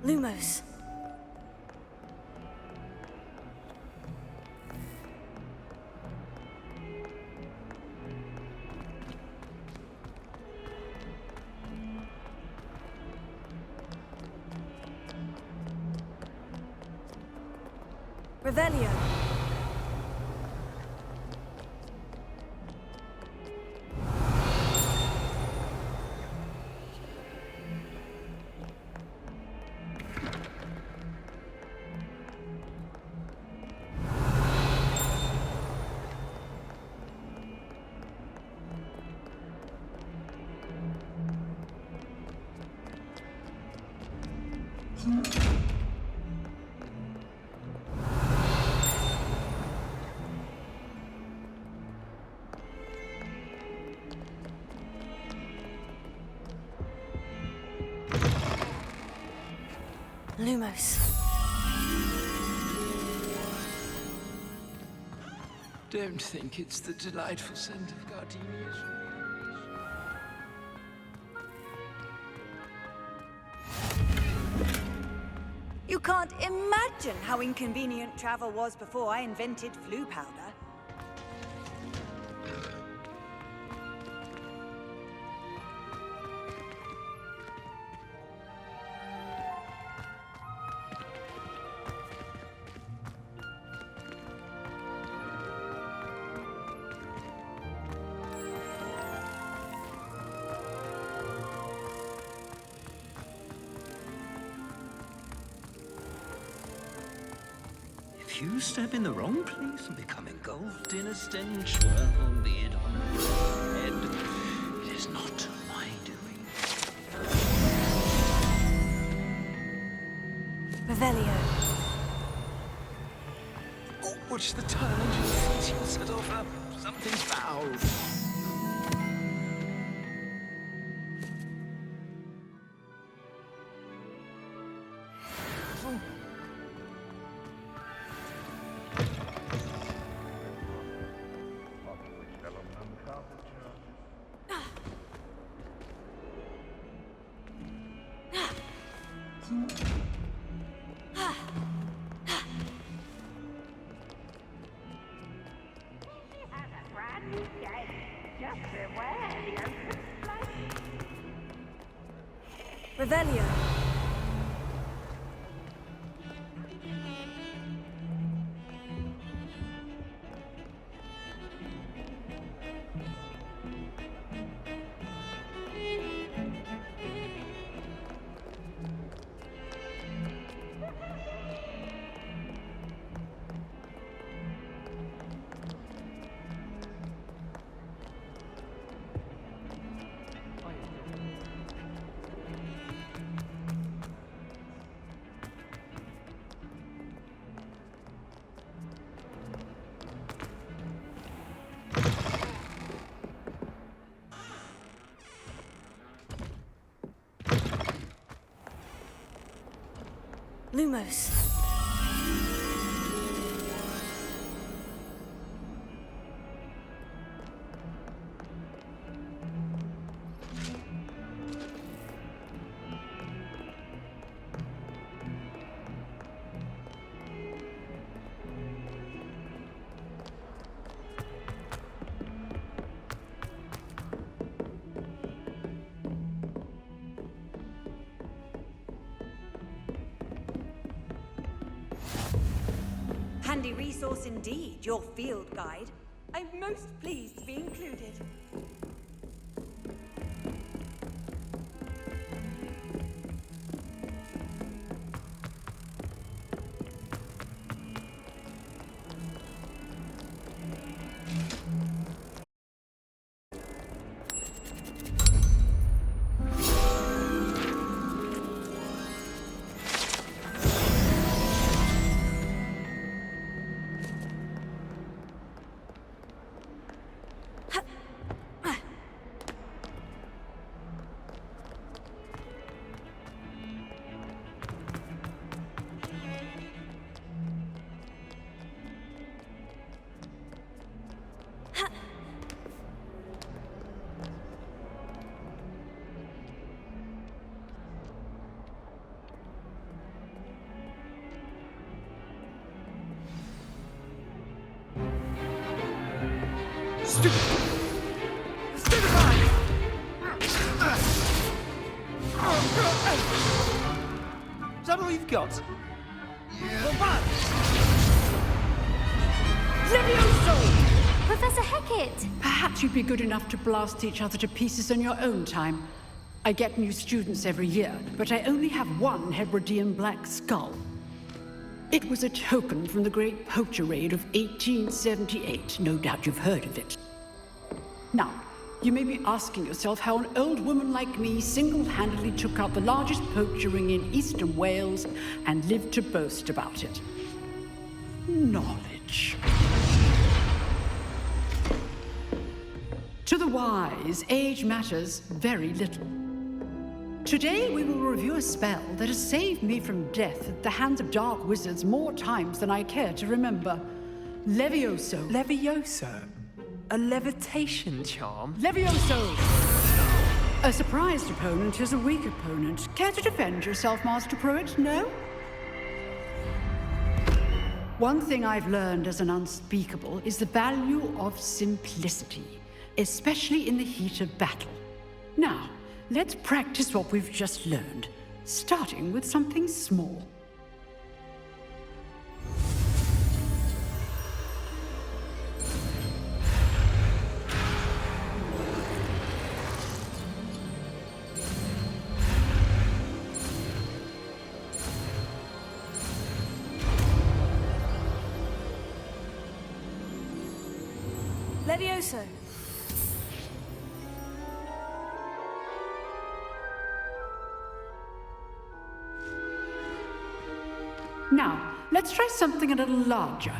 Lumos. Revelio. Lumos. Don't think it's the delightful scent of gardenias. You can't imagine how inconvenient travel was before I invented flu powder. If you step in the wrong place and become engulfed in a stench, well, be it on your head, it is not my doing. Revelio. Oh, watch the turn and your feet, you'll set off up. Something's foul. Revelio. Lumos. Handy resource indeed, your field guide. I'm most pleased to be included. that all you've got? Levioso! Professor Hecat! Perhaps you'd be good enough to blast each other to pieces in your own time. I get new students every year, but I only have one Hebridean black skull. It was a token from the Great Poacher Raid of 1878. No doubt you've heard of it. Now, you may be asking yourself how an old woman like me single-handedly took out the largest poacher ring in eastern Wales and lived to boast about it. Knowledge. To the wise, age matters very little. Today we will review a spell that has saved me from death at the hands of dark wizards more times than I care to remember. Levioso. Levioso? A levitation charm? Levioso! A surprised opponent is a weak opponent. Care to defend yourself, Master Pruitt? No? One thing I've learned as an unspeakable is the value of simplicity, especially in the heat of battle. Now, let's practice what we've just learned, starting with something small. Levioso. Now, let's try something a little larger.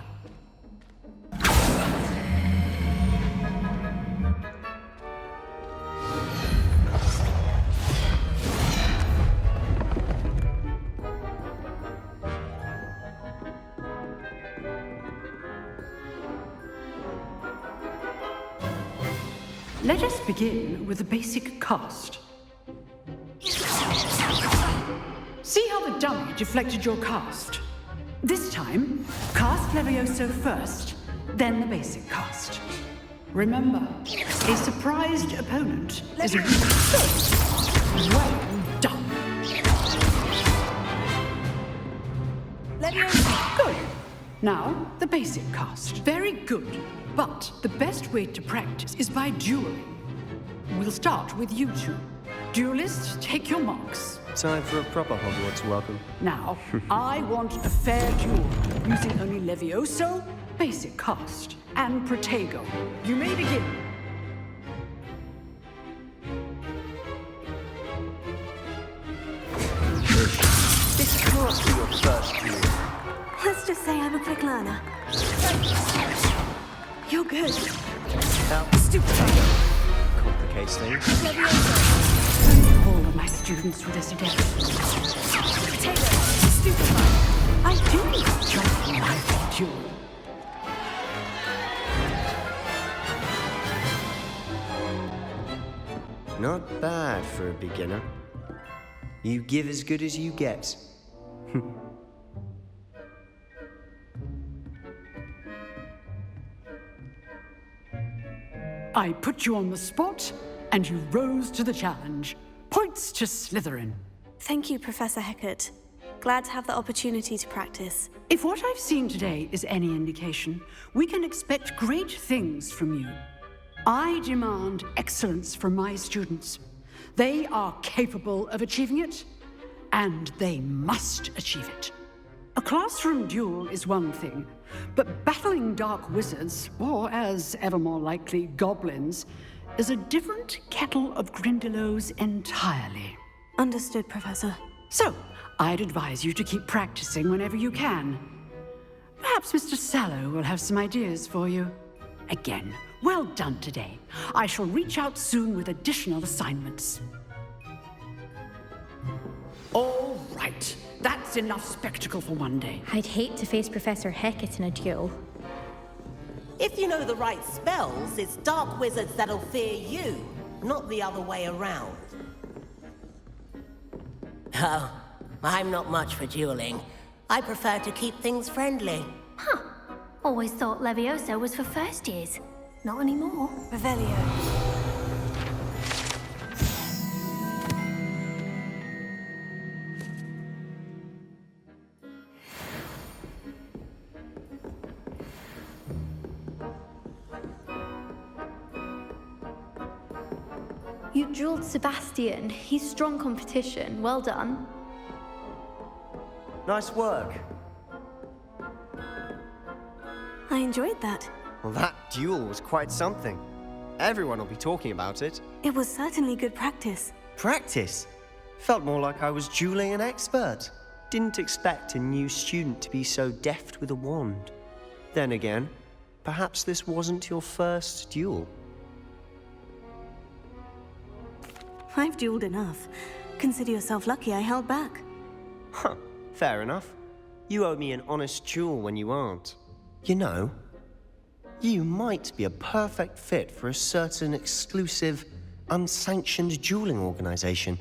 Let us begin with the basic cast. See how the dummy deflected your cast? This time, cast Levioso first, then the basic cast. Remember, a surprised opponent is a well done. Levioso. Good. Now, the basic cast. Very good. But the best way to practice is by dueling. We'll start with you two. Duelists, take your marks. Time for a proper Hogwarts welcome. Now, I want a fair duel, using only Levioso, basic cast, and Protego. You may begin. This can't be your first duel. Let's just say I'm a quick learner. You're good. Now, Stupid. complicates things. All of my students with this today. Potato. Stupid. I do enjoy my duel. Not bad for a beginner. You give as good as you get. I put you on the spot, and you rose to the challenge. Points to Slytherin. Thank you, Professor Hecat. Glad to have the opportunity to practice. If what I've seen today is any indication, we can expect great things from you. I demand excellence from my students. They are capable of achieving it, and they must achieve it. A classroom duel is one thing, but battling dark wizards, or as ever more likely, goblins, is a different kettle of Grindylows entirely. Understood, Professor. So, I'd advise you to keep practicing whenever you can. Perhaps Mr. Sallow will have some ideas for you. Again, well done today. I shall reach out soon with additional assignments. All right. That's enough spectacle for one day. I'd hate to face Professor Hecat in a duel. If you know the right spells, it's dark wizards that'll fear you, not the other way around. Oh, I'm not much for dueling. I prefer to keep things friendly. Huh. Always thought Levioso was for first years. Not anymore. Revelio. You drilled Sebastian. He's strong competition. Well done. Nice work. I enjoyed that. Well, that duel was quite something. Everyone will be talking about it. It was certainly good practice. Practice? Felt more like I was dueling an expert. Didn't expect a new student to be so deft with a wand. Then again, perhaps this wasn't your first duel. I've dueled enough. Consider yourself lucky I held back. Huh, fair enough. You owe me an honest duel when you aren't. You know, you might be a perfect fit for a certain exclusive, unsanctioned dueling organization.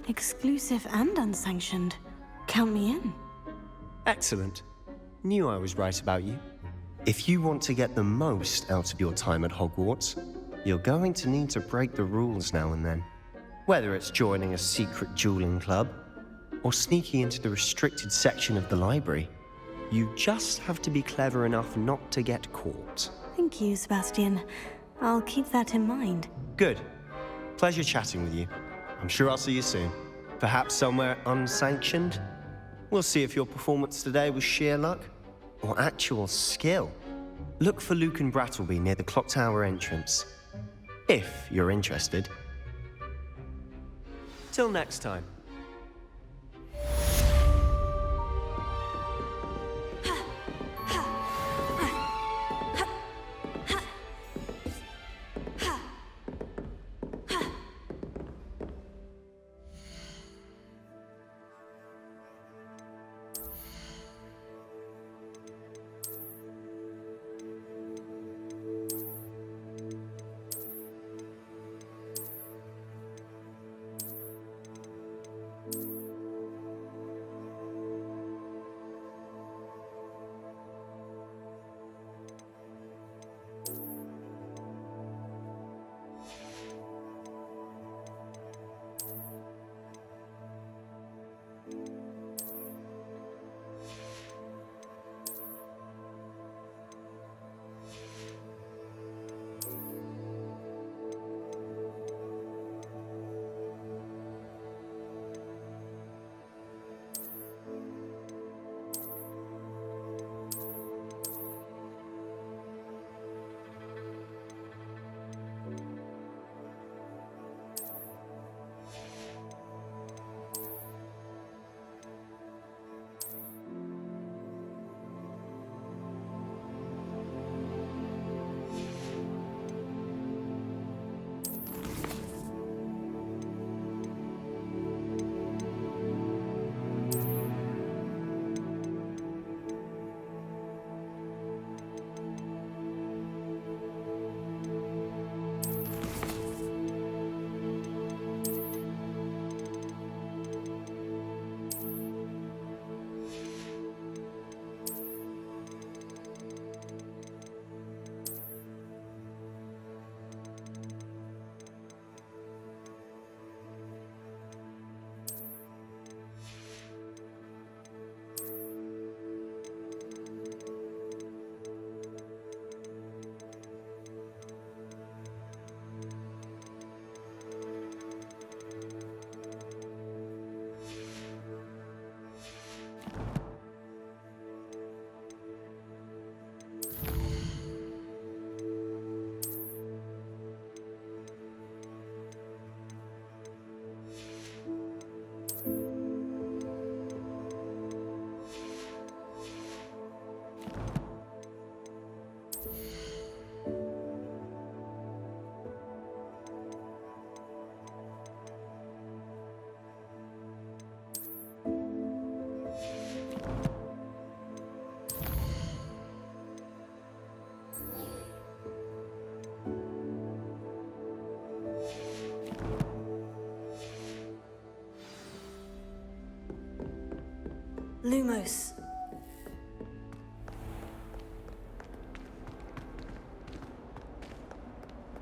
Exclusive and unsanctioned. Count me in. Excellent. Knew I was right about you. If you want to get the most out of your time at Hogwarts, you're going to need to break the rules now and then. Whether it's joining a secret dueling club, or sneaking into the restricted section of the library, you just have to be clever enough not to get caught. Thank you, Sebastian. I'll keep that in mind. Good. Pleasure chatting with you. I'm sure I'll see you soon. Perhaps somewhere unsanctioned? We'll see if your performance today was sheer luck or actual skill. Look for Luke and Brattleby near the clock tower entrance, if you're interested. Till next time. Lumos.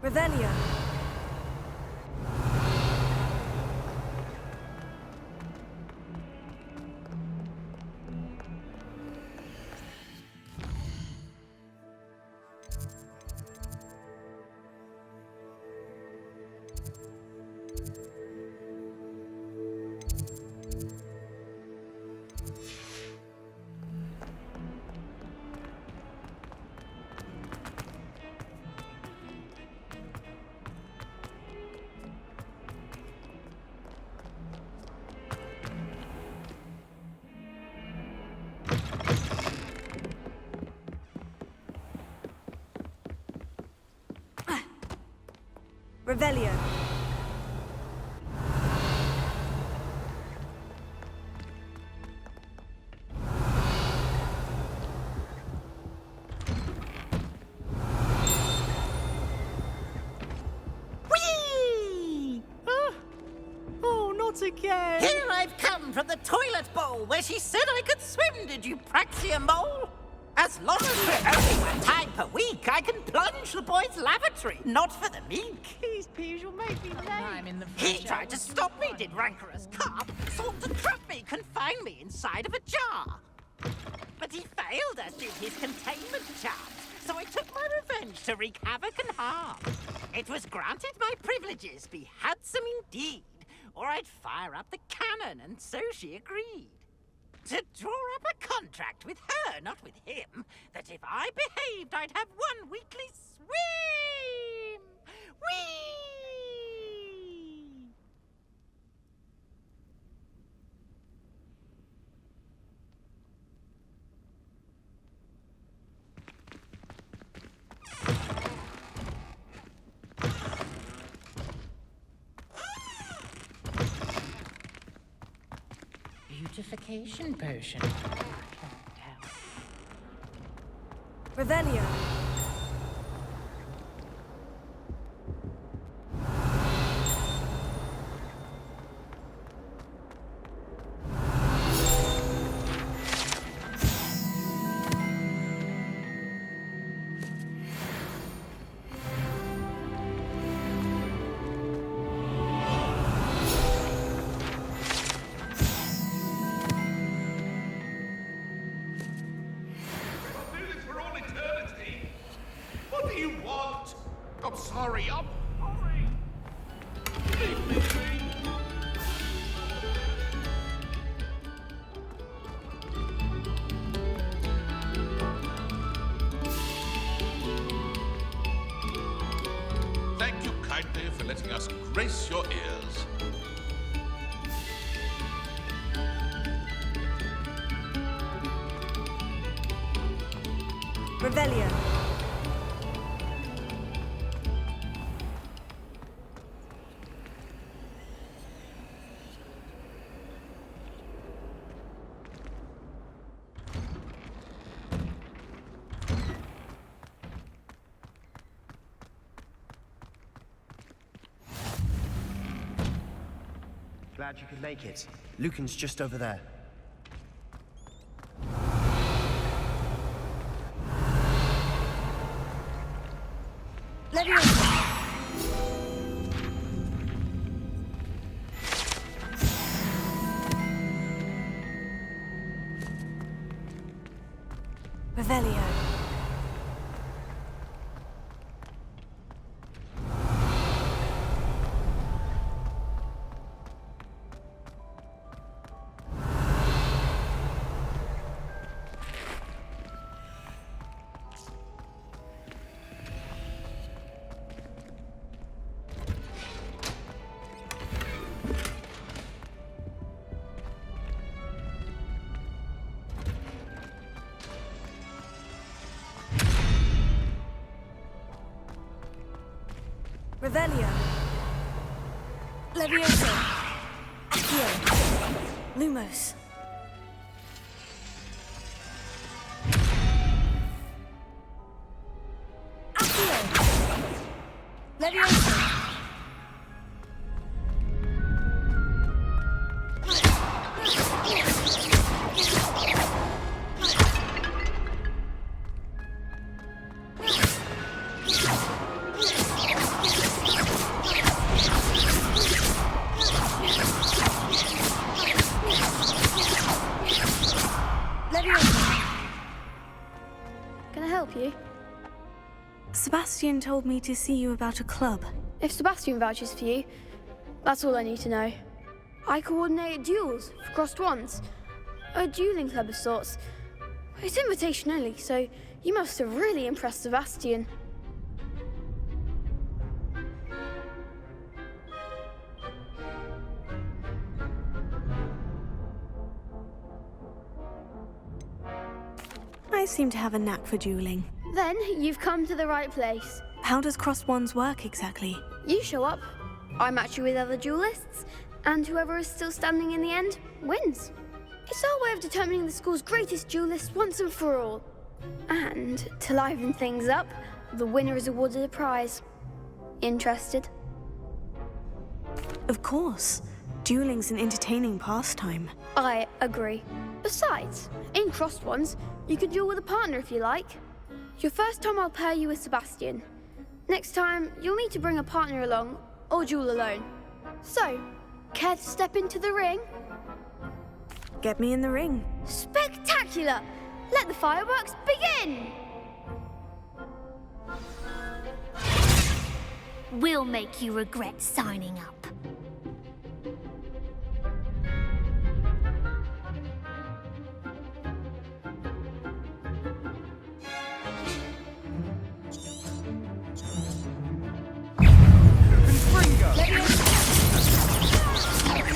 Revelio. Revelio. Whee! Oh, not again! Here I've come from the toilet bowl where she said I could swim, did you praxia mole? As long as we're only 1 time per week, I can plunge the boys' lavatory, not for the meek. These peas, you'll make me late. I'm in the He tried to stop me, did rancorous carp. Sought to trap me, confine me inside of a jar. But he failed, as did his containment charms, so I took my revenge to wreak havoc and harm. It was granted my privileges be handsome indeed, or I'd fire up the cannon, and so she agreed. To draw up a contract with her, not with him, that if I behaved, I'd have 1 weekly swim! Whee! Beautification potion. Revelio. I'm sorry. Thank you kindly for letting us grace your ears. Revelio. Glad you could make it. Lucan's just over there. Revelio. Revelio. Levioso. Accio. Lumos. Accio. Levioso. Can I help you? Sebastian told me to see you about a club. If Sebastian vouches for you, that's all I need to know. I coordinate duels for crossed wands. A dueling club of sorts. It's invitation only, so you must have really impressed Sebastian. I seem to have a knack for dueling. Then you've come to the right place. How does crossed wands work exactly? You show up, I match you with other duelists, and whoever is still standing in the end wins. It's our way of determining the school's greatest duelist once and for all. And to liven things up, the winner is awarded a prize. Interested? Of course. Dueling's an entertaining pastime. I agree. Besides, in crossed wands, you can duel with a partner if you like. Your first time I'll pair you with Sebastian. Next time, you'll need to bring a partner along, or duel alone. So, care to step into the ring? Get me in the ring. Spectacular! Let the fireworks begin! We'll make you regret signing up.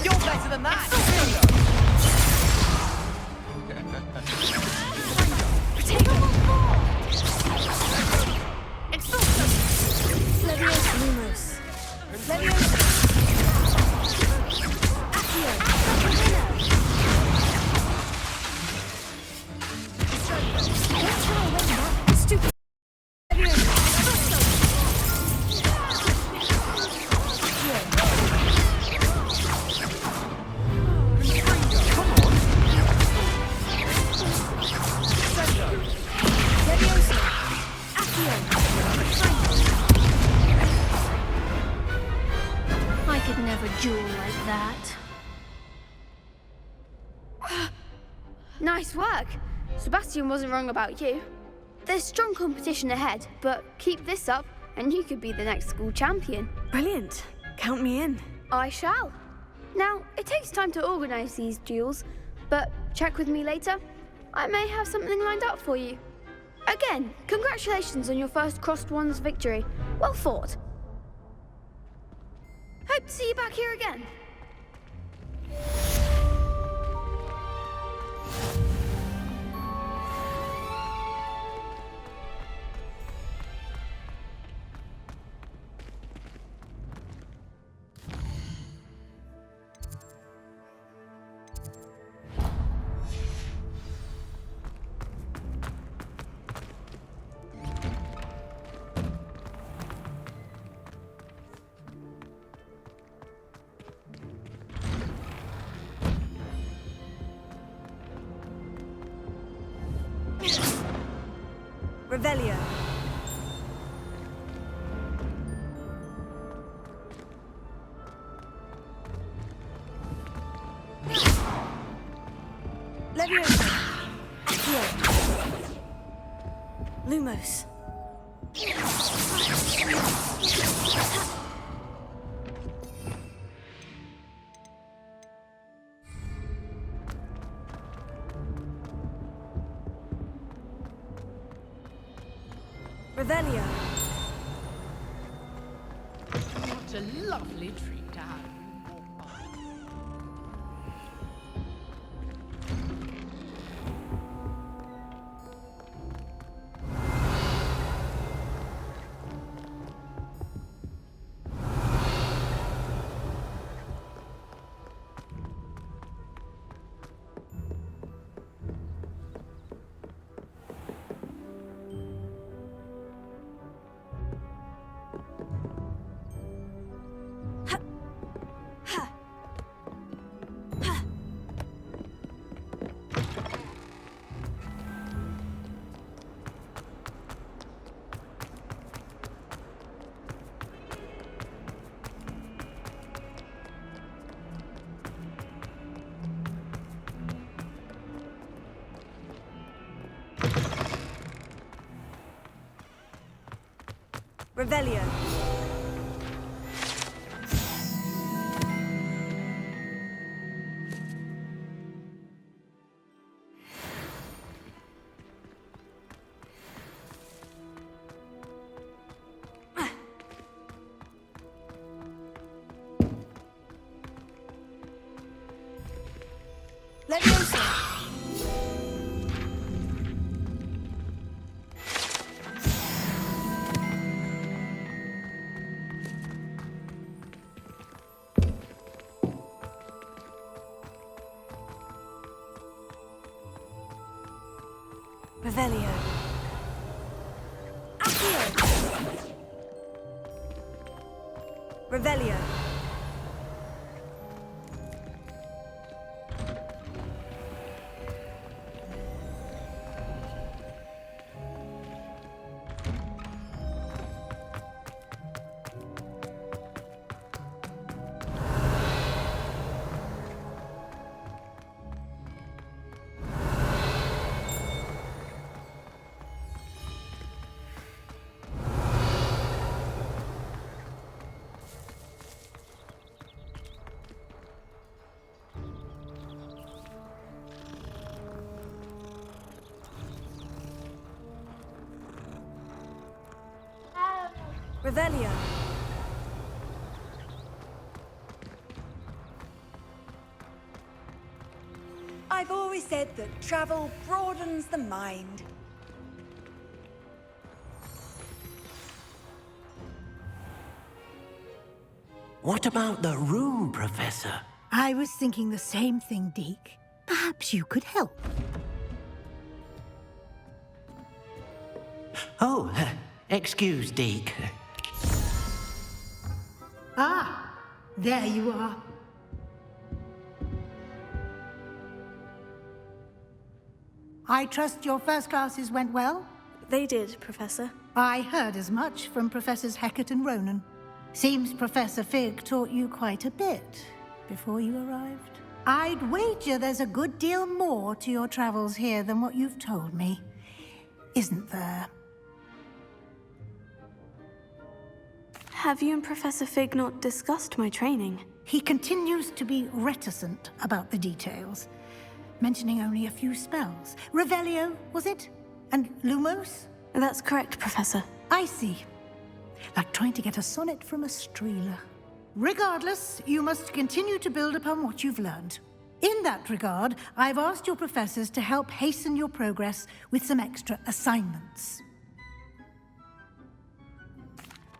You're better than that! Lumos. Stupid. I could never duel like that. Nice work. Sebastian wasn't wrong about you. There's strong competition ahead, but keep this up and you could be the next school champion. Brilliant. Count me in. I shall. Now, it takes time to organise these duels, but check with me later. I may have something lined up for you. Again, congratulations on your first crossed wands victory. Well fought. Hope to see you back here again. Revelio. Leviosa. Accio. Lumos. Revelio. What a lovely treat to have you walk by. Revelio. Leviosa. Revelio. Accio. Revelio. Revelio. I've always said that travel broadens the mind. What about the room, Professor? I was thinking the same thing, Deke. Perhaps you could help. Oh, excuse, Deke. Ah, there you are. I trust your first classes went well? They did, Professor. I heard as much from Professors Hecat and Ronan. Seems Professor Fig taught you quite a bit before you arrived. I'd wager there's a good deal more to your travels here than what you've told me. Isn't there? Have you and Professor Fig not discussed my training? He continues to be reticent about the details, mentioning only a few spells. Revelio, was it? And Lumos? That's correct, Professor. I see. Like trying to get a sonnet from a streeler. Regardless, you must continue to build upon what you've learned. In that regard, I've asked your professors to help hasten your progress with some extra assignments.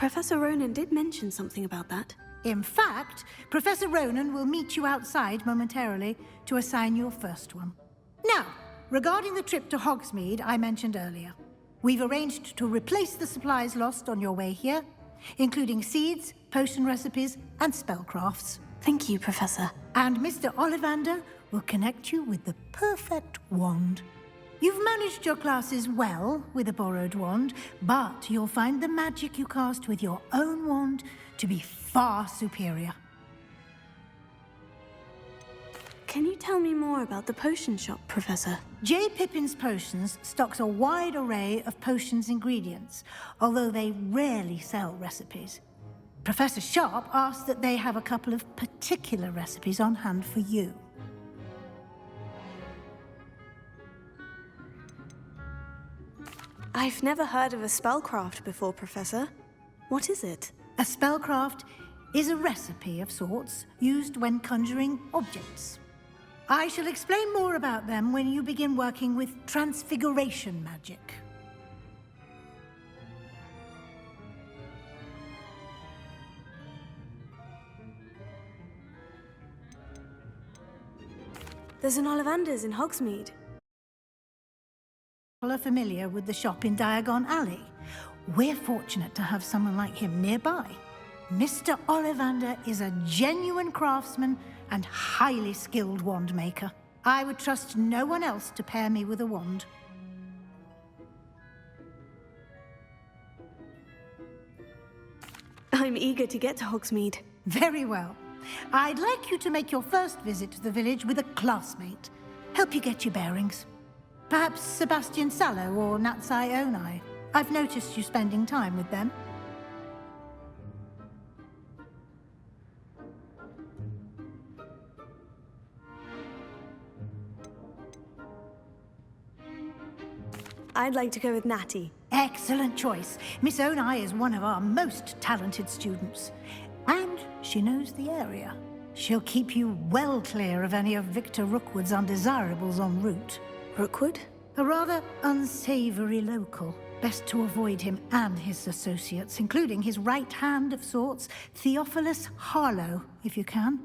Professor Ronan did mention something about that. In fact, Professor Ronan will meet you outside momentarily to assign your first one. Now, regarding the trip to Hogsmeade I mentioned earlier, we've arranged to replace the supplies lost on your way here, including seeds, potion recipes, and spellcrafts. Thank you, Professor. And Mr. Ollivander will connect you with the perfect wand. You've managed your classes well with a borrowed wand, but you'll find the magic you cast with your own wand to be far superior. Can you tell me more about the potion shop, Professor? J. Pippin's Potions stocks a wide array of potions ingredients, although they rarely sell recipes. Professor Sharp asked that they have a couple of particular recipes on hand for you. I've never heard of a spellcraft before, Professor. What is it? A spellcraft is a recipe of sorts used when conjuring objects. I shall explain more about them when you begin working with transfiguration magic. There's an Ollivander's in Hogsmeade. Are familiar with the shop in Diagon Alley. We're fortunate to have someone like him nearby. Mr. Ollivander is a genuine craftsman and highly skilled wand maker. I would trust no one else to pair me with a wand. I'm eager to get to Hogsmeade. Very well. I'd like you to make your first visit to the village with a classmate. Help you get your bearings. Perhaps Sebastian Sallow or Natsai Onai. I've noticed you spending time with them. I'd like to go with Natty. Excellent choice. Miss Onai is one of our most talented students. And she knows the area. She'll keep you well clear of any of Victor Rookwood's undesirables en route. Rookwood? A rather unsavory local. Best to avoid him and his associates, including his right hand of sorts, Theophilus Harlow, if you can.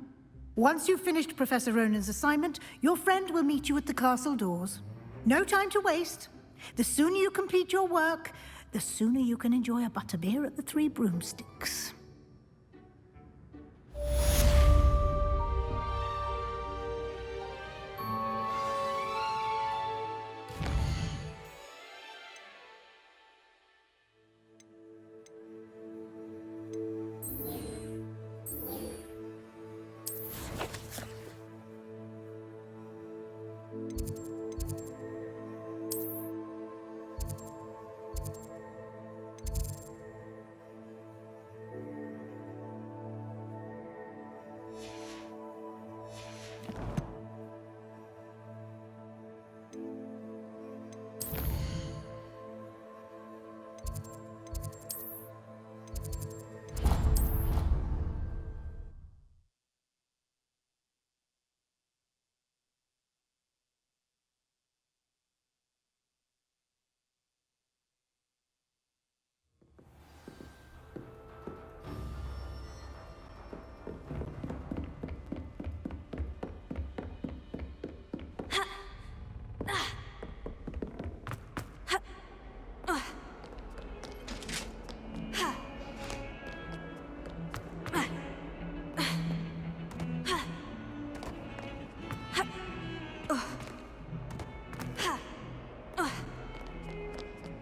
Once you've finished Professor Ronan's assignment, your friend will meet you at the castle doors. No time to waste. The sooner you complete your work, the sooner you can enjoy a butterbeer at the Three Broomsticks.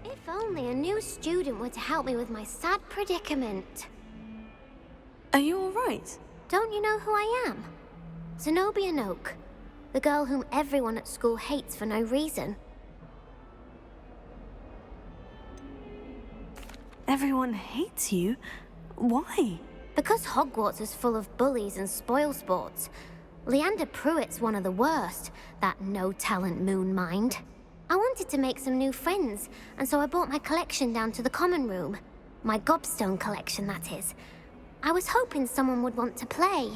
If only a new student were to help me with my sad predicament. Are you all right? Don't you know who I am? Zenobia Noak, the girl whom everyone at school hates for no reason. Everyone hates you? Why? Because Hogwarts is full of bullies and spoilsports. Leander Pruitt's one of the worst, that no-talent moon mind. I wanted to make some new friends, and so I brought my collection down to the common room. My gobstone collection, that is. I was hoping someone would want to play.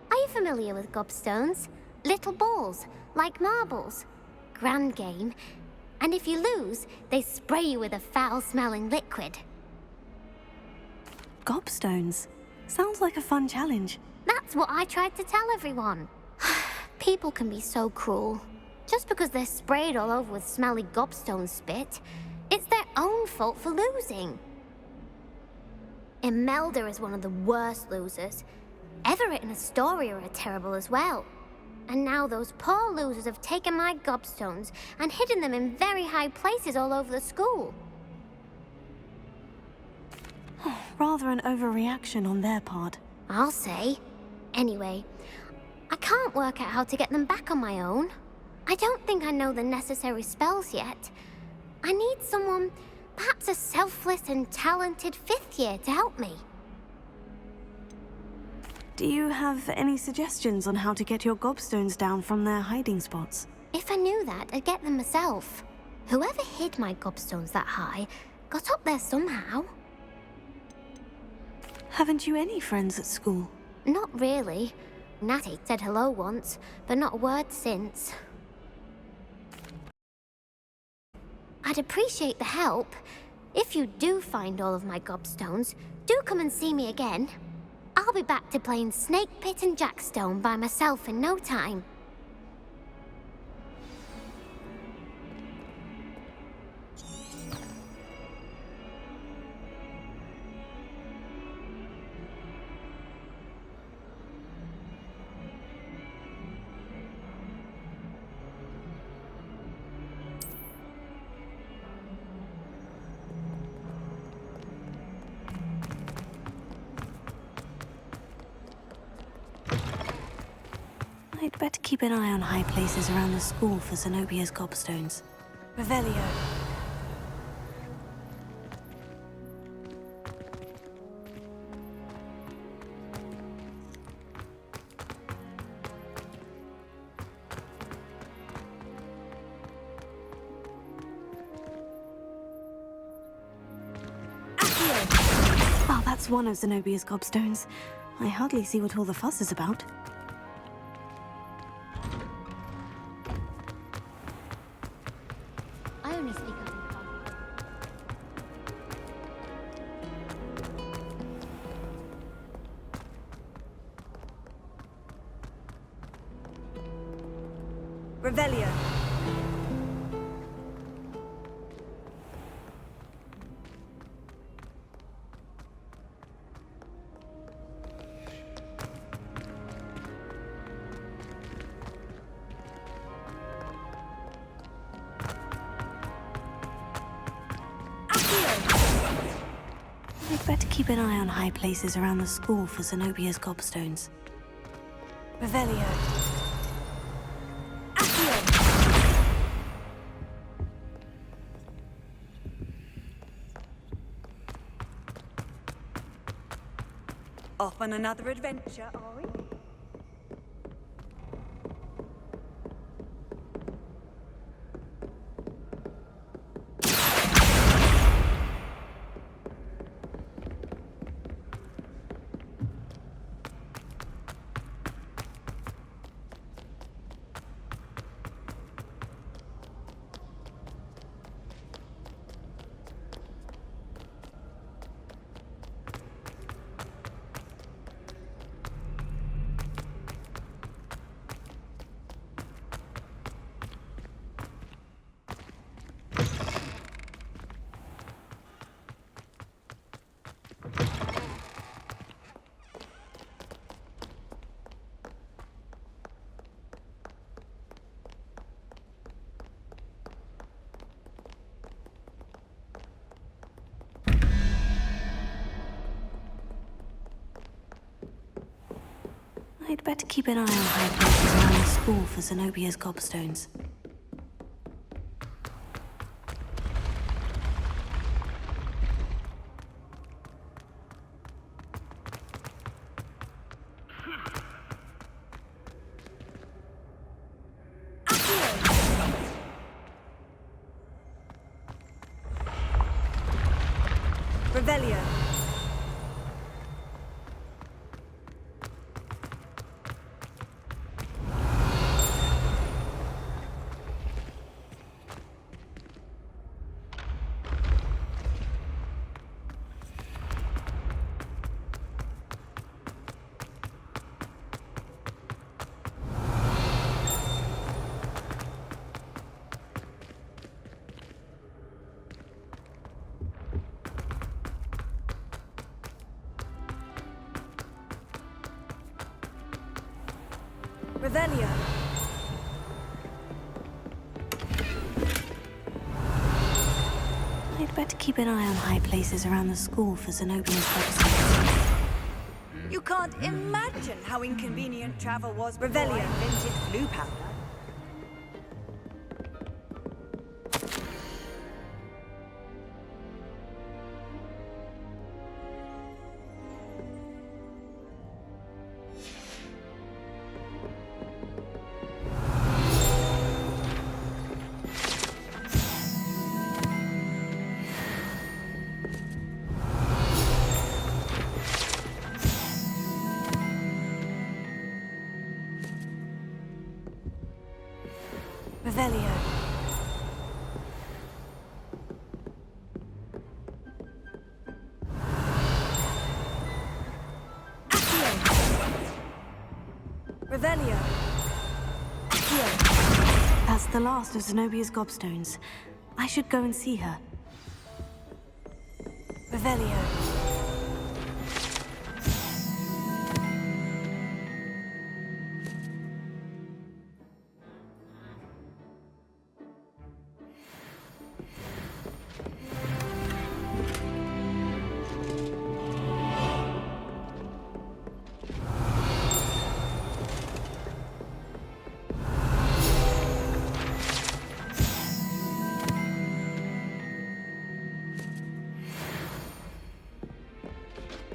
Are you familiar with gobstones? Little balls, like marbles. Grand game. And if you lose, they spray you with a foul-smelling liquid. Gobstones? Sounds like a fun challenge. That's what I tried to tell everyone. People can be so cruel. Just because they're sprayed all over with smelly gobstone spit, it's their own fault for losing. Imelda is one of the worst losers. Everett and Astoria are terrible as well. And now those poor losers have taken my gobstones and hidden them in very high places all over the school. Rather an overreaction on their part. I'll say. Anyway, I can't work out how to get them back on my own. I don't think I know the necessary spells yet. I need someone, perhaps a selfless and talented fifth year to help me. Do you have any suggestions on how to get your gobstones down from their hiding spots? If I knew that, I'd get them myself. Whoever hid my gobstones that high got up there somehow. Haven't you any friends at school? Not really. Natty said hello once, but not a word since. I'd appreciate the help. If you do find all of my gobstones, do come and see me again. I'll be back to playing Snake Pit and Jackstone by myself in no time. I'd better keep an eye on high places around the school for Zenobia's gobstones. Revelio. Oh, that's one of Zenobia's gobstones. I hardly see what all the fuss is about. I only speak of them. Revelio. better keep an eye on high places around the school for Zenobia's gobstones. Revelio. Off on another adventure, are we? I'd better keep an eye on high places around the school for Zenobia's gobstones. Revelio. Revelio. I'd better keep an eye on high places around the school for Zenobia's gobstones. You can't imagine how inconvenient travel was before I invented flu powder. Revelio. Revelio. That's the last of Zenobia's gobstones. I should go and see her. Revelio.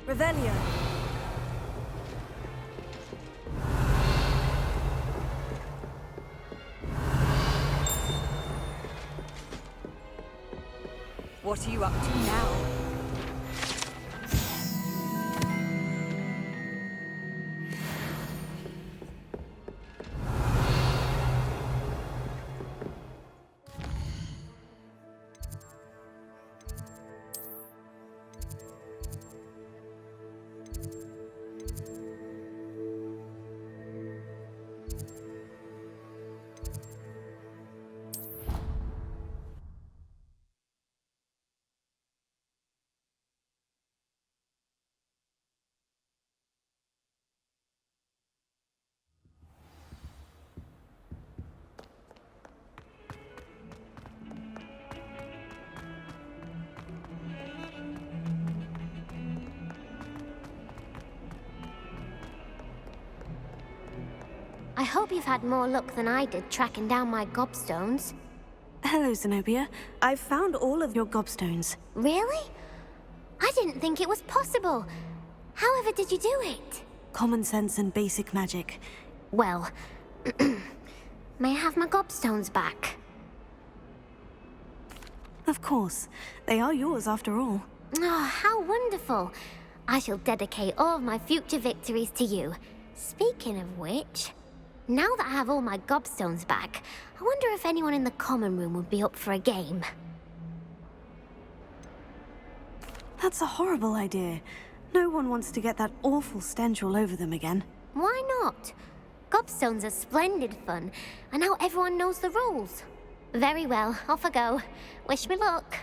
Revelio. What are you up to now? I hope you've had more luck than I did tracking down my gobstones. Hello, Zenobia. I've found all of your gobstones. Really? I didn't think it was possible. However did you do it? Common sense and basic magic. Well, may I have my gobstones back? Of course. They are yours after all. Oh, how wonderful. I shall dedicate all of my future victories to you. Speaking of which, now that I have all my gobstones back, I wonder if anyone in the common room would be up for a game. That's a horrible idea. No one wants to get that awful stench all over them again. Why not? Gobstones are splendid fun, and now everyone knows the rules. Very well, off I go. Wish me luck.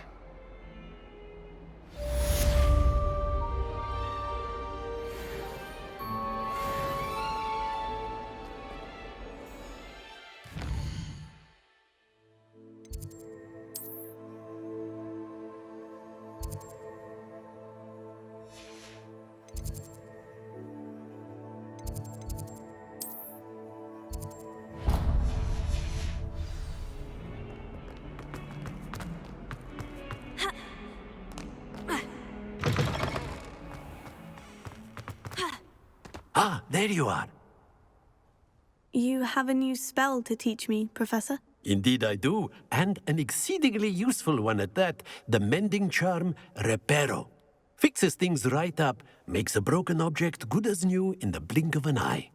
Ah, there you are. You have a new spell to teach me, Professor? Indeed I do, and an exceedingly useful one at that. The mending charm, Reparo. Fixes things right up, makes a broken object good as new in the blink of an eye.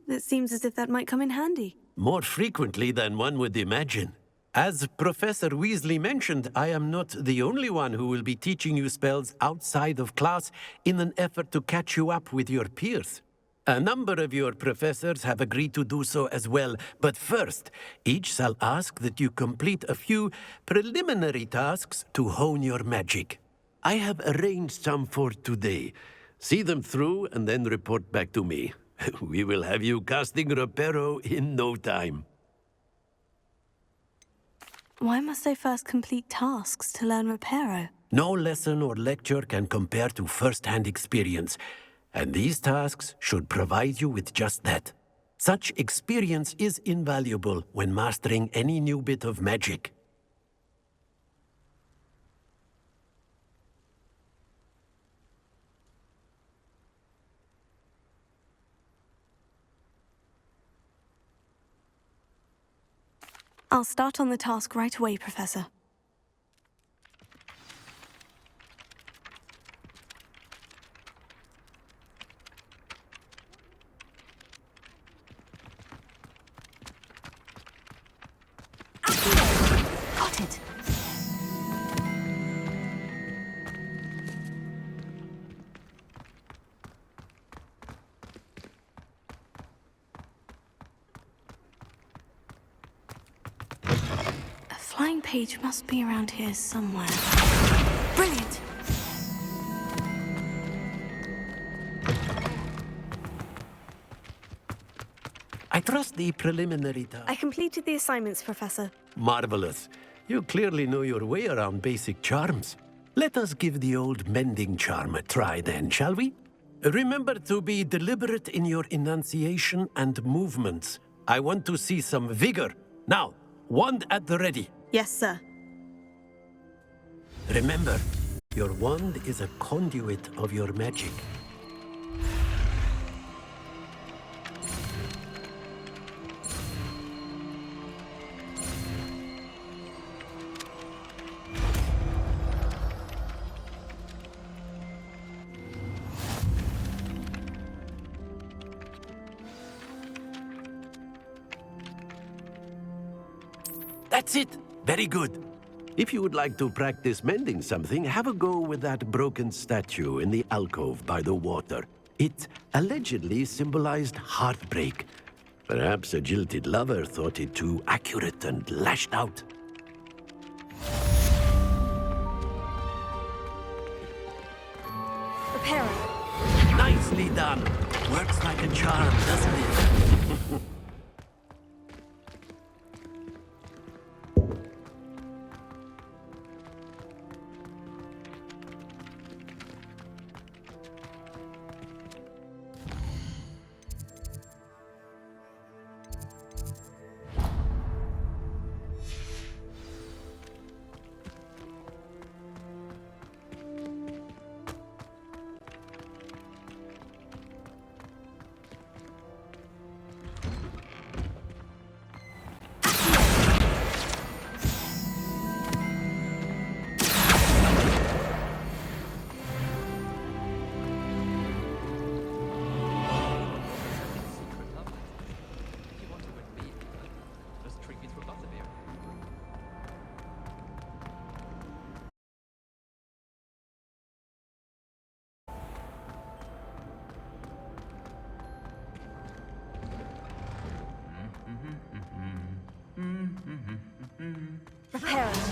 It seems as if that might come in handy. More frequently than one would imagine. As Professor Weasley mentioned, I am not the only one who will be teaching you spells outside of class in an effort to catch you up with your peers. A number of your professors have agreed to do so as well, but first, each shall ask that you complete a few preliminary tasks to hone your magic. I have arranged some for today. See them through and then report back to me. We will have you casting Reparo in no time. Why must I first complete tasks to learn Reparo? No lesson or lecture can compare to first-hand experience, and these tasks should provide you with just that. Such experience is invaluable when mastering any new bit of magic. I'll start on the task right away, Professor. Got it. A flying page must be around here somewhere. Brilliant! I trust the preliminary task. I completed the assignments, Professor. Marvelous. You clearly know your way around basic charms. Let us give the old mending charm a try then, shall we? Remember to be deliberate in your enunciation and movements. I want to see some vigor. Now, wand at the ready. Yes, sir. Remember, your wand is a conduit of your magic. That's it! Very good. If you would like to practice mending something, have a go with that broken statue in the alcove by the water. It allegedly symbolized heartbreak. Perhaps a jilted lover thought it too accurate and lashed out. Reparo. Nicely done. Works like a charm, doesn't it? Prepare us.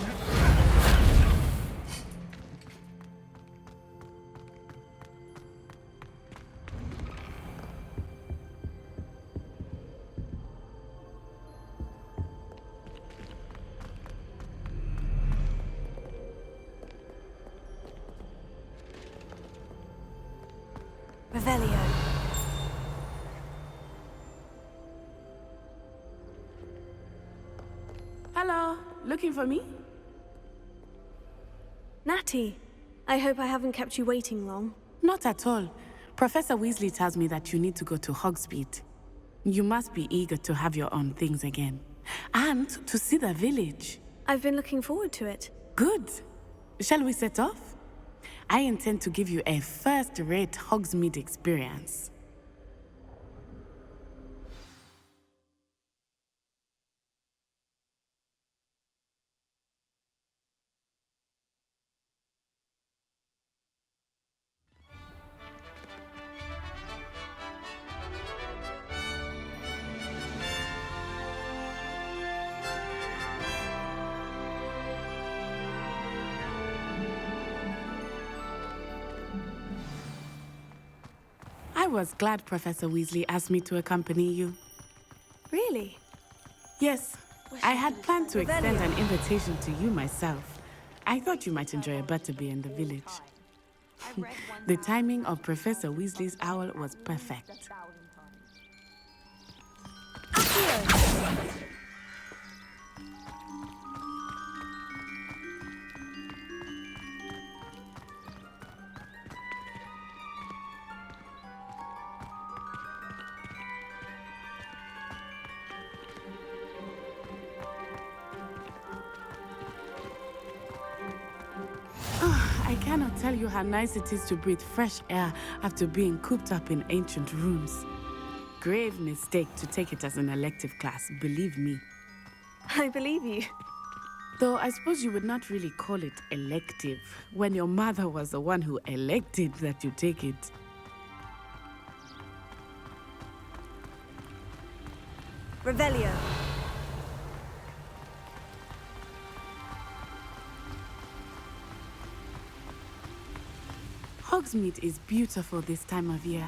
Revelio. Hello, looking for me? Natty, I hope I haven't kept you waiting long. Not at all. Professor Weasley tells me that you need to go to Hogsmeade. You must be eager to have your own things again. And to see the village. I've been looking forward to it. Good. Shall we set off? I intend to give you a first-rate Hogsmeade experience. I was glad Professor Weasley asked me to accompany you. Really? Yes. I had planned to extend an invitation to you myself. I thought you might enjoy a butterbeer in the village. The timing of Professor Weasley's owl was perfect. I cannot tell you how nice it is to breathe fresh air after being cooped up in ancient rooms. Grave mistake to take it as an elective class, believe me. I believe you. Though I suppose you would not really call it elective when your mother was the one who elected that you take it. Revelio. Hogsmeade is beautiful this time of year.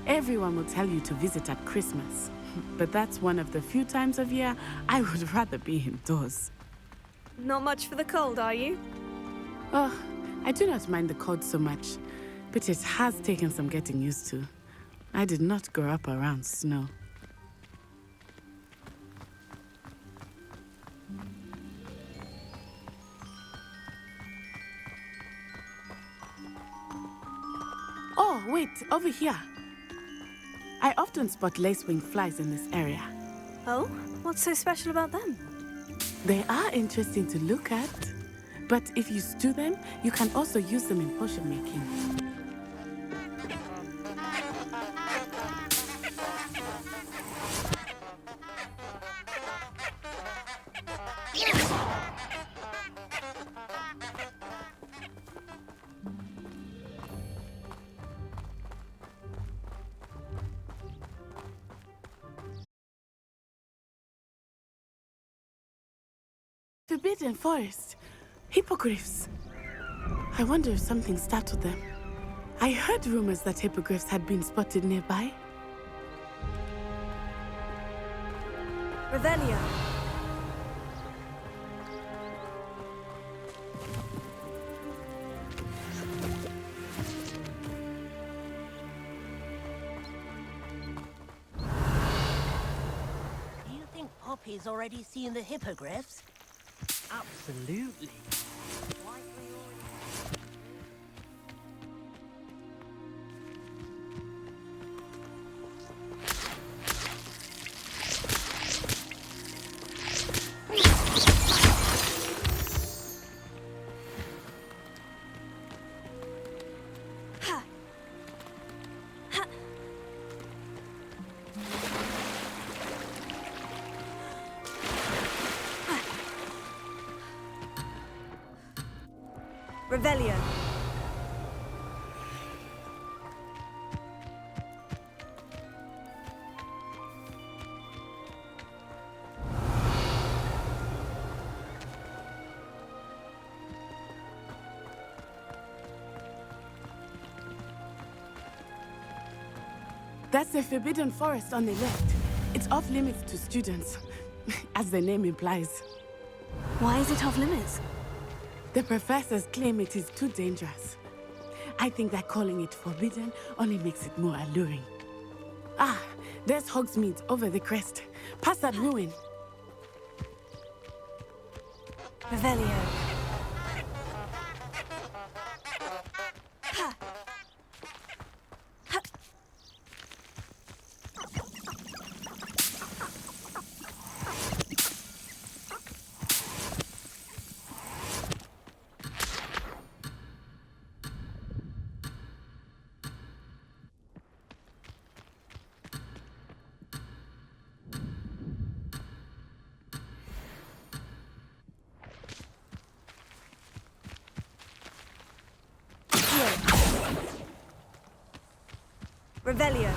Everyone will tell you to visit at Christmas. But that's one of the few times of year I would rather be indoors. Not much for the cold, are you? Oh, I do not mind the cold so much, but it has taken some getting used to. I did not grow up around snow. Oh, wait, over here. I often spot lacewing flies in this area. Oh? What's so special about them? They are interesting to look at, but if you stew them, you can also use them in potion making. Forbidden Forest. Hippogriffs. I wonder if something startled them. I heard rumors that hippogriffs had been spotted nearby. Revelio. Do you think Poppy's already seen the hippogriffs? Absolutely. Revelio. That's the Forbidden Forest on the left. It's off limits to students, as the name implies. Why is it off limits? The professors claim it is too dangerous. I think that calling it forbidden only makes it more alluring. Ah, there's Hogsmeade over the crest. Past that ruin. Revelio. Revelio.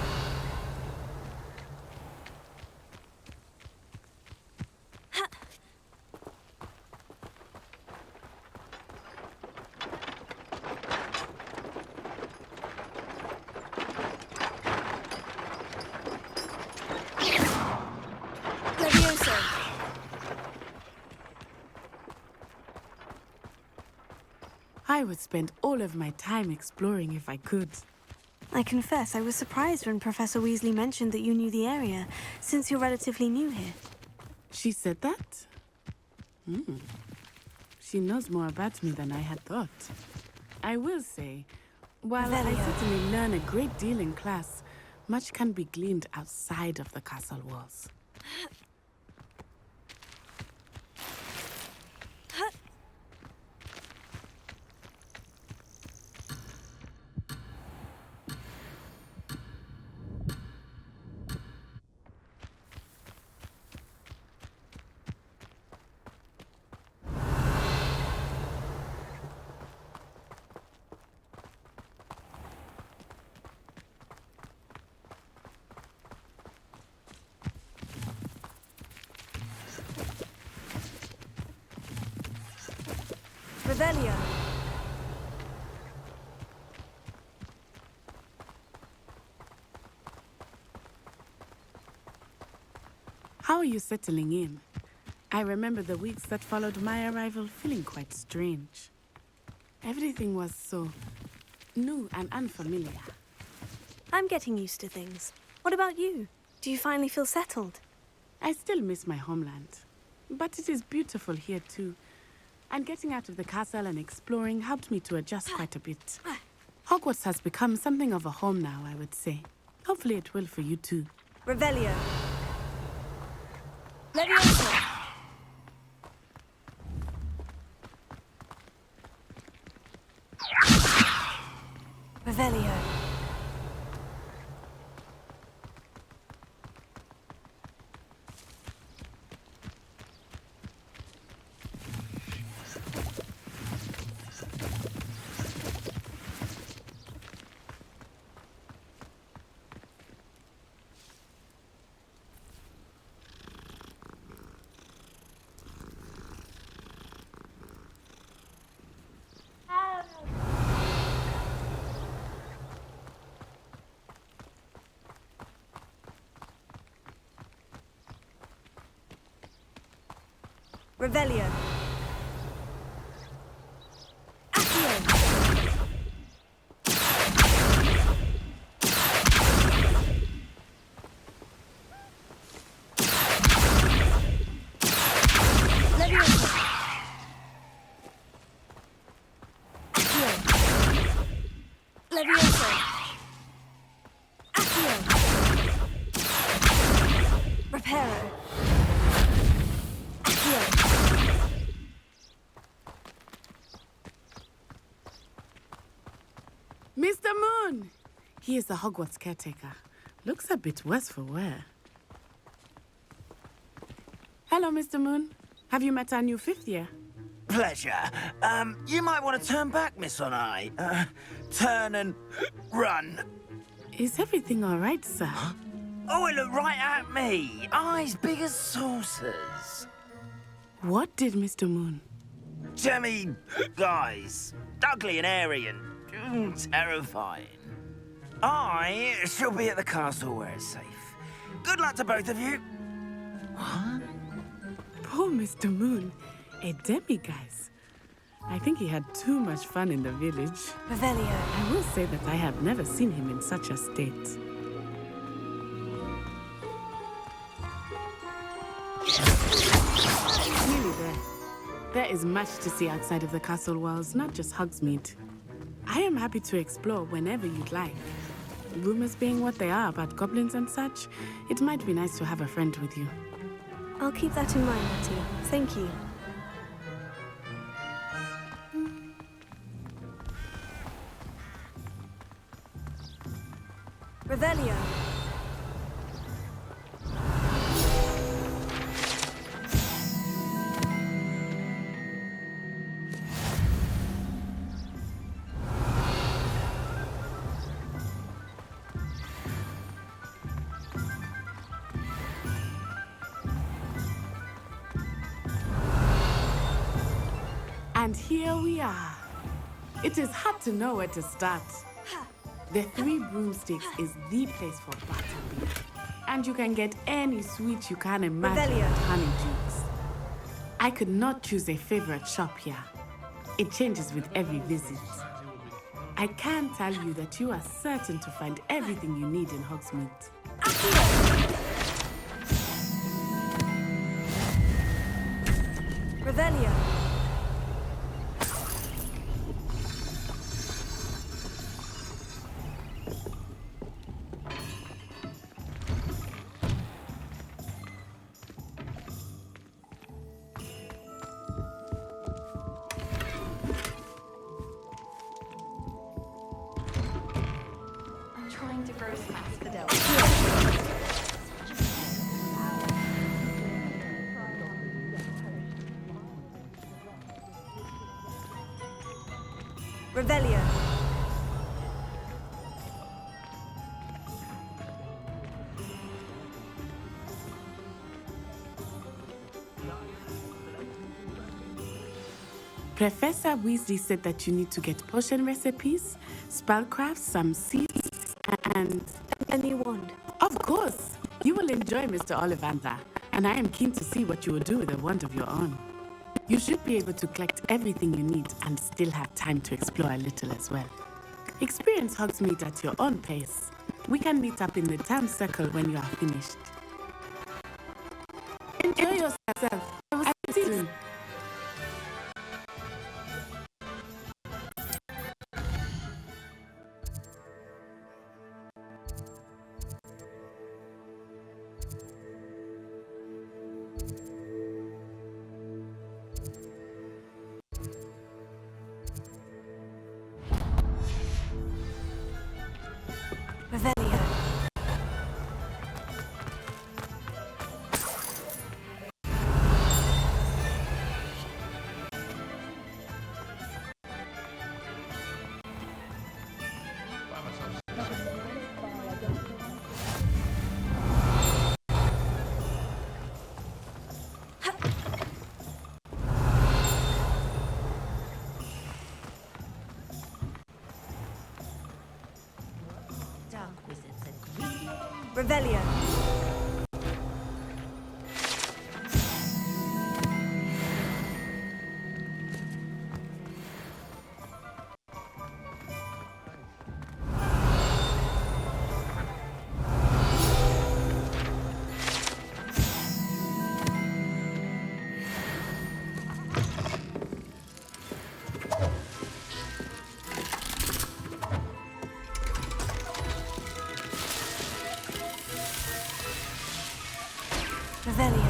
Levioso. I would spend all of my time exploring if I could. I confess, I was surprised when Professor Weasley mentioned that you knew the area, since you're relatively new here. She said that? She knows more about me than I had thought. I will say, while I certainly learn a great deal in class, much can be gleaned outside of the castle walls. Revelio. How are you settling in? I remember the weeks that followed my arrival feeling quite strange. Everything was so new and unfamiliar. I'm getting used to things. What about you? Do you finally feel settled? I still miss my homeland, but it is beautiful here too. And getting out of the castle and exploring helped me to adjust quite a bit. Hogwarts has become something of a home now, I would say. Hopefully it will for you too. Revelio. Levioso. Revelio. Revelio. Levioso. Accio. Reparo. Accio. Mr. Moon! He is the Hogwarts caretaker. Looks a bit worse for wear. Hello, Mr. Moon. Have you met our new fifth year? Pleasure. You might want to turn back, Miss Onai. Turn and run. Is everything all right, sir? Oh, it looked right at me. Eyes big as saucers. What did Mr. Moon? Jemmy, guys. Ugly and airy and terrifying. I shall be at the castle where it's safe. Good luck to both of you. Poor Mr. Moon, a demiguise. I think he had too much fun in the village. Revelio. I will say that I have never seen him in such a state. Nearly there. There is much to see outside of the castle walls, not just Hogsmeade. I am happy to explore whenever you'd like. Rumors being what they are about goblins and such, it might be nice to have a friend with you. I'll keep that in mind, Matty. Thank you. Revelio. And here we are. It is hard to know where to start. The Three Broomsticks is the place for butterbeer. And you can get any sweet you can imagine at Honeydukes. I could not choose a favorite shop here. It changes with every visit. I can tell you that you are certain to find everything you need in Hogsmeade. Revelio. I'm trying to grow some asphodel. Revelio. Professor Weasley said that you need to get potion recipes, spellcrafts, some seeds, and a new wand. Of course! You will enjoy Mr. Ollivander, and I am keen to see what you will do with a wand of your own. You should be able to collect everything you need and still have time to explore a little as well. Experience Hogsmeade at your own pace. We can meet up in the town circle when you are finished. Enjoy yourself. I will see you soon. Revelio. Revelio.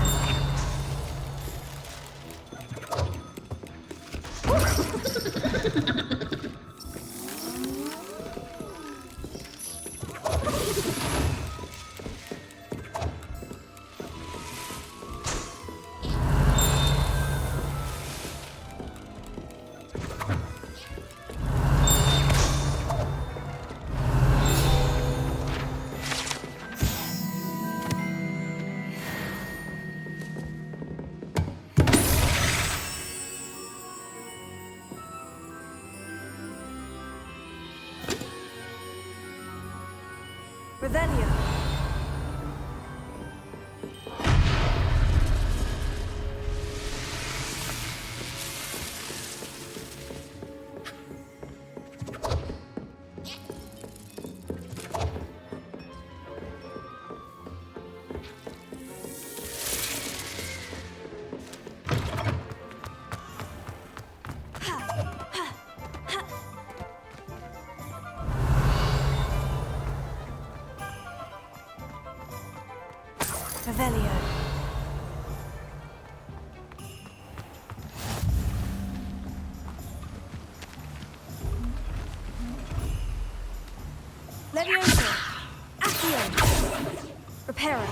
Revelio. Leviosa. Accio. Repara.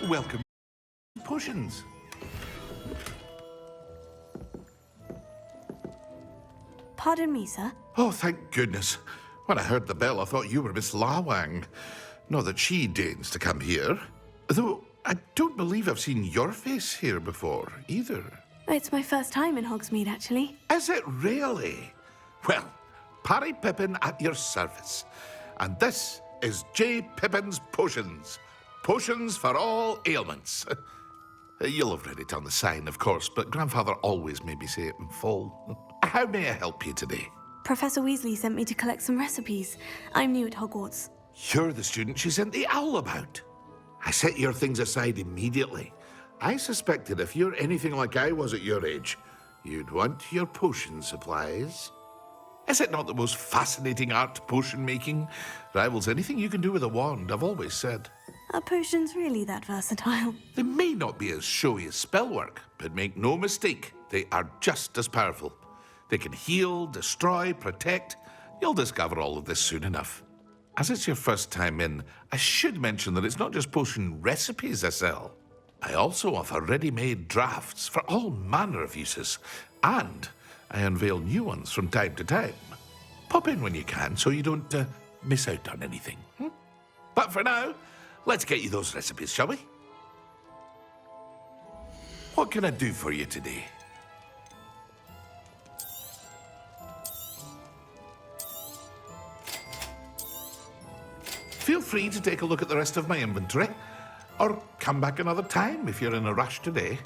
Welcome. Potions. Pardon me, sir. Oh, thank goodness. When I heard the bell, I thought you were Miss Lawang. Not that she deigns to come here. Though I don't believe I've seen your face here before, either. It's my first time in Hogsmeade, actually. Is it really? Well, Parry Pippin at your service. And this is J. Pippin's Potions. Potions for all ailments. You'll have read it on the sign, of course, but Grandfather always made me say it in full. How may I help you today? Professor Weasley sent me to collect some recipes. I'm new at Hogwarts. You're the student she sent the owl about. I set your things aside immediately. I suspected if you're anything like I was at your age, you'd want your potion supplies. Is it not the most fascinating art, potion making? Rivals anything you can do with a wand, I've always said. Are potions really that versatile? They may not be as showy as spellwork, but make no mistake, they are just as powerful. They can heal, destroy, protect. You'll discover all of this soon enough. As it's your first time in, I should mention that it's not just potion recipes I sell. I also offer ready-made drafts for all manner of uses, and I unveil new ones from time to time. Pop in when you can so you don't miss out on anything. But for now, let's get you those recipes, shall we? What can I do for you today? Feel free to take a look at the rest of my inventory, or come back another time if you're in a rush today.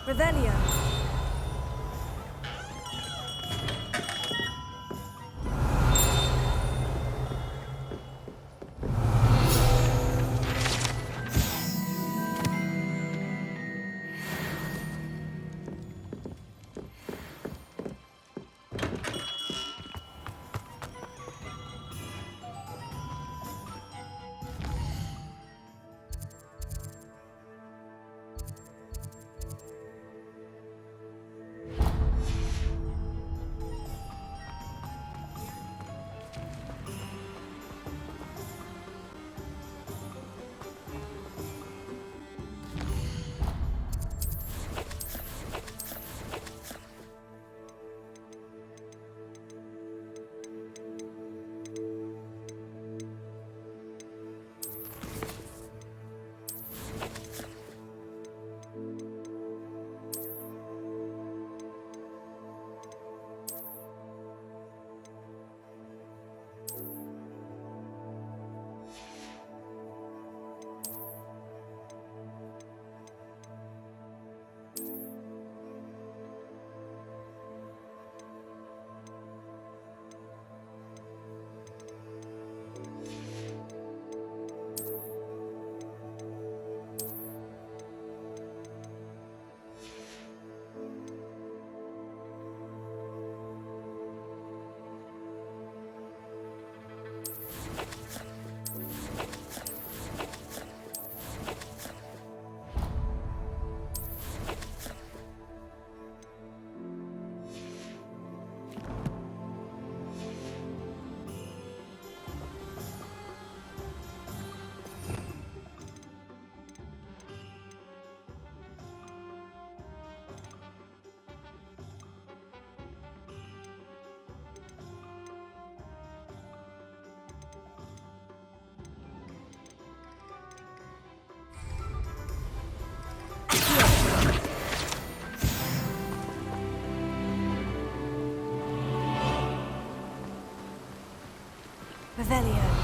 Revelio. Revelio.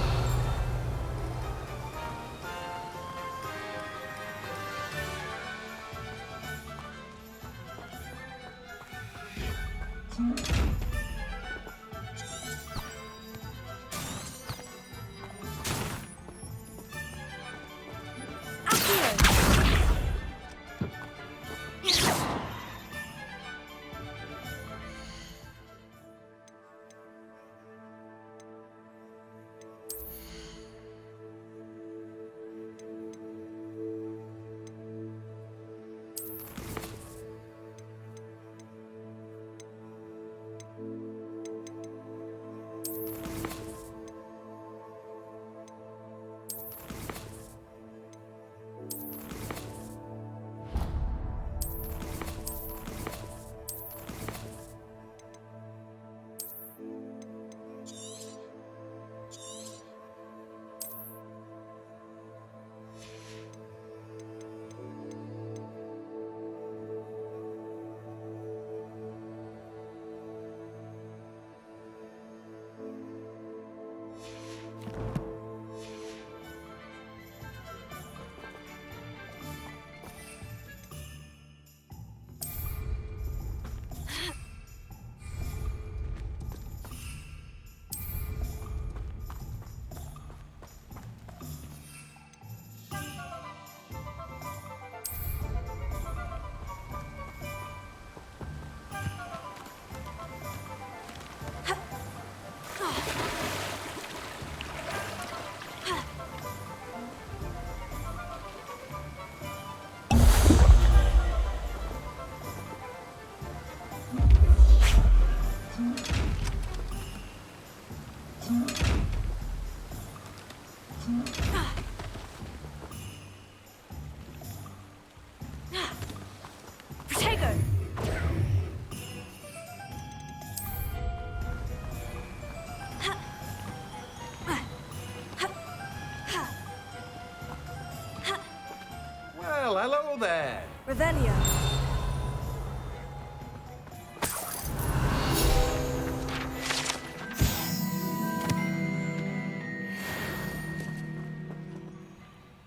Well, hello there. Revelio.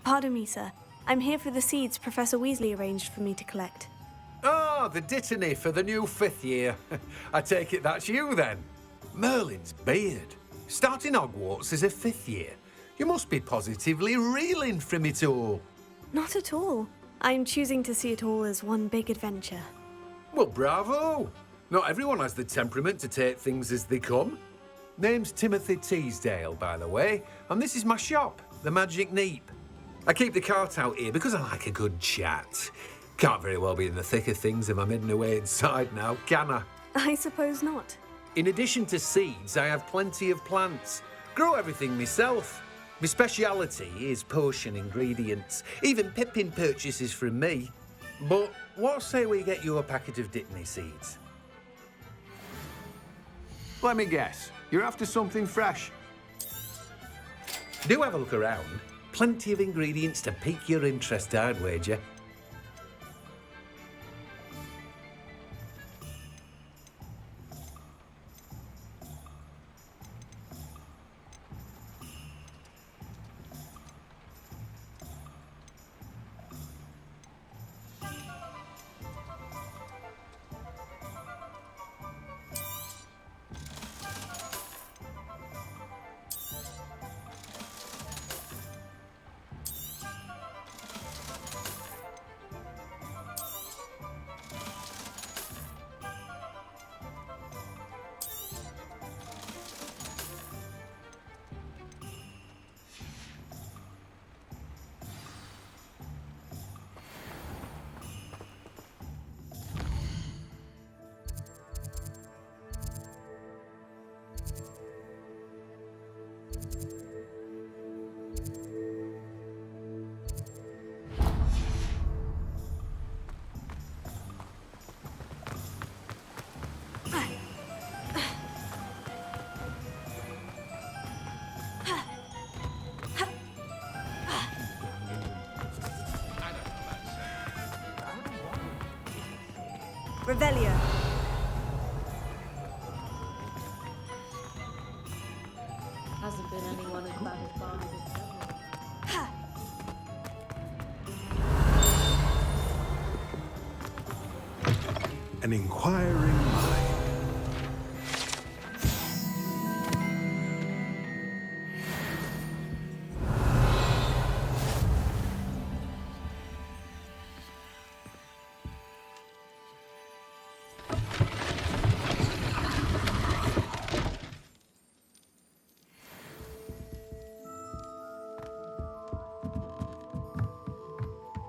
Pardon me, sir. I'm here for the seeds Professor Weasley arranged for me to collect. Oh, the dittany for the new 5th year. I take it that's you, then. Merlin's beard. Starting Hogwarts as a 5th year. You must be positively reeling from it all. Not at all. I'm choosing to see it all as one big adventure. Well, bravo. Not everyone has the temperament to take things as they come. Name's Timothy Teasdale, by the way, and this is my shop, the Magic Neep. I keep the cart out here because I like a good chat. Can't very well be in the thick of things if I'm hidden away inside now, can I? I suppose not. In addition to seeds, I have plenty of plants. Grow everything myself. My speciality is potion ingredients. Even Pippin purchases from me. But what say we get you a packet of Dittany seeds? Let me guess. You're after something fresh. Do have a look around. Plenty of ingredients to pique your interest, I'd wager. Revelio. Hasn't been an An inquiring mind.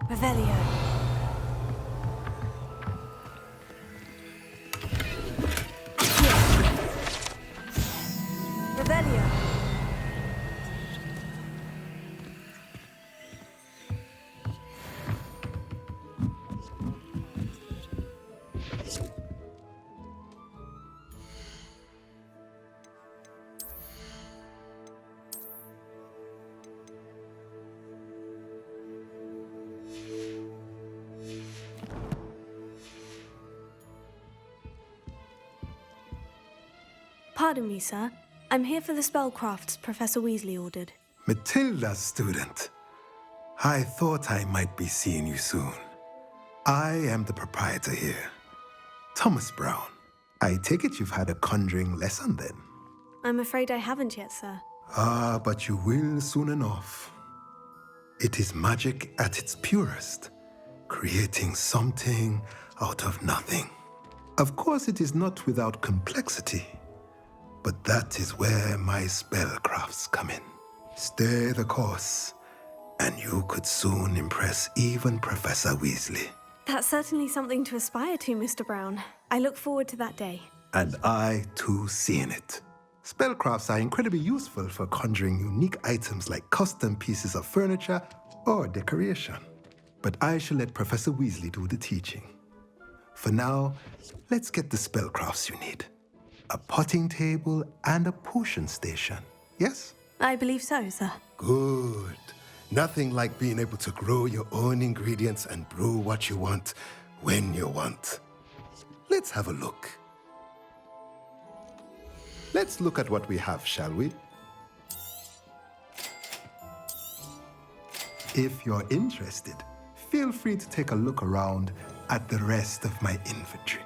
Revelio. Revelio. Pardon me, sir. I'm here for the spellcrafts Professor Weasley ordered. Matilda's student. I thought I might be seeing you soon. I am the proprietor here, Thomas Brown. I take it you've had a conjuring lesson then? I'm afraid I haven't yet, sir. Ah, but you will soon enough. It is magic at its purest, creating something out of nothing. Of course, it is not without complexity, but that is where my spellcrafts come in. Stay the course, and you could soon impress even Professor Weasley. That's certainly something to aspire to, Mr. Brown. I look forward to that day. And I, too, seeing it. Spellcrafts are incredibly useful for conjuring unique items like custom pieces of furniture or decoration. But I shall let Professor Weasley do the teaching. For now, let's get the spellcrafts you need. A potting table and a potion station, yes? I believe so, sir. Good. Nothing like being able to grow your own ingredients and brew what you want when you want. Let's have a look. Let's look at what we have, shall we? If you're interested, feel free to take a look around at the rest of my inventory.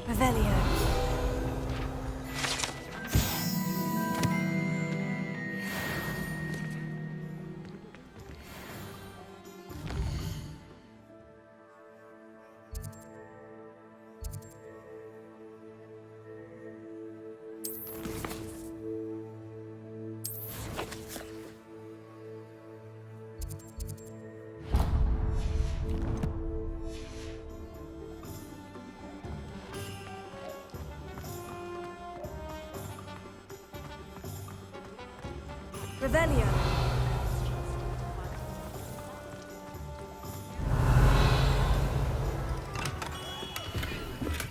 Revelio. Revelio.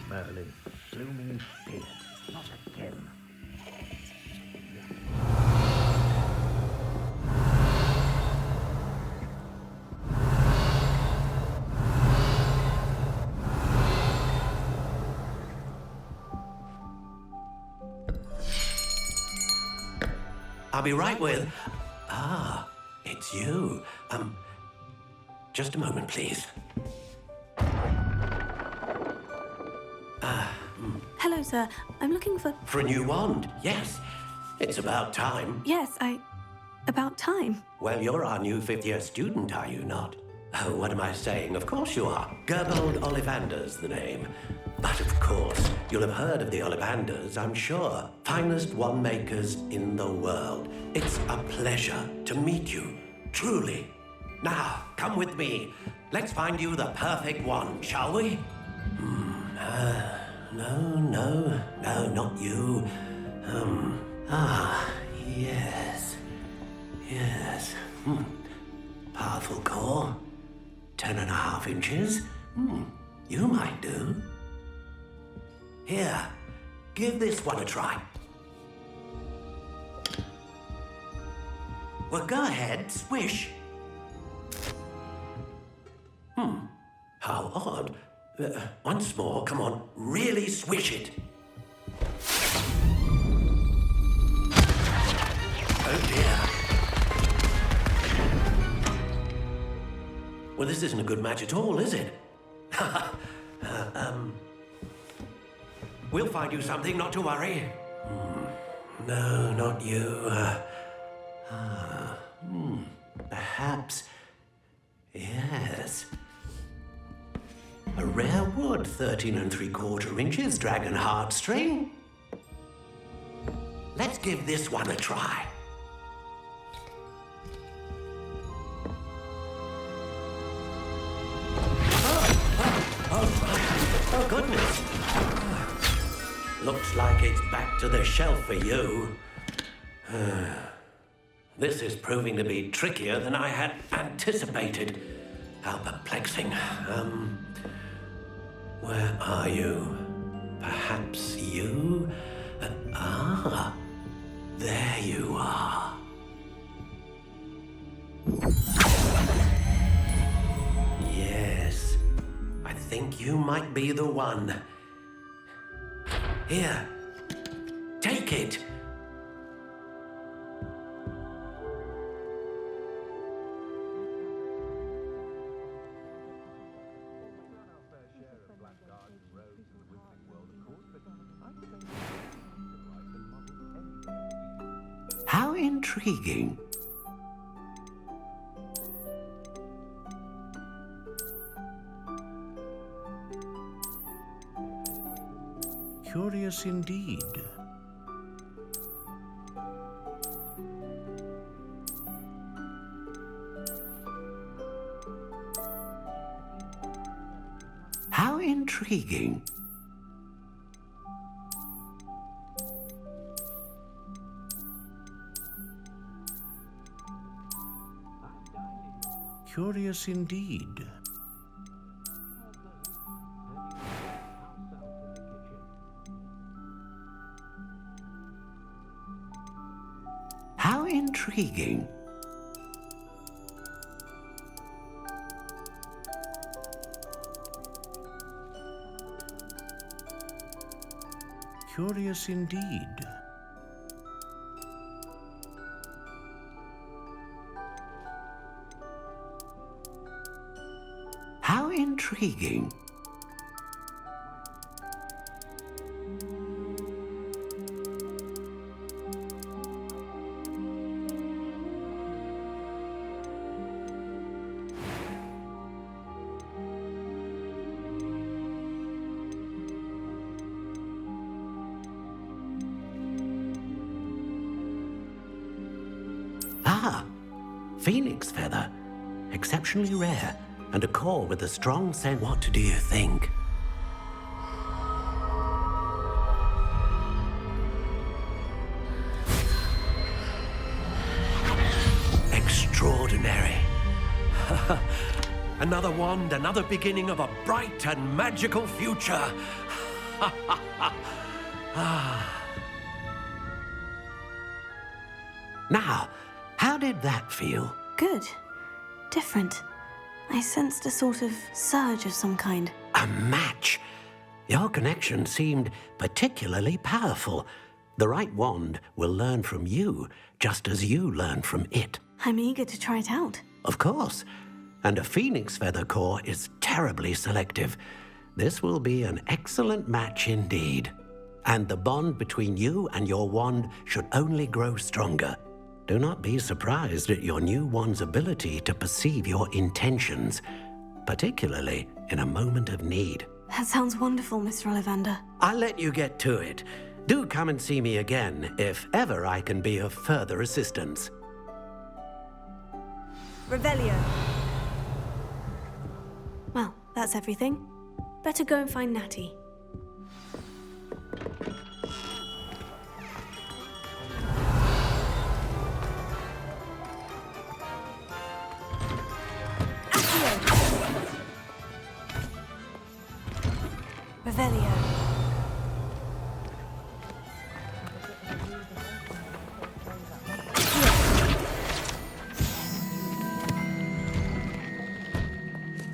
Merlin, blooming beard, not again. I'll be right with... Ah, it's you. Just a moment, please. Hello, sir. I'm looking for... For a new wand, yes. It's about time. Yes, about time. Well, you're our new fifth-year student, are you not? Oh, what am I saying? Of course you are. Gerbold Ollivander's the name. But of course, you'll have heard of the Ollivanders, I'm sure. Finest wand makers in the world. It's a pleasure to meet you, truly. Now, come with me. Let's find you the perfect wand, shall we? No, not you. Yes. Powerful core. 10.5 inches. You might do. Here, give this one a try. Well, go ahead, swish. How odd. Once more, come on, really swish it. Oh dear. Well, this isn't a good match at all, is it? We'll find you something, not to worry. No, not you. Perhaps. Yes. A rare wood, 13 3/4 inches, dragon heartstring. Let's give this one a try. Oh, goodness. Looks like it's back to the shelf for you. This is proving to be trickier than I had anticipated. How perplexing. Where are you? Perhaps you? There you are. Yes, I think you might be the one. Here, take it. How intriguing. Curious indeed. How intriguing. Curious indeed. How intriguing. Curious indeed. How intriguing. Phoenix feather. Exceptionally rare. And a core with a strong scent. What do you think? Extraordinary. Another wand, another beginning of a bright and magical future. Now, how did that feel? Good. Different. I sensed a sort of surge of some kind. A match? Your connection seemed particularly powerful. The right wand will learn from you, just as you learn from it. I'm eager to try it out. Of course. And a phoenix feather core is terribly selective. This will be an excellent match indeed. And the bond between you and your wand should only grow stronger. Do not be surprised at your new wand's ability to perceive your intentions, particularly in a moment of need. That sounds wonderful, Mr. Ollivander. I'll let you get to it. Do come and see me again, if ever I can be of further assistance. Revelio. Well, that's everything. Better go and find Natty. Revelio.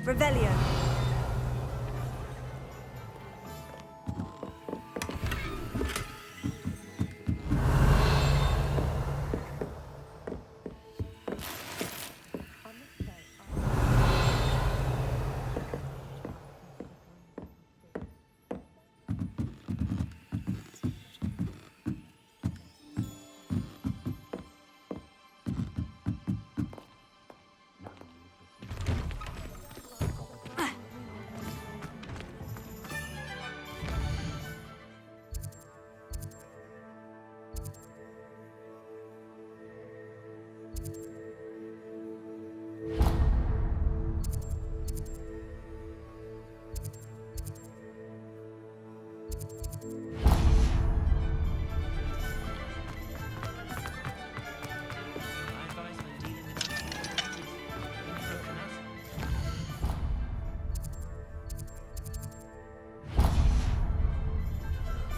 Revelio.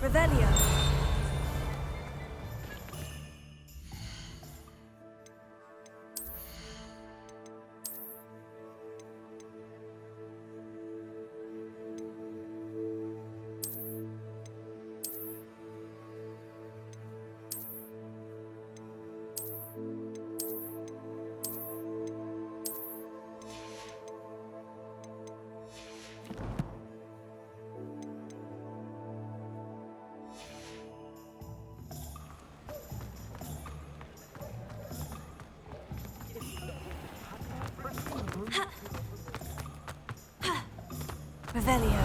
Revelio. Revelio.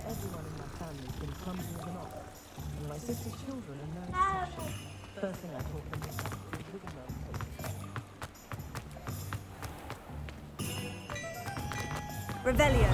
Everyone in my family has been clumsy as an ox, and my sister's children are no exception. First thing I taught them was living well. Revelio.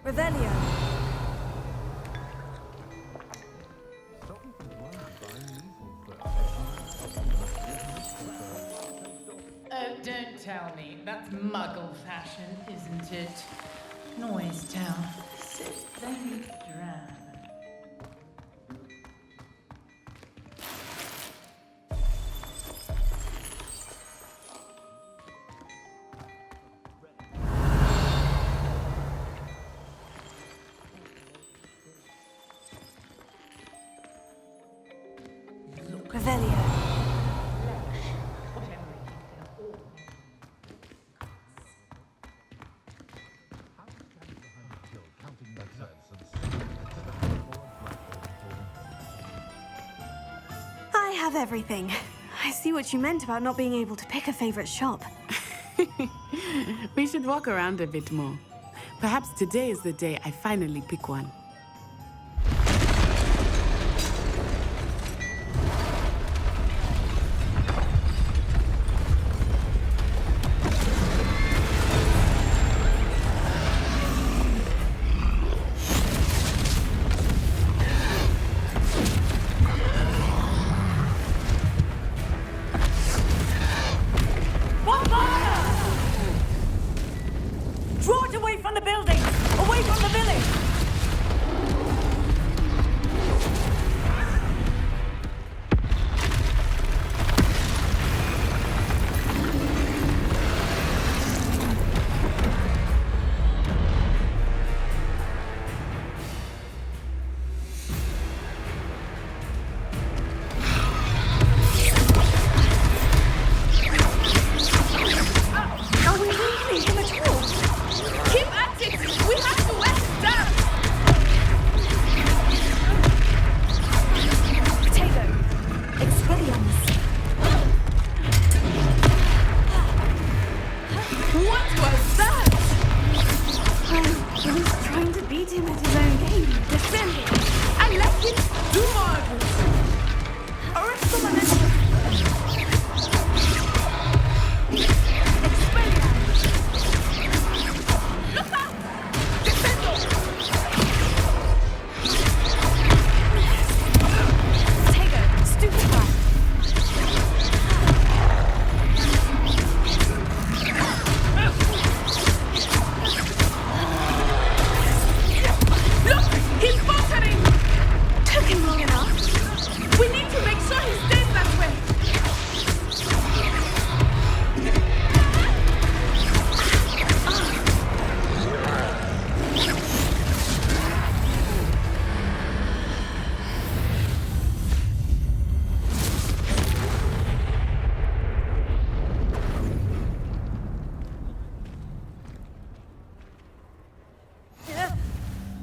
Revelio. Oh, don't tell me. That's Muggle fashion, isn't it? Noise Town. So very drab. Revelio. I have everything. I see what you meant about not being able to pick a favorite shop. We should walk around a bit more. Perhaps today is the day I finally pick one.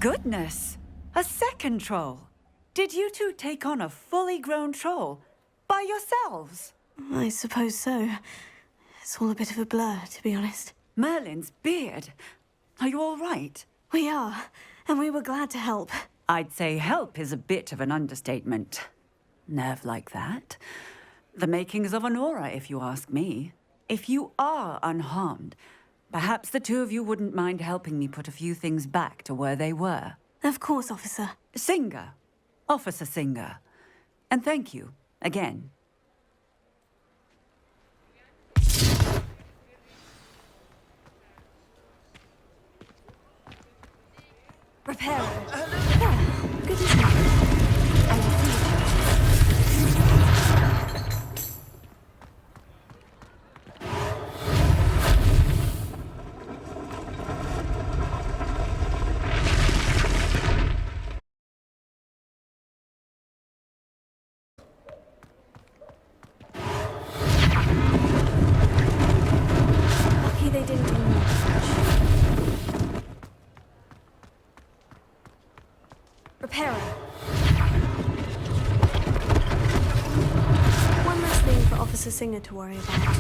Goodness! A second troll! Did you two take on a fully grown troll by yourselves? I suppose so. It's all a bit of a blur, to be honest. Merlin's beard. Are you all right? We are, and we were glad to help. I'd say help is a bit of an understatement. Nerve like that. The makings of an aura, if you ask me. If you are unharmed, perhaps the two of you wouldn't mind helping me put a few things back to where they were. Of course, officer. Singer. Officer Singer. And thank you, again. Reparo. Yeah, good evening. I will see you. Lucky they didn't do more damage. Reparo. One less thing for Officer Singer to worry about.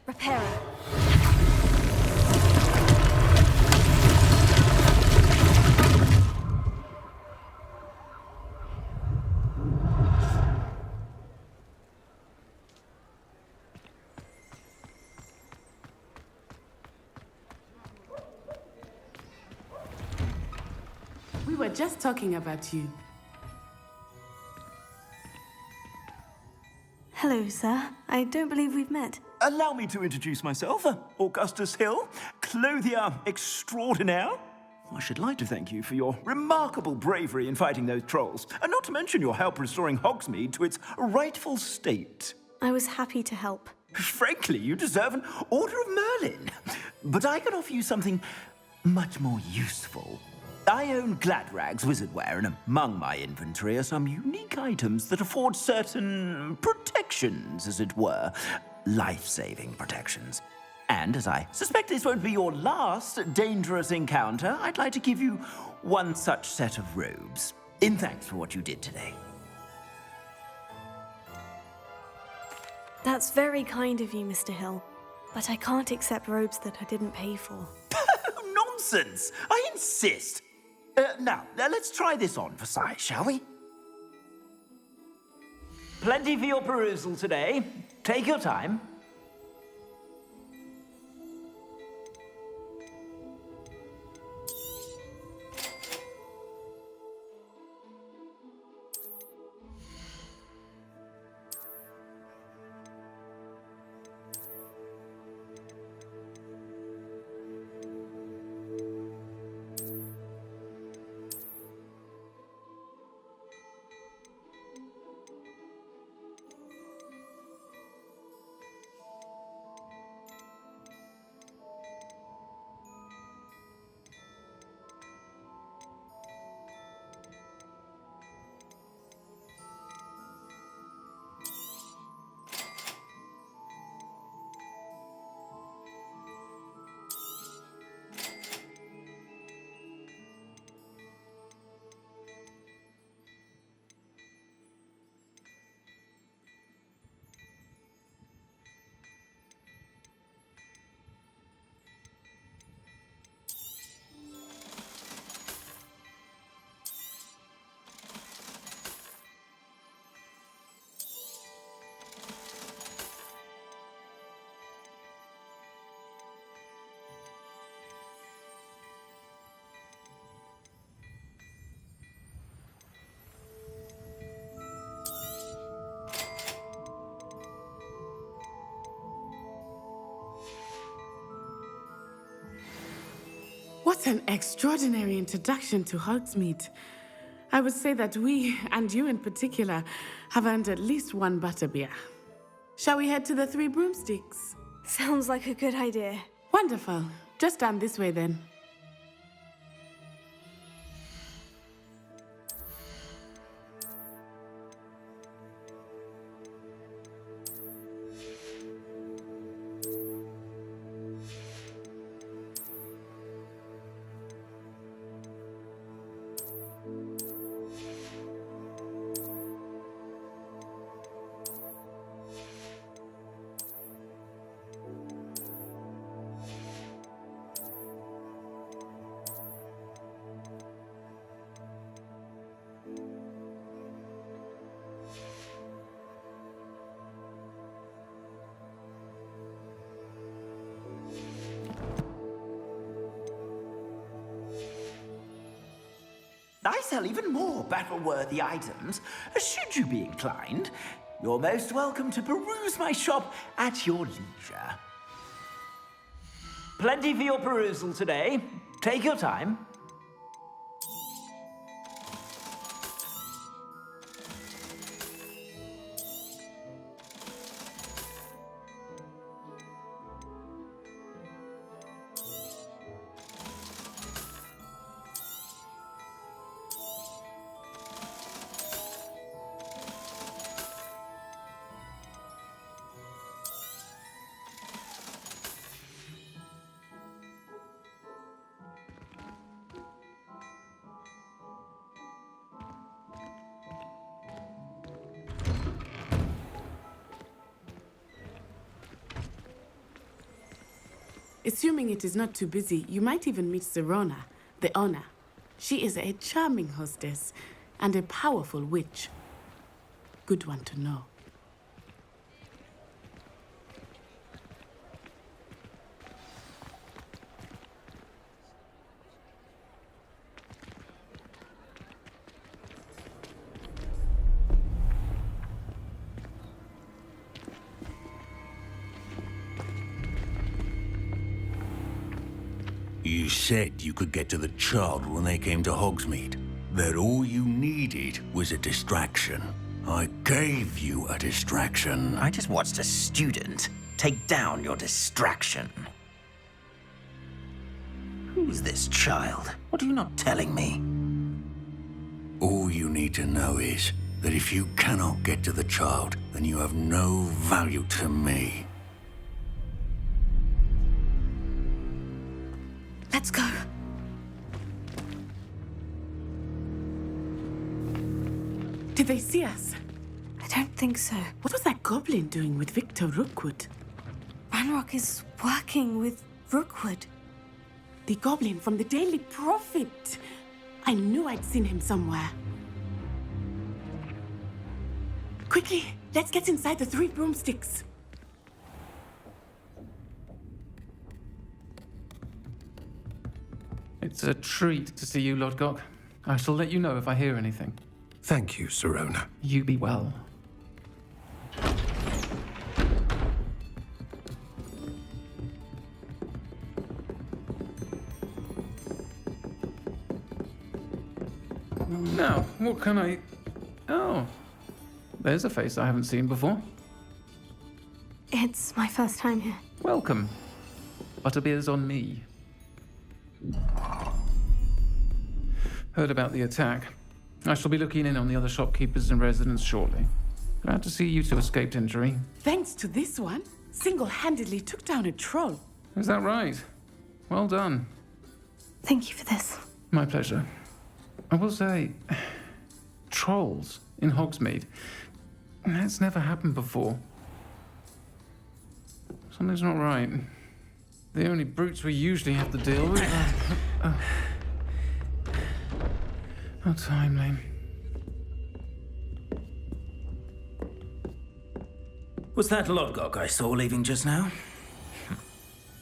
Reparo. We were just talking about you. Hello, sir. I don't believe we've met. Allow me to introduce myself, Augustus Hill, clothier extraordinaire. I should like to thank you for your remarkable bravery in fighting those trolls, and not to mention your help restoring Hogsmeade to its rightful state. I was happy to help. Frankly, you deserve an Order of Merlin. But I can offer you something much more useful. I own Gladrag's wizardware, and among my inventory are some unique items that afford certain protections, as it were. Life-saving protections. And as I suspect this won't be your last dangerous encounter, I'd like to give you one such set of robes, in thanks for what you did today. That's very kind of you, Mr. Hill. But I can't accept robes that I didn't pay for. Nonsense! I insist! Now, let's try this on for size, shall we? Plenty for your perusal today. Take your time. What an extraordinary introduction to Hogsmeade. I would say that we, and you in particular, have earned at least one butterbeer. Shall we head to the Three Broomsticks? Sounds like a good idea. Wonderful. Just down this way then. I sell even more battle-worthy items, should you be inclined. You're most welcome to peruse my shop at your leisure. Plenty for your perusal today. Take your time. Assuming it is not too busy, you might even meet Serona, the owner. She is a charming hostess and a powerful witch. Good one to know. You said you could get to the child when they came to Hogsmeade. That all you needed was a distraction. I gave you a distraction. I just watched a student take down your distraction. Who's this child? What are you not telling me? All you need to know is that if you cannot get to the child, then you have no value to me. Let's go. Did they see us? I don't think so. What was that goblin doing with Victor Rookwood? Ranrock is working with Rookwood. The goblin from the Daily Prophet. I knew I'd seen him somewhere. Quickly, let's get inside the Three Broomsticks. It's a treat to see you, Lodgok. I shall let you know if I hear anything. Thank you, Serona. You be well. Now, what can I... Oh, there's a face I haven't seen before. It's my first time here. Welcome. Butterbeer's on me. Heard about the attack. I shall be looking in on the other shopkeepers and residents shortly. Glad to see you two escaped injury. Thanks to this one, single-handedly took down a troll. Is that right? Well done. Thank you for this. My pleasure. I will say, trolls in Hogsmeade. That's never happened before. Something's not right. The only brutes we usually have to deal with are... How timely. Was that Lodgok I saw leaving just now?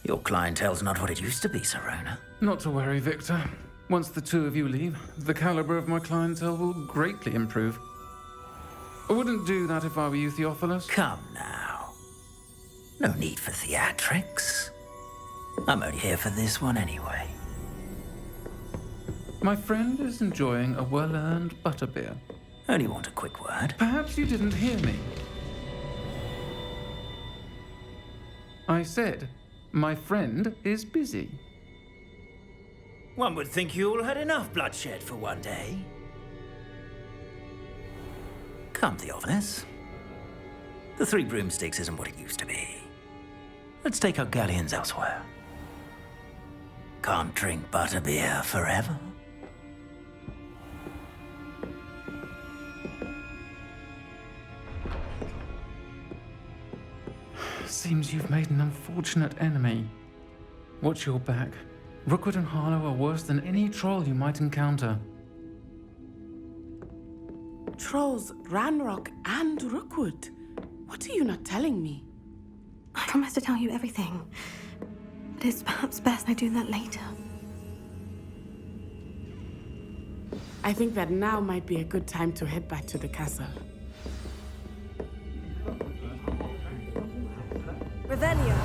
Your clientele's not what it used to be, Serona. Not to worry, Victor. Once the two of you leave, the caliber of my clientele will greatly improve. I wouldn't do that if I were you, Theophilus. Come now. No need for theatrics. I'm only here for this one anyway. My friend is enjoying a well-earned butterbeer. Only want a quick word. Perhaps you didn't hear me. I said, my friend is busy. One would think you all had enough bloodshed for one day. Come, Theophilus. The Three Broomsticks isn't what it used to be. Let's take our galleons elsewhere. Can't drink butterbeer forever. Seems you've made an unfortunate enemy. Watch your back. Rookwood and Harlow are worse than any troll you might encounter. Trolls, Ranrock, and Rookwood. What are you not telling me? I promise to tell you everything. But it's perhaps best I do that later. I think that now might be a good time to head back to the castle. Revelio.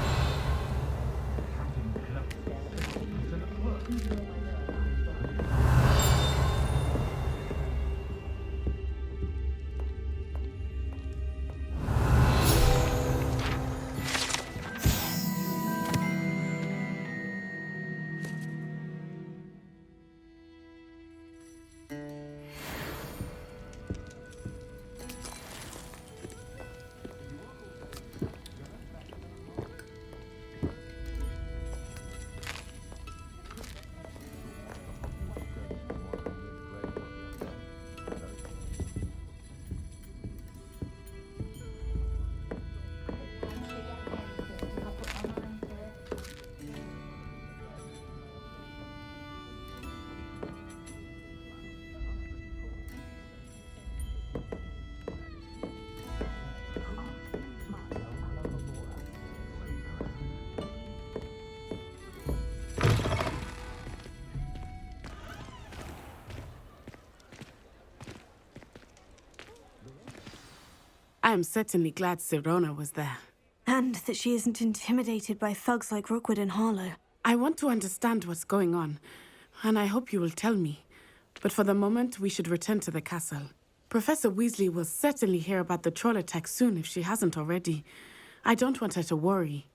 I am certainly glad Sirona was there. And that she isn't intimidated by thugs like Rookwood and Harlow. I want to understand what's going on, and I hope you will tell me. But for the moment, we should return to the castle. Professor Weasley will certainly hear about the troll attack soon if she hasn't already. I don't want her to worry.